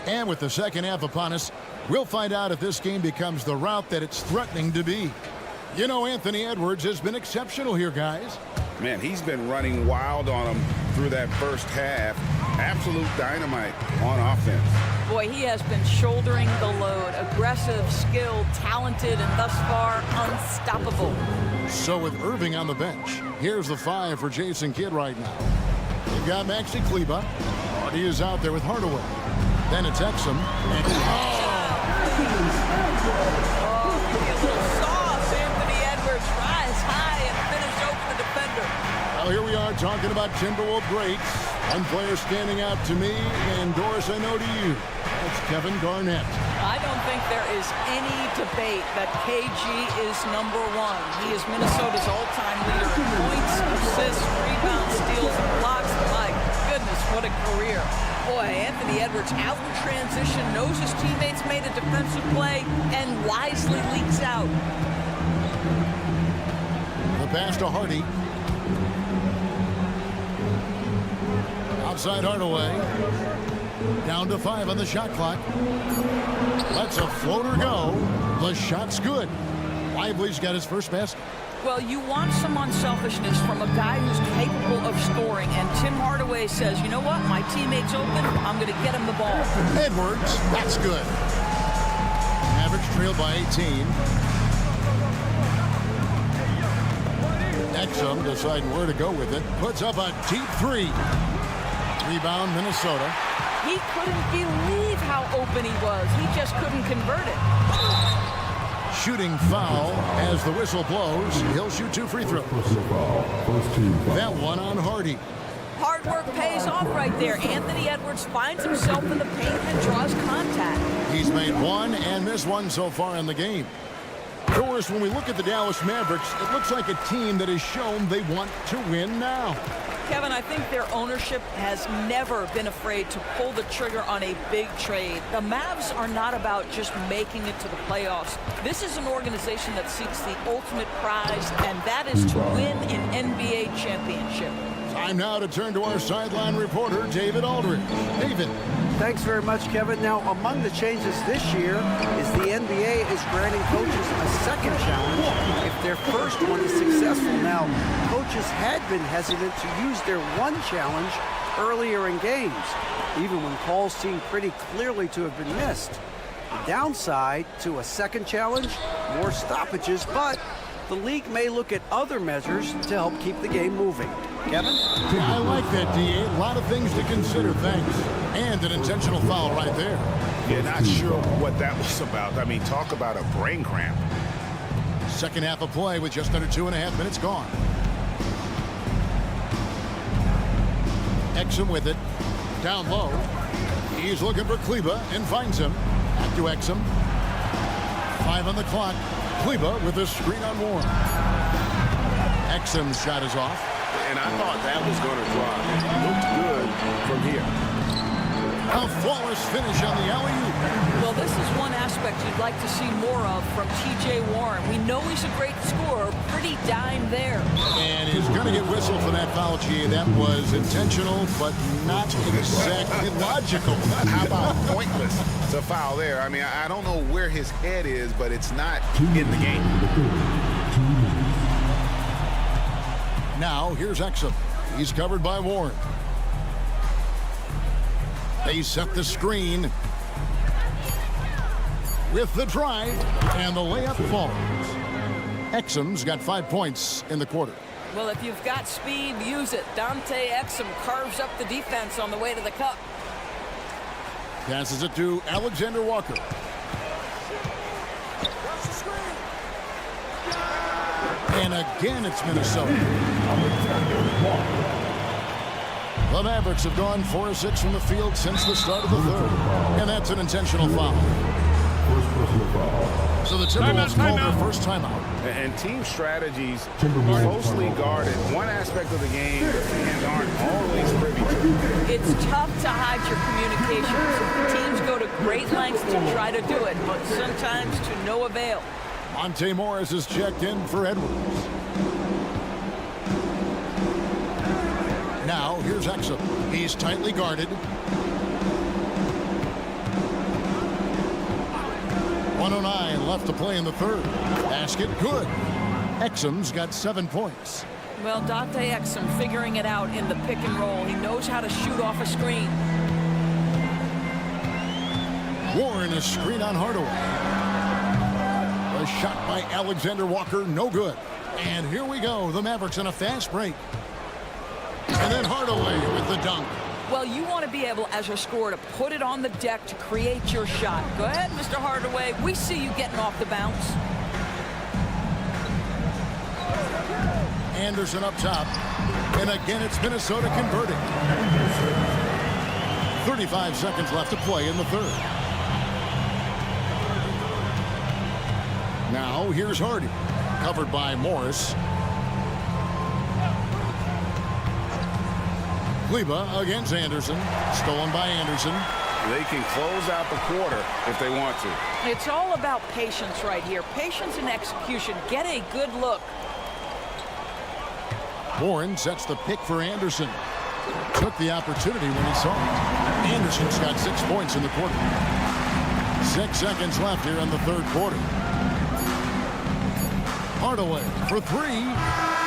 And with the second half upon us, we'll find out if this game becomes the route that it's threatening to be. You know, Anthony Edwards has been exceptional here, guys. Man, he's been running wild on them through that first half. Absolute dynamite on offense. Boy, he has been shouldering the load. Aggressive, skilled, talented, and thus far unstoppable. So with Irving on the bench, here's the 5 for Jason Kidd right now. You've got Maxi Kleber. He is out there with Hardaway. Then it's Exum. And sauce. Anthony Edwards rise high and finish over the defender. Well, here we are talking about Timberwolves greats. One player standing out to me, and Doris, I know to you. That's Kevin Garnett. I don't think there is any debate that KG is number 1. He is Minnesota's all-time leader in points, assists, rebounds, steals, and blocks. My goodness, what a career. Boy, Anthony Edwards out in transition, knows his teammates made a defensive play, and wisely leaks out. The pass to Hardy. Outside Hardaway. Down to 5 on the shot clock. Lets a floater go. The shot's good. Lively's got his first basket. Well, you want some unselfishness from a guy who's capable of scoring, and Tim Hardaway says, you know what, my teammate's open, I'm going to get him the ball. Edwards, that's good. Mavericks trailed by 18. Exum deciding where to go with it. Puts up a deep 3. Rebound, Minnesota. He couldn't believe how open he was. He just couldn't convert it. Shooting foul as the whistle blows. He'll shoot 2 free throws. That one on Hardy. Hard work pays off right there. Anthony Edwards finds himself in the paint and draws contact. He's made one and missed one so far in the game. Doris, when we look at the Dallas Mavericks, it looks like a team that has shown they want to win now. Kevin, I think their ownership has never been afraid to pull the trigger on a big trade. The Mavs are not about just making it to the playoffs. This is an organization that seeks the ultimate prize, and that is to win an NBA championship. Time now to turn to our sideline reporter, David Aldridge. David. Thanks very much, Kevin. Now, among the changes this year is the NBA is granting coaches a second challenge if their first one is successful. Now, coaches had been hesitant to use their one challenge earlier in games, even when calls seemed pretty clearly to have been missed. The downside to a second challenge, more stoppages, but the league may look at other measures to help keep the game moving. Kevin? I like that, D.A. A lot of things to consider, thanks. And an intentional foul right there. Yeah, not sure what that was about. I mean, talk about a brain cramp. Second half of play with just under 2.5 minutes gone. Exum with it. Down low. He's looking for Kleba and finds him. Back to Exum. 5 on the clock. Kleba with a screen on Warren. Exum's shot is off. And I thought that was going to drop. It looked good from here. A flawless finish on the alley-oop. Well, this is one aspect you'd like to see more of from T.J. Warren. We know he's a great scorer. Pretty dime there. And he's going to get whistled for that foul, G. That was intentional, but not exactly logical. How about pointless? It's a foul there. I mean, I don't know where his head is, but it's not in the game. Now, here's Exum. He's covered by Warren. They set the screen with the drive, and the layup falls. Exum's got 5 points in the quarter. Well, if you've got speed, use it. Dante Exum carves up the defense on the way to the cup. Passes it to Alexander Walker. And again, it's Minnesota. The Mavericks have gone 4 of 6 from the field since the start of the third. And that's an intentional foul. So the Timberwolves call their first timeout. And team strategies closely guarded. One aspect of the game the fans aren't always privy to. It's tough to hide your communications. Teams go to great lengths to try to do it, but sometimes to no avail. Monte Morris is checked in for Edwards. Now, here's Exum. He's tightly guarded. 1:09 left to play in the third. Basket good. Exum's got 7 points. Well, Dante Exum figuring it out in the pick and roll. He knows how to shoot off a screen. Warren is screen on Hardaway. A shot by Alexander Walker, no good. And here we go, the Mavericks in a fast break. And then Hardaway with the dunk. Well, you want to be able, as a scorer, to put it on the deck to create your shot. Go ahead, Mr. Hardaway. We see you getting off the bounce. Anderson up top. And again, it's Minnesota converting. 35 seconds left to play in the third. Now, here's Hardy. Covered by Morris. Kleba against Anderson. Stolen by Anderson. They can close out the quarter if they want to. It's all about patience right here. Patience and execution. Get a good look. Warren sets the pick for Anderson. Took the opportunity when he saw it. Anderson's got 6 points in the quarter. 6 seconds left here in the third quarter. Hardaway for 3.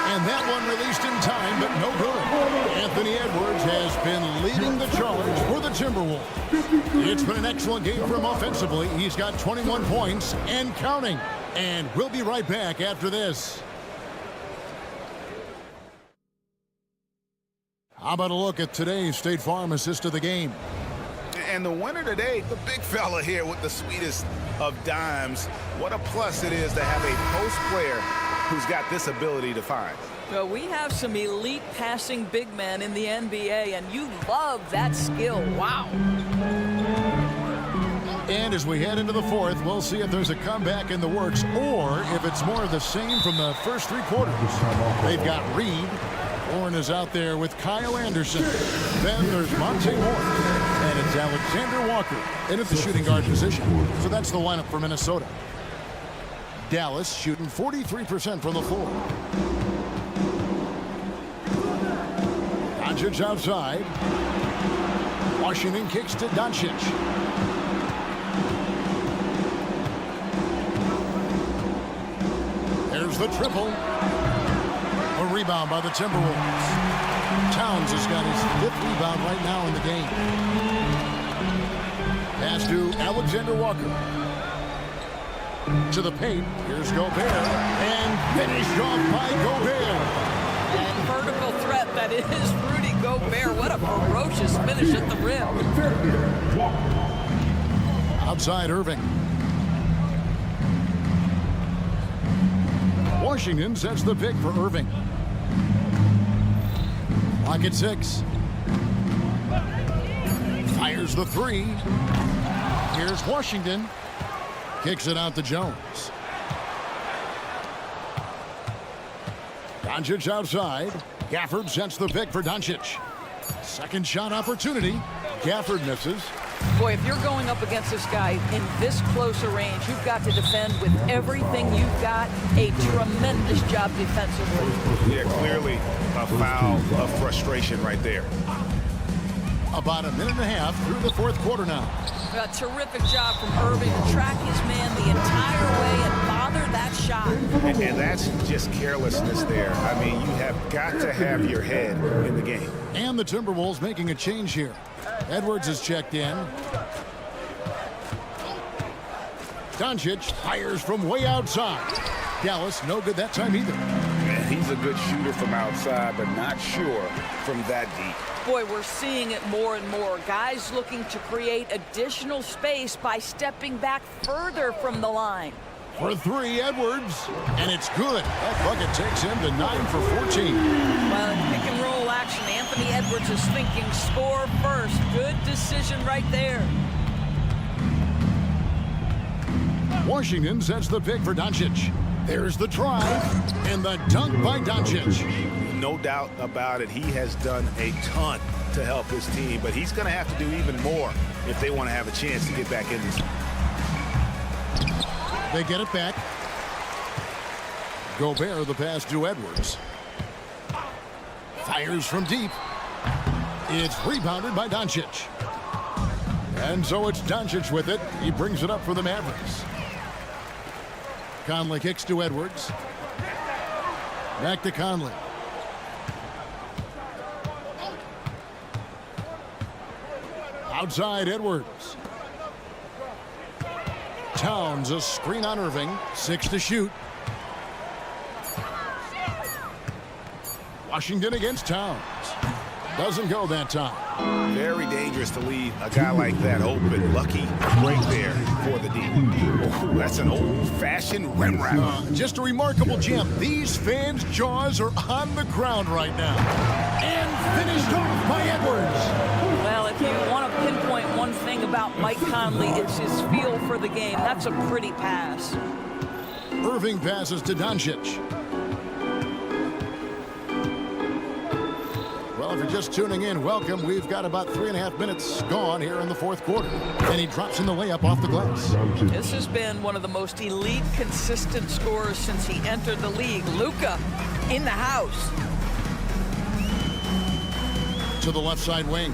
And that one released in time, but no good. Anthony Edwards has been leading the charge for the Timberwolves. It's been an excellent game for him offensively. He's got 21 points and counting. And we'll be right back after this. How about a look at today's State Farm assist of the game? And the winner today, the big fella here with the sweetest of dimes. What a plus it is to have a post player who's got this ability to find. Well, we have some elite passing big men in the NBA, and you love that skill. Wow. And as we head into the fourth, we'll see if there's a comeback in the works or if it's more of the same from the first 3 quarters. They've got Reed. Warren is out there with Kyle Anderson. Then there's Monte Morris. And it's Alexander Walker in at the shooting guard position. So that's the lineup for Minnesota. Dallas shooting 43% from the floor. Doncic outside. Washington kicks to Doncic. There's the triple. A rebound by the Timberwolves. Towns has got his 5th rebound right now in the game. Pass to Alexander Walker. To the paint. Here's Gobert. And finished off by Gobert. And vertical threat, that is Rudy Gobert. What a ferocious finish at the rim. Outside Irving. Washington sets the pick for Irving. Lock at 6. Fires the 3. Here's Washington. Kicks it out to Jones. Doncic outside. Gafford sets the pick for Doncic. Second shot opportunity. Gafford misses. Boy, if you're going up against this guy in this close a range, you've got to defend with everything you've got. A tremendous job defensively. Yeah, clearly a foul of frustration right there. About a minute and a half through the fourth quarter now. A terrific job from Irving to track his man the entire way and bother that shot. And that's just carelessness there. I mean, you have got to have your head in the game. And the Timberwolves making a change here. Edwards is checked in. Doncic fires from way outside. Dallas no good that time either. Man, he's a good shooter from outside, but not sure from that deep. Boy, we're seeing it more and more. Guys looking to create additional space by stepping back further from the line. For 3, Edwards. And it's good. That bucket takes him to 9 for 14. Well, in pick and roll action, Anthony Edwards is thinking score first. Good decision right there. Washington sets the pick for Doncic. There's the drive and the dunk by Doncic. No doubt about it. He has done a ton to help his team, but he's going to have to do even more if they want to have a chance to get back in this. They get it back. Gobert the pass to Edwards. Fires from deep. It's rebounded by Doncic. And so it's Doncic with it. He brings it up for the Mavericks. Conley kicks to Edwards. Back to Conley. Outside Edwards. Towns a screen on Irving. 6 to shoot. Washington against Towns. Doesn't go that time. Very dangerous to leave a guy like that open. Lucky right there for the D. Oh, that's an old-fashioned rim wrap. Just a remarkable gem. These fans' jaws are on the ground right now. And finished off by Edwards. Well, if you want to pinpoint one thing about Mike Conley, it's his feel for the game. That's a pretty pass. Irving passes to Doncic. Well, if you're just tuning in, welcome. We've got about 3.5 minutes gone here in the fourth quarter. And he drops in the layup off the glass. This has been one of the most elite, consistent scorers since he entered the league. Luka in the house. To the left side wing.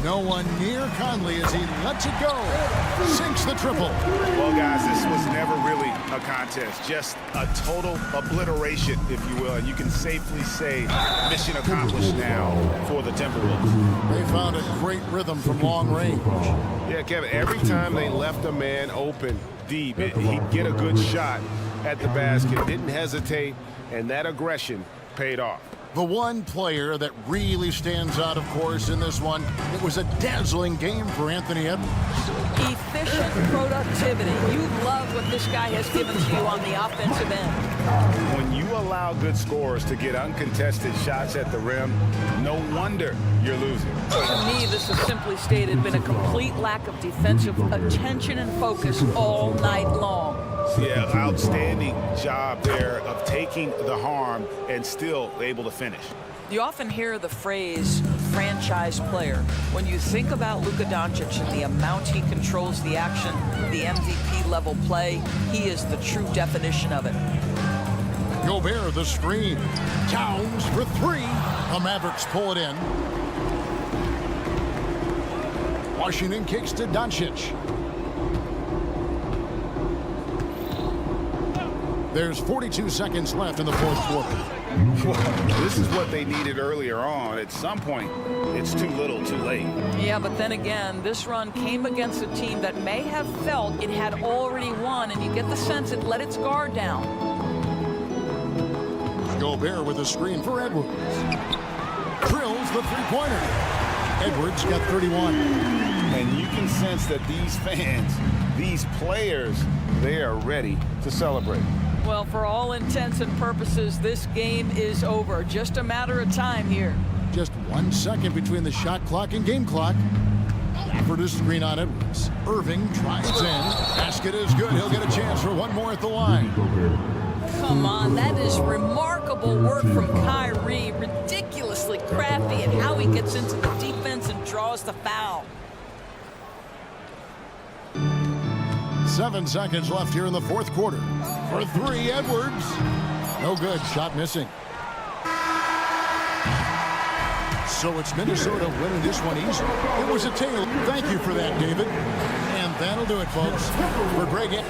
No one near Conley as he lets it go. Sinks the triple. Well, guys, this was never really a contest. Just a total obliteration, if you will. And you can safely say mission accomplished now for the Timberwolves. They found a great rhythm from long range. Yeah, Kevin, every time they left a man open deep, he'd get a good shot at the basket. Didn't hesitate, and that aggression paid off. The one player that really stands out, of course, in this one, it was a dazzling game for Anthony Edwards. Efficient productivity. You love what this guy has given to you on the offensive end. When you allow good scorers to get uncontested shots at the rim, no wonder you're losing. To me, this has simply stated been a complete lack of defensive attention and focus all night long. Yeah, outstanding job there of taking the harm and still able to finish. You often hear the phrase franchise player. When you think about Luka Doncic and the amount he controls the action, the MVP level play, he is the true definition of it. Gobert the screen. Towns for three. The Mavericks pull it in. Washington kicks to Doncic. There's 42 seconds left in the fourth quarter. This is what they needed earlier on. At some point, it's too little, too late. Yeah, but then again, this run came against a team that may have felt it had already won, and you get the sense it let its guard down. Gobert with a screen for Edwards. Drills the three-pointer. Edwards got 31. And you can sense that these fans, these players, they are ready to celebrate. Well, for all intents and purposes, this game is over. Just a matter of time here. Just 1 second between the shot clock and game clock. Gafford is screen on Edwards. Irving tries in. Basket is good. He'll get a chance for one more at the line. Come on, that is remarkable work from Kyrie. Ridiculously crafty in how he gets into the defense and draws the foul. 7 seconds left here in the fourth quarter. For three, Edwards. No good. Shot missing. So it's Minnesota winning this one easily. It was a tail. Thank you for that, David. And that'll do it, folks. For Greg.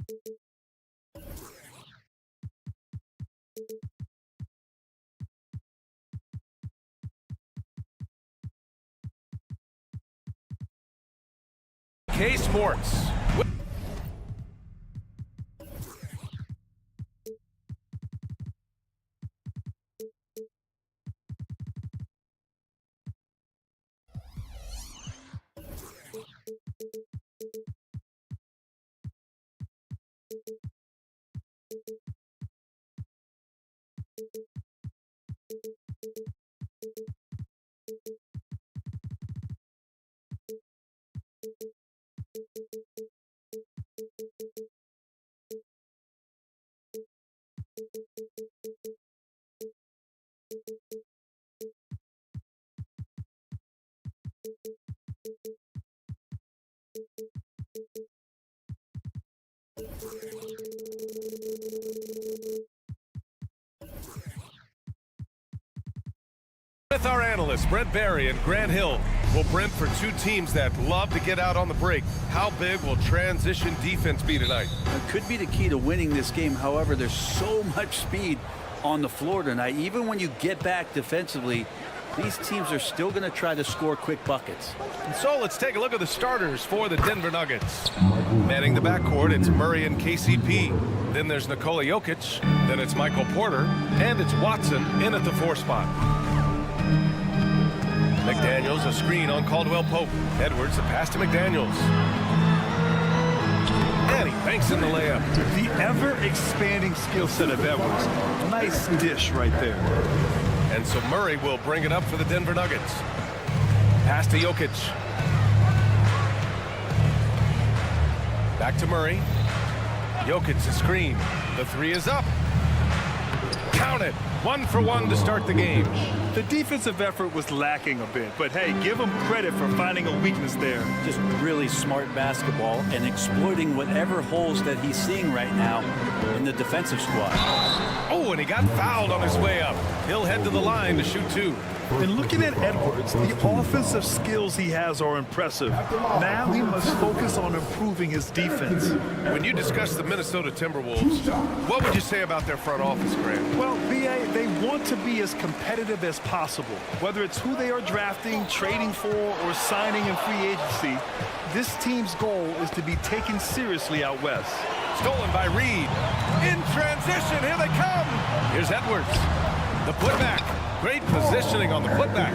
K Sports. With our analysts, Brent Barry and Grant Hill. Well, Brent, for two teams that love to get out on the break, how big will transition defense be tonight? It could be the key to winning this game. However, there's so much speed on the floor tonight. Even when you get back defensively, these teams are still going to try to score quick buckets. And so let's take a look at the starters for the Denver Nuggets. Manning the backcourt, it's Murray and KCP. Then there's Nikola Jokic. Then it's Michael Porter. And it's Watson in at the 4 spot. McDaniels, a screen on Caldwell Pope. Edwards, a pass to McDaniels. And he banks in the layup. The ever-expanding skill set of Edwards. Nice dish right there. And so Murray will bring it up for the Denver Nuggets. Pass to Jokic. Back to Murray. Jokic, a screen. The 3 is up. Count it. 1 for 1 to start the game. The defensive effort was lacking a bit, but hey, give him credit for finding a weakness there. Just really smart basketball and exploiting whatever holes that he's seeing right now in the defensive squad. Oh, and he got fouled on his way up. He'll head to the line to shoot 2. And looking at Edwards, the offensive skills he has are impressive. Now he must focus on improving his defense. When you discuss the Minnesota Timberwolves, what would you say about their front office, Grant? Well, B.A., they want to be as competitive as possible. Whether it's who they are drafting, trading for, or signing in free agency, this team's goal is to be taken seriously out west. Stolen by Reed. In transition, here they come. Here's Edwards. The putback. Great positioning on the putback.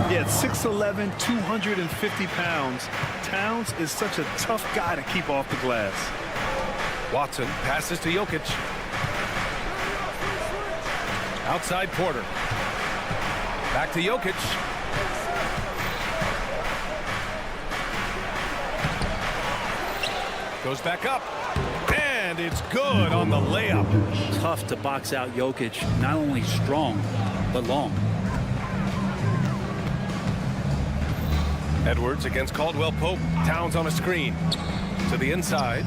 Yeah, 6'11", 250 pounds. Towns is such a tough guy to keep off the glass. Watson passes to Jokic. Outside Porter. Back to Jokic. Goes back up. And it's good on the layup. Tough to box out Jokic. Not only strong, but long. Edwards against Caldwell Pope. Towns on a screen. To the inside.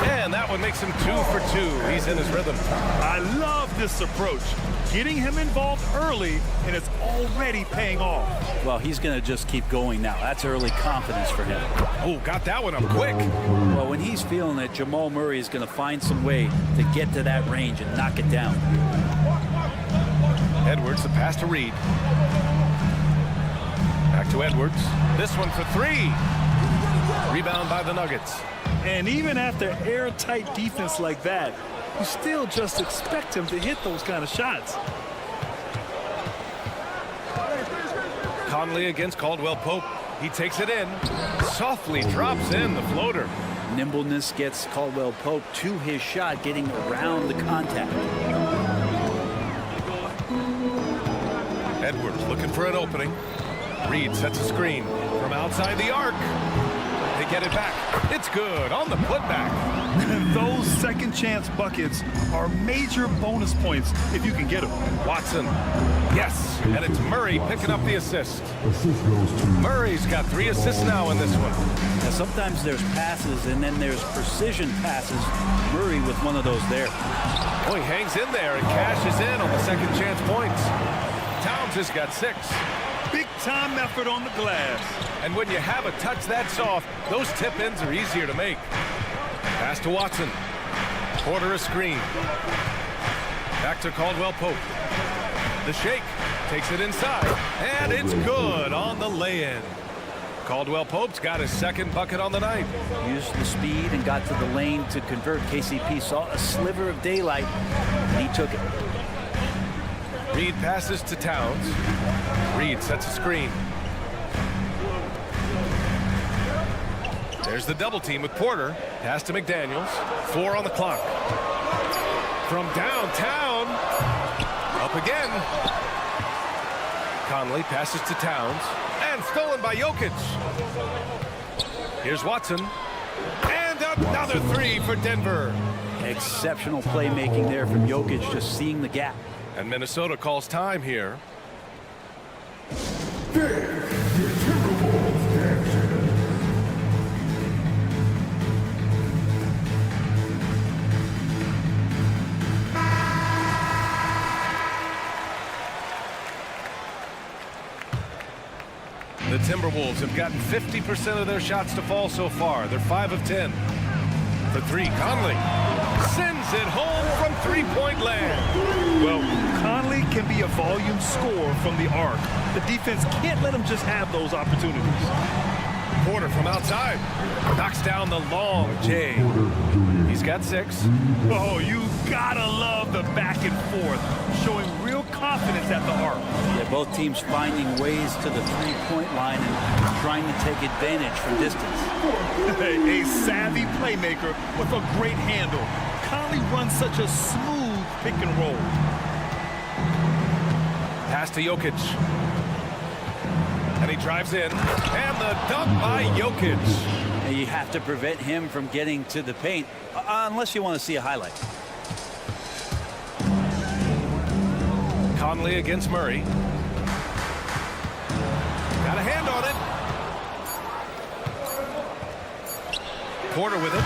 And that one makes him 2 for 2. He's in his rhythm. I love this approach. Getting him involved early, and it's already paying off. Well, he's going to just keep going now. That's early confidence for him. Oh, got that one up quick. Well, when he's feeling it, Jamal Murray is going to find some way to get to that range and knock it down. Edwards, the pass to Reed. Back to Edwards. This one for 3. Rebound by the Nuggets. And even after airtight defense like that, you still just expect him to hit those kind of shots. Conley against Caldwell Pope. He takes it in. Softly drops in the floater. Nimbleness gets Caldwell Pope to his shot, getting around the contact. Edwards looking for an opening. Reed sets a screen from outside the arc. They get it back. It's good on the putback. Those second chance buckets are major bonus points if you can get them. Watson. Yes. And it's Murray picking up the assist. Murray's got 3 assists now in this one. Now, sometimes there's passes and then there's precision passes. Murray with one of those there. Oh, he hangs in there and cashes in on the second chance points. Towns has got 6. Big time effort on the glass. And when you have a touch that soft, those tip-ins are easier to make. Pass to Watson. Porter a screen. Back to Caldwell Pope. The shake. Takes it inside. And it's good on the lay-in. Caldwell Pope's got his second bucket on the night. Used the speed and got to the lane to convert. KCP saw a sliver of daylight, and he took it. Reed passes to Towns. Reed sets a screen. There's the double team with Porter. Pass to McDaniels. 4 on the clock. From downtown. Up again. Conley passes to Towns. And stolen by Jokic. Here's Watson. And another 3 for Denver. Exceptional playmaking there from Jokic, just seeing the gap. And Minnesota calls time here. The Timberwolves have gotten 50% of their shots to fall so far. They're 5 of 10. For 3, Conley sends it home from three-point land. Well, Conley can be a volume scorer from the arc. The defense can't let him just have those opportunities. Porter from outside knocks down the long J. He's got 6. Oh, you gotta love the back and forth, showing real confidence at the arc. Yeah, both teams finding ways to the three-point line and trying to take advantage from distance. A savvy playmaker with a great handle. Conley runs such a smooth pick and roll. Pass to Jokic. And he drives in. And the dunk by Jokic. And you have to prevent him from getting to the paint, unless you want to see a highlight. Conley against Murray. Got a hand on it. Porter with it.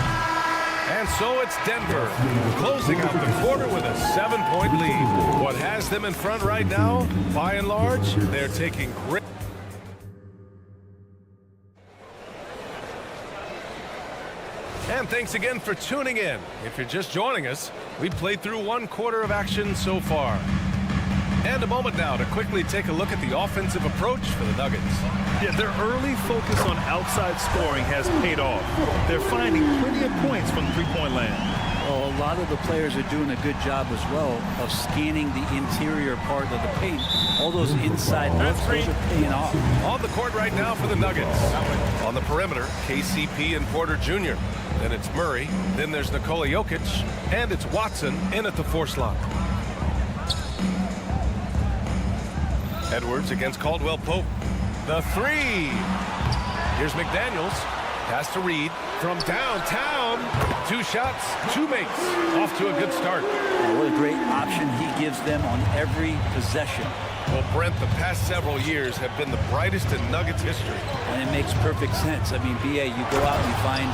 And so it's Denver closing out the quarter with a 7-point lead. What has them in front right now, by and large, they're taking great. And thanks again for tuning in. If you're just joining us, we played through 1 quarter of action so far. And a moment now to quickly take a look at the offensive approach for the Nuggets. Yeah, their early focus on outside scoring has paid off. They're finding plenty of points from three-point land. Well, a lot of the players are doing a good job as well of scanning the interior part of the paint. All those inside looks, those are paying off. On the court right now for the Nuggets. On the perimeter, KCP and Porter Jr. Then it's Murray. Then there's Nikola Jokic. And it's Watson in at the 4 slot. Edwards against Caldwell Pope. The 3. Here's McDaniels. Pass to Reed from downtown. 2 shots, 2 makes. Off to a good start. What a great option he gives them on every possession. Well, Brent, the past several years have been the brightest in Nuggets history. And it makes perfect sense. I mean, BA, you go out and you find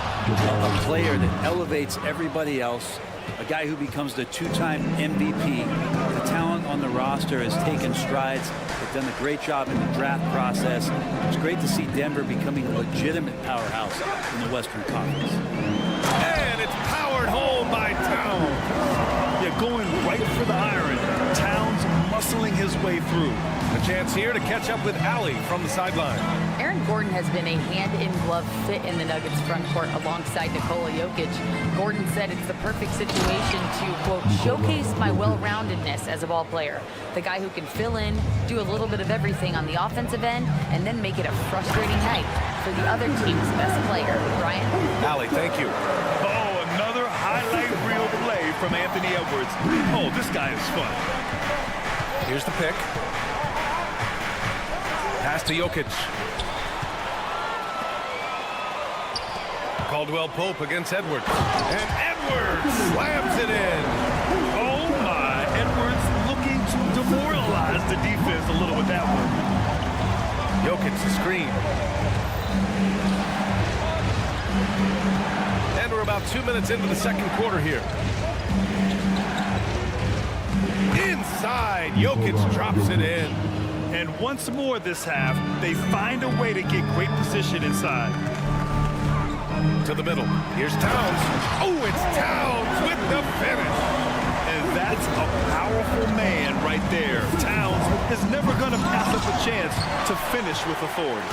a player that elevates everybody else, a guy who becomes the 2-time MVP. The talent on the roster has taken strides. They've done a great job in the draft process. It's great to see Denver becoming a legitimate powerhouse in the Western Conference. And it's powered home by Towns. Yeah, going right for the iron. Towns muscling his way through. A chance here to catch up with Allie from the sideline. Aaron Gordon has been a hand-in-glove fit in the Nuggets front court alongside Nikola Jokic. Gordon said it's the perfect situation to, quote, showcase my well-roundedness as a ball player. The guy who can fill in, do a little bit of everything on the offensive end, and then make it a frustrating night for the other team's best player. Brian? Allie, thank you. Oh, another highlight reel play from Anthony Edwards. Oh, this guy is fun. Here's the pick. Pass to Jokic. Caldwell Pope against Edwards. And Edwards slams it in. Oh my, Edwards looking to demoralize the defense a little with that one. Jokic the screen. And we're about 2 minutes into the second quarter here. Inside, Jokic drops it in. And once more this half, they find a way to get great position inside. To the middle. Here's Towns. Oh, it's Towns with the finish. And that's a powerful man right there. Towns is never going to pass up a chance to finish with authority.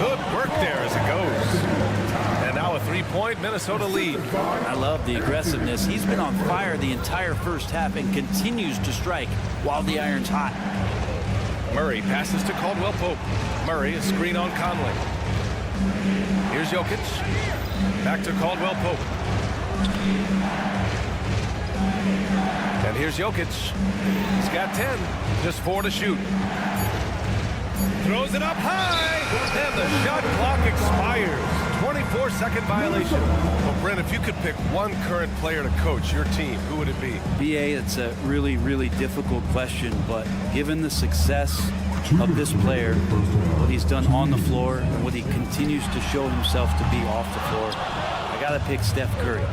Good work there as it goes. And now a three-point Minnesota lead. I love the aggressiveness. He's been on fire the entire first half and continues to strike while the iron's hot. Murray passes to Caldwell Pope. Murray, a screen on Conley. Here's Jokic. Back to Caldwell Pope. And here's Jokic. He's got 10. Just 4 to shoot. Throws it up high. And the shot clock expires. 24-second violation. Well, Brent, if you could pick one current player to coach your team, who would it be? BA, it's a really, really difficult question, but given the success of this player, what he's done on the floor, and what he continues to show himself to be off the floor, I got to pick Steph Curry.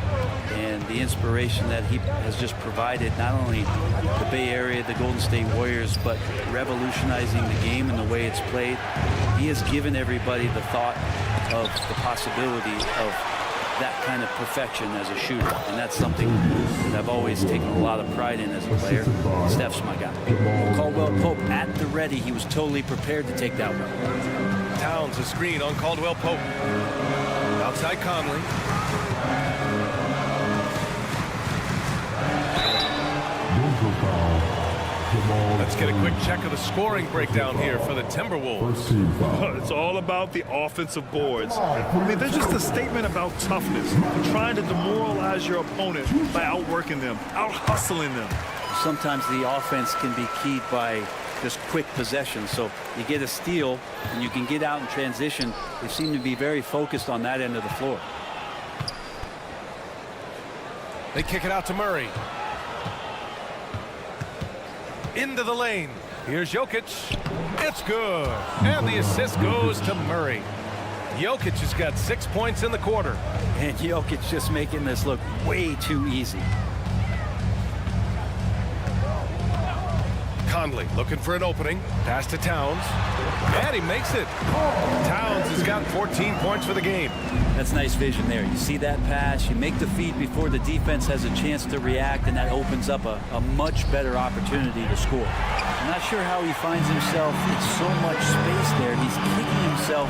And the inspiration that he has just provided, not only the Bay Area, the Golden State Warriors, but revolutionizing the game and the way it's played. He has given everybody the thought of the possibility of that kind of perfection as a shooter. And that's something that I've always taken a lot of pride in as a player. Steph's my guy. Caldwell Pope at the ready. He was totally prepared to take that one. Towns, a screen on Caldwell Pope. Outside Conley. Let's get a quick check of the scoring breakdown here for the Timberwolves. It's all about the offensive boards. I mean, they're just a statement about toughness, trying to demoralize your opponent by outworking them, out-hustling them. Sometimes the offense can be keyed by just quick possession. So you get a steal and you can get out in transition. They seem to be very focused on that end of the floor. They kick it out to Murray. Into the lane. Here's Jokic. It's good. And the assist goes to Murray. Jokic has got 6 points in the quarter. And Jokic just making this look way too easy. Conley looking for an opening. Pass to Towns. And he makes it. Towns has got 14 points for the game. That's nice vision there. You see that pass, you make the feed before the defense has a chance to react, and that opens up a much better opportunity to score. I'm not sure how he finds himself in so much space there. He's kicking himself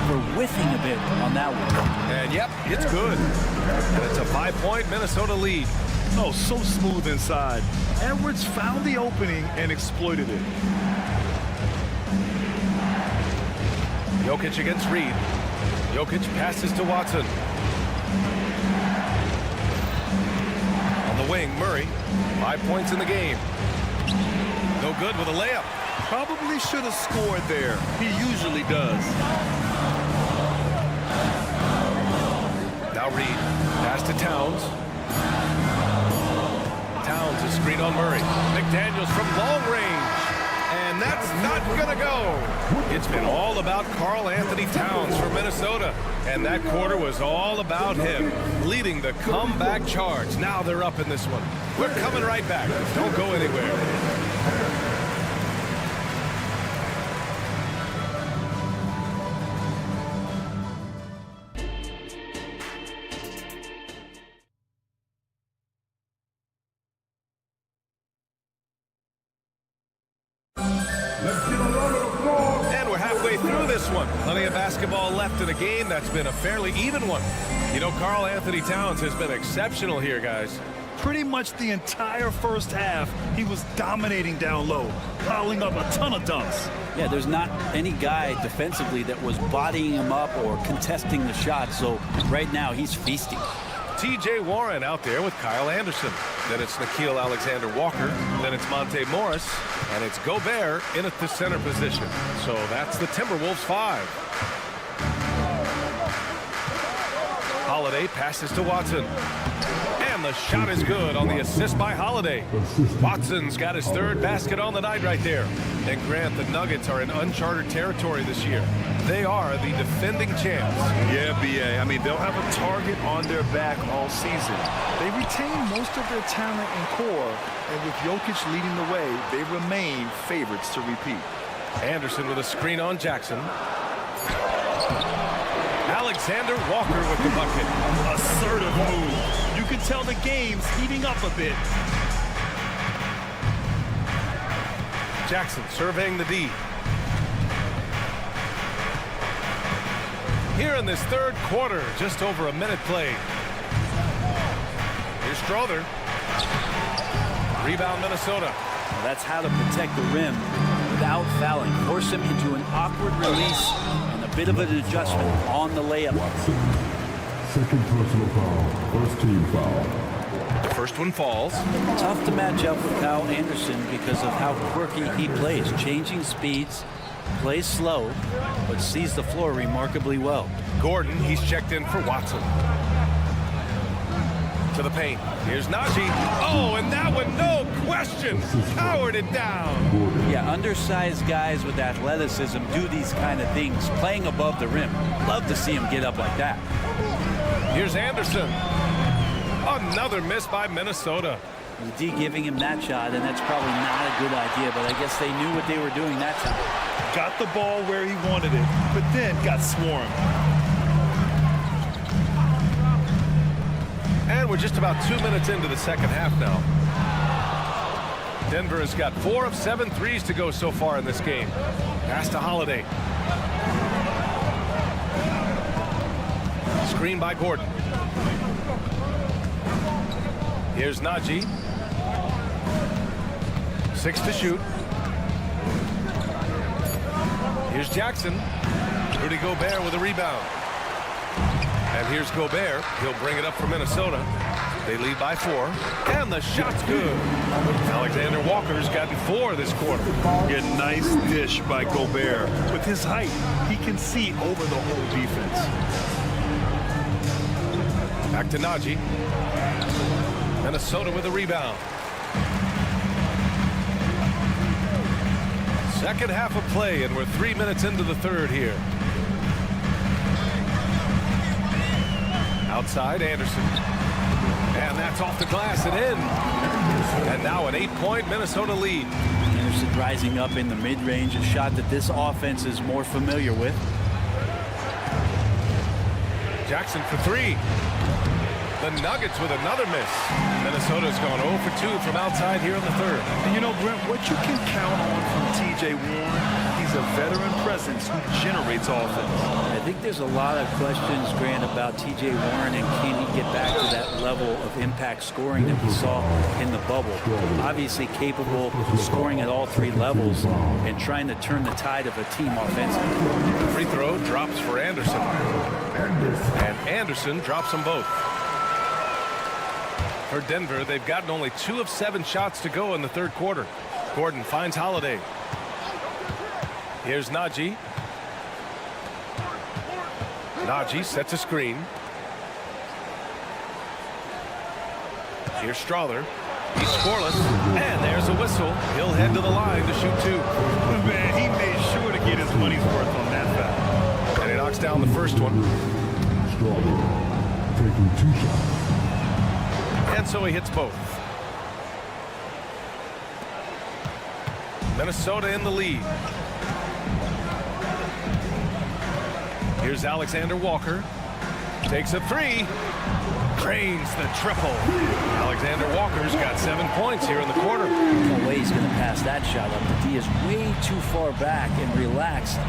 for whiffing a bit on that one. And yep, it's good. And it's a 5-point Minnesota lead. Oh, so smooth inside. Edwards found the opening and exploited it. Jokic against Reed. Jokic passes to Watson. On the wing, Murray. 5 points in the game. No good with a layup. Probably should have scored there. He usually does. Now Reed. Pass to Towns. Towns is screen on Murray. McDaniels from long range. And that's not going to go. It's been all about Karl Anthony Towns for Minnesota. And that quarter was all about him, leading the comeback charge. Now they're up in this one. We're coming right back. Don't go anywhere. And we're halfway through this one. Plenty of basketball left in a game that's been a fairly even one. You know, Karl Anthony Towns has been exceptional here, guys. Pretty much the entire first half, he was dominating down low, piling up a ton of dunks. Yeah, there's not any guy defensively that was bodying him up or contesting the shot, so right now he's feasting. T.J. Warren out there with Kyle Anderson. Then it's Nickeil Alexander-Walker. Then it's Monte Morris. And it's Gobert in at the center position. So that's the Timberwolves 5. Holiday passes to Watson. And the the shot is good on the assist by Holiday. Watson's got his third basket on the night right there. And Grant, the Nuggets are in uncharted territory this year. They are the defending champs. Yeah, B.A. I mean, they'll have a target on their back all season. They retain most of their talent and core, and with Jokic leading the way, they remain favorites to repeat. Anderson with a screen on Jackson. Alexander Walker with the bucket. Assertive move. You can tell the game's heating up a bit. Jackson surveying the D. Here in this third quarter, just over a minute played. Here's Strother. Rebound Minnesota. Well, that's how to protect the rim without fouling. Force him into an awkward release and a bit of an adjustment on the layup. Second personal foul. First team foul. The first one falls. Tough to match up with Kyle Anderson because of how quirky he plays. Changing speeds, plays slow, but sees the floor remarkably well. Gordon, he's checked in for Watson. To the paint. Here's Najee. Oh, and that one, no question, powered it down. Yeah, undersized guys with athleticism do these kind of things, playing above the rim. Love to see him get up like that. Here's Anderson. Another miss by Minnesota. The D giving him that shot, and that's probably not a good idea, but I guess they knew what they were doing that time. Got the ball where he wanted it, but then got swarmed. And we're just about 2 minutes into the second half now. Denver has got 4 of 7 threes to go so far in this game. Pass to Holiday. Screen by Gordon. Here's Najee. 6 to shoot. Here's Jackson. Rudy Gobert with a rebound. And here's Gobert. He'll bring it up for Minnesota. They lead by 4. And the shot's good. Alexander Walker's gotten 4 this quarter. Yeah, nice dish by Gobert. With his height, he can see over the whole defense. Back to Najee. Minnesota with a rebound. Second half of play, and we're 3 minutes into the third here. Outside, Anderson. And that's off the glass and in. And now an 8-point Minnesota lead. Anderson rising up in the mid-range, a shot that this offense is more familiar with. Jackson for 3. The Nuggets with another miss. Minnesota's gone 0 for 2 from outside here in the third. And you know, Brent, what you can count on from T.J. Warren, he's a veteran presence who generates offense. I think there's a lot of questions, Grant, about T.J. Warren and can he get back to that level of impact scoring that we saw in the bubble. Obviously capable of scoring at all 3 levels and trying to turn the tide of a team offensively. Free throw drops for Anderson. And Anderson drops them both. For Denver, they've gotten only 2 of 7 shots to go in the third quarter. Gordon finds Holiday. Here's Najee. Najee sets a screen. Here's Strother. He's scoreless. And there's a whistle. He'll head to the line to shoot 2. Man, he made sure to get his money's worth on that foul. And he knocks down the first one. Strother taking 2 shots. And so he hits both. Minnesota in the lead. Here's Alexander Walker. Takes a 3. Drains the triple. Alexander Walker's got 7 points here in the quarter. No way he's going to pass that shot up. The D is way too far back and relaxed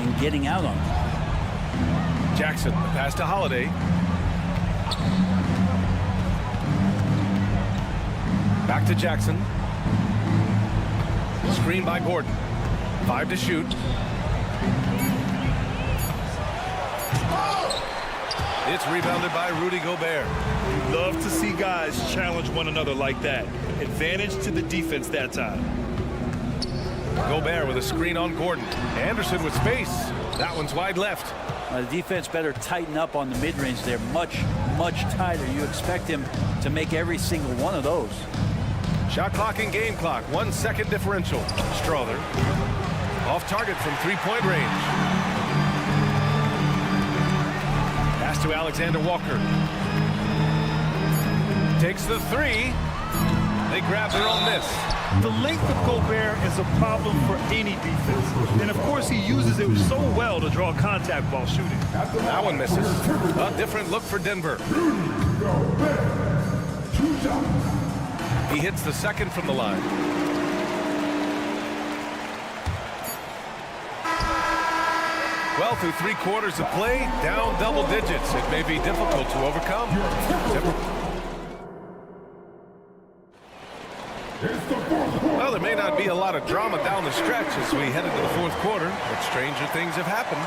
in getting out on him. Jackson, the pass to Holiday. Back to Jackson. Screen by Gordon. 5 to shoot. It's rebounded by Rudy Gobert. Love to see guys challenge one another like that. Advantage to the defense that time. Gobert with a screen on Gordon. Anderson with space. That one's wide left. The defense better tighten up on the mid-range there. Much much tighter. You expect him to make every single one of those. Shot clock and game clock, 1 second differential. Strother off target from 3-point range. Pass to Alexander Walker. Takes the three. They grab their own miss. The length of Gobert is a problem for any defense. And of course he uses it so well to draw contact while shooting. That one misses. A different look for Denver. He hits the second from the line. Well, through 3 quarters of play, down double digits. It may be difficult to overcome. Well, there may not be a lot of drama down the stretch as we head into the 4th quarter, but stranger things have happened.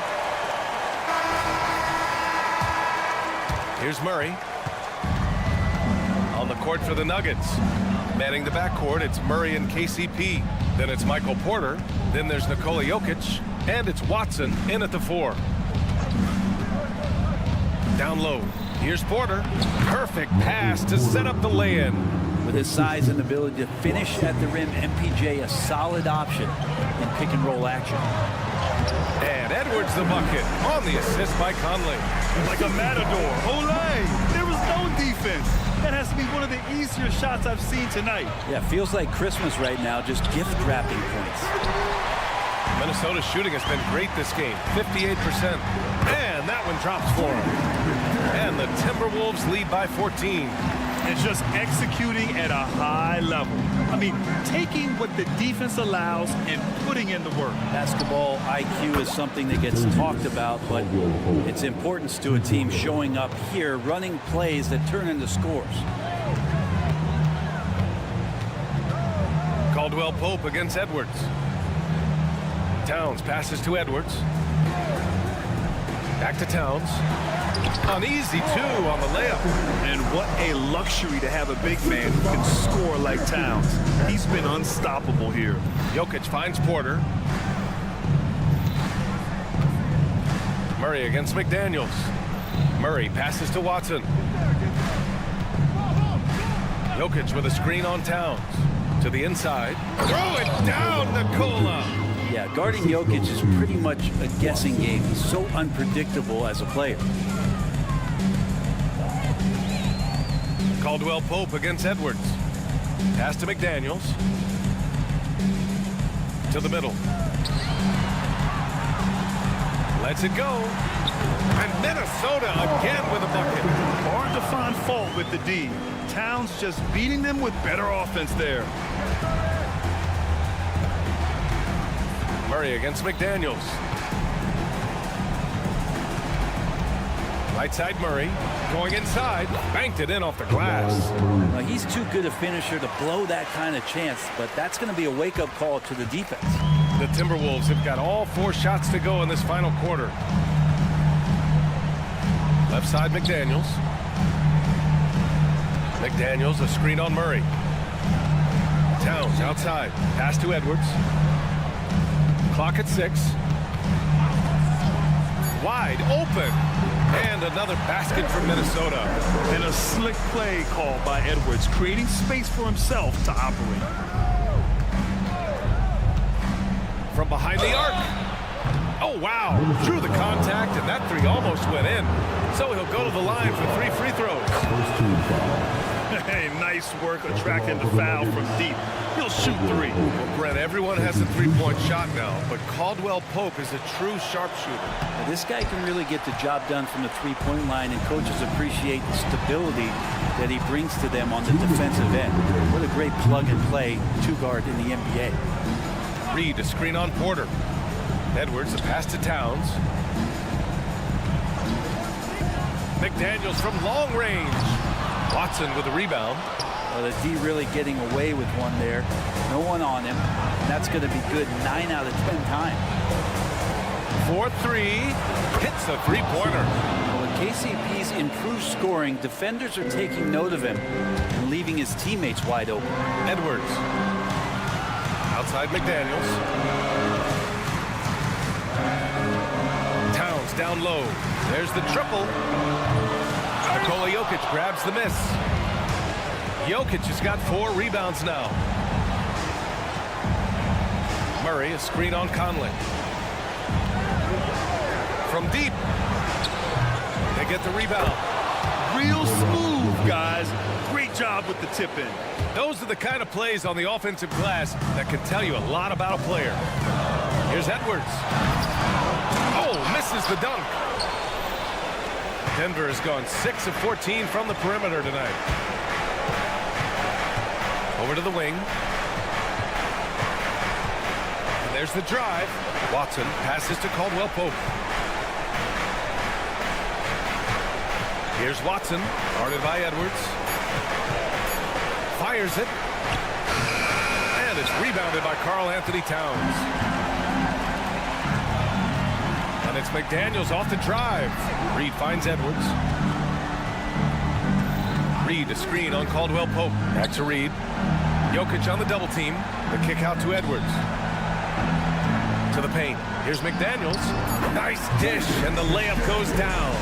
Here's Murray. On the court for the Nuggets. Manning the backcourt, it's Murray and KCP. Then it's Michael Porter. Then there's Nikola Jokic. And it's Watson in at the 4. Down low. Here's Porter. Perfect pass to set up the lay-in. With his size and ability to finish at the rim, MPJ a solid option in pick-and-roll action. And Edwards the bucket on the assist by Conley. Like a matador. Olay! There was no defense. That has to be one of the easier shots I've seen tonight. Yeah, feels like Christmas right now, just gift-wrapping points. Minnesota's shooting has been great this game, 58%. And that one drops for him. And the Timberwolves lead by 14. And just executing at a high level. I mean, taking what the defense allows and putting in the work. Basketball IQ is something that gets talked about, but its importance to a team showing up here, running plays that turn into scores. Caldwell Pope against Edwards. Towns passes to Edwards. Back to Towns. An easy 2 on the layup. And what a luxury to have a big man who can score like Towns. He's been unstoppable here. Jokic finds Porter. Murray against McDaniels. Murray passes to Watson. Jokic with a screen on Towns. To the inside. Throw it down, Nikola. Yeah, guarding Jokic is pretty much a guessing game. He's so unpredictable as a player. Caldwell Pope against Edwards. Pass to McDaniels. To the middle. Lets it go. And Minnesota again with a bucket. Hard to find fault with the D. Towns just beating them with better offense there. Murray against McDaniels. Right side Murray. Going inside. Banked it in off the glass. Now, he's too good a finisher to blow that kind of chance, but that's going to be a wake-up call to the defense. The Timberwolves have got all 4 shots to go in this final quarter. Left side McDaniels. McDaniels, a screen on Murray. Towns outside. Pass to Edwards. Clock at 6. Wide open. And another basket for Minnesota. And a slick play called by Edwards, creating space for himself to operate. From behind the arc. Oh, wow. Drew the contact, and that 3 almost went in. So he'll go to the line for 3 free throws. Hey, nice work attracting the foul from deep. He'll shoot 3. Well, Brent, everyone has a 3-point shot now, but Caldwell Pope is a true sharpshooter. Now, this guy can really get the job done from the 3-point line, and coaches appreciate the stability that he brings to them on the defensive end. What a great plug-and-play 2-guard in the NBA. Reed, a screen on Porter. Edwards, a pass to Towns. McDaniels from long range. Watson with a rebound. Well, the D really getting away with one there. No one on him. And that's going to be good 9 out of 10 times. 4-3. Hits a 3-pointer. Well, with KCP's improved scoring, defenders are taking note of him and leaving his teammates wide open. Edwards. Outside McDaniels. Towns down low. There's the triple. Nikola Jokic grabs the miss. Jokic has got 4 rebounds now. Murray, a screen on Conley. From deep. They get the rebound. Real smooth, guys. Great job with the tip-in. Those are the kind of plays on the offensive glass that can tell you a lot about a player. Here's Edwards. Oh, misses the dunk. Denver has gone 6 of 14 from the perimeter tonight. Over to the wing. And there's the drive. Watson passes to Caldwell Pope. Here's Watson, guarded by Edwards. Fires it. And it's rebounded by Karl Anthony Towns. And it's McDaniels off the drive. Reed finds Edwards. Reed, a screen on Caldwell Pope. Back to Reed. Jokic on the double team. The kick out to Edwards. To the paint. Here's McDaniels. Nice dish, and the layup goes down.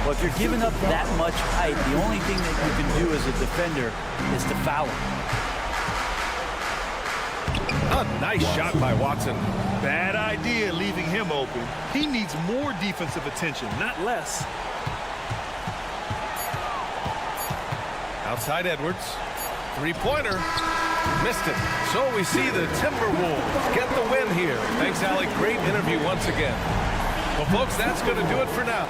Well, if you're giving up that much height, the only thing that you can do as a defender is to foul him. A nice shot by Watson. Bad idea leaving him open. He needs more defensive attention, not less. Outside Edwards. Three-pointer. Missed it. So we see the Timberwolves get the win here. Thanks, Alec. Great interview once again. Well, folks, that's going to do it for now.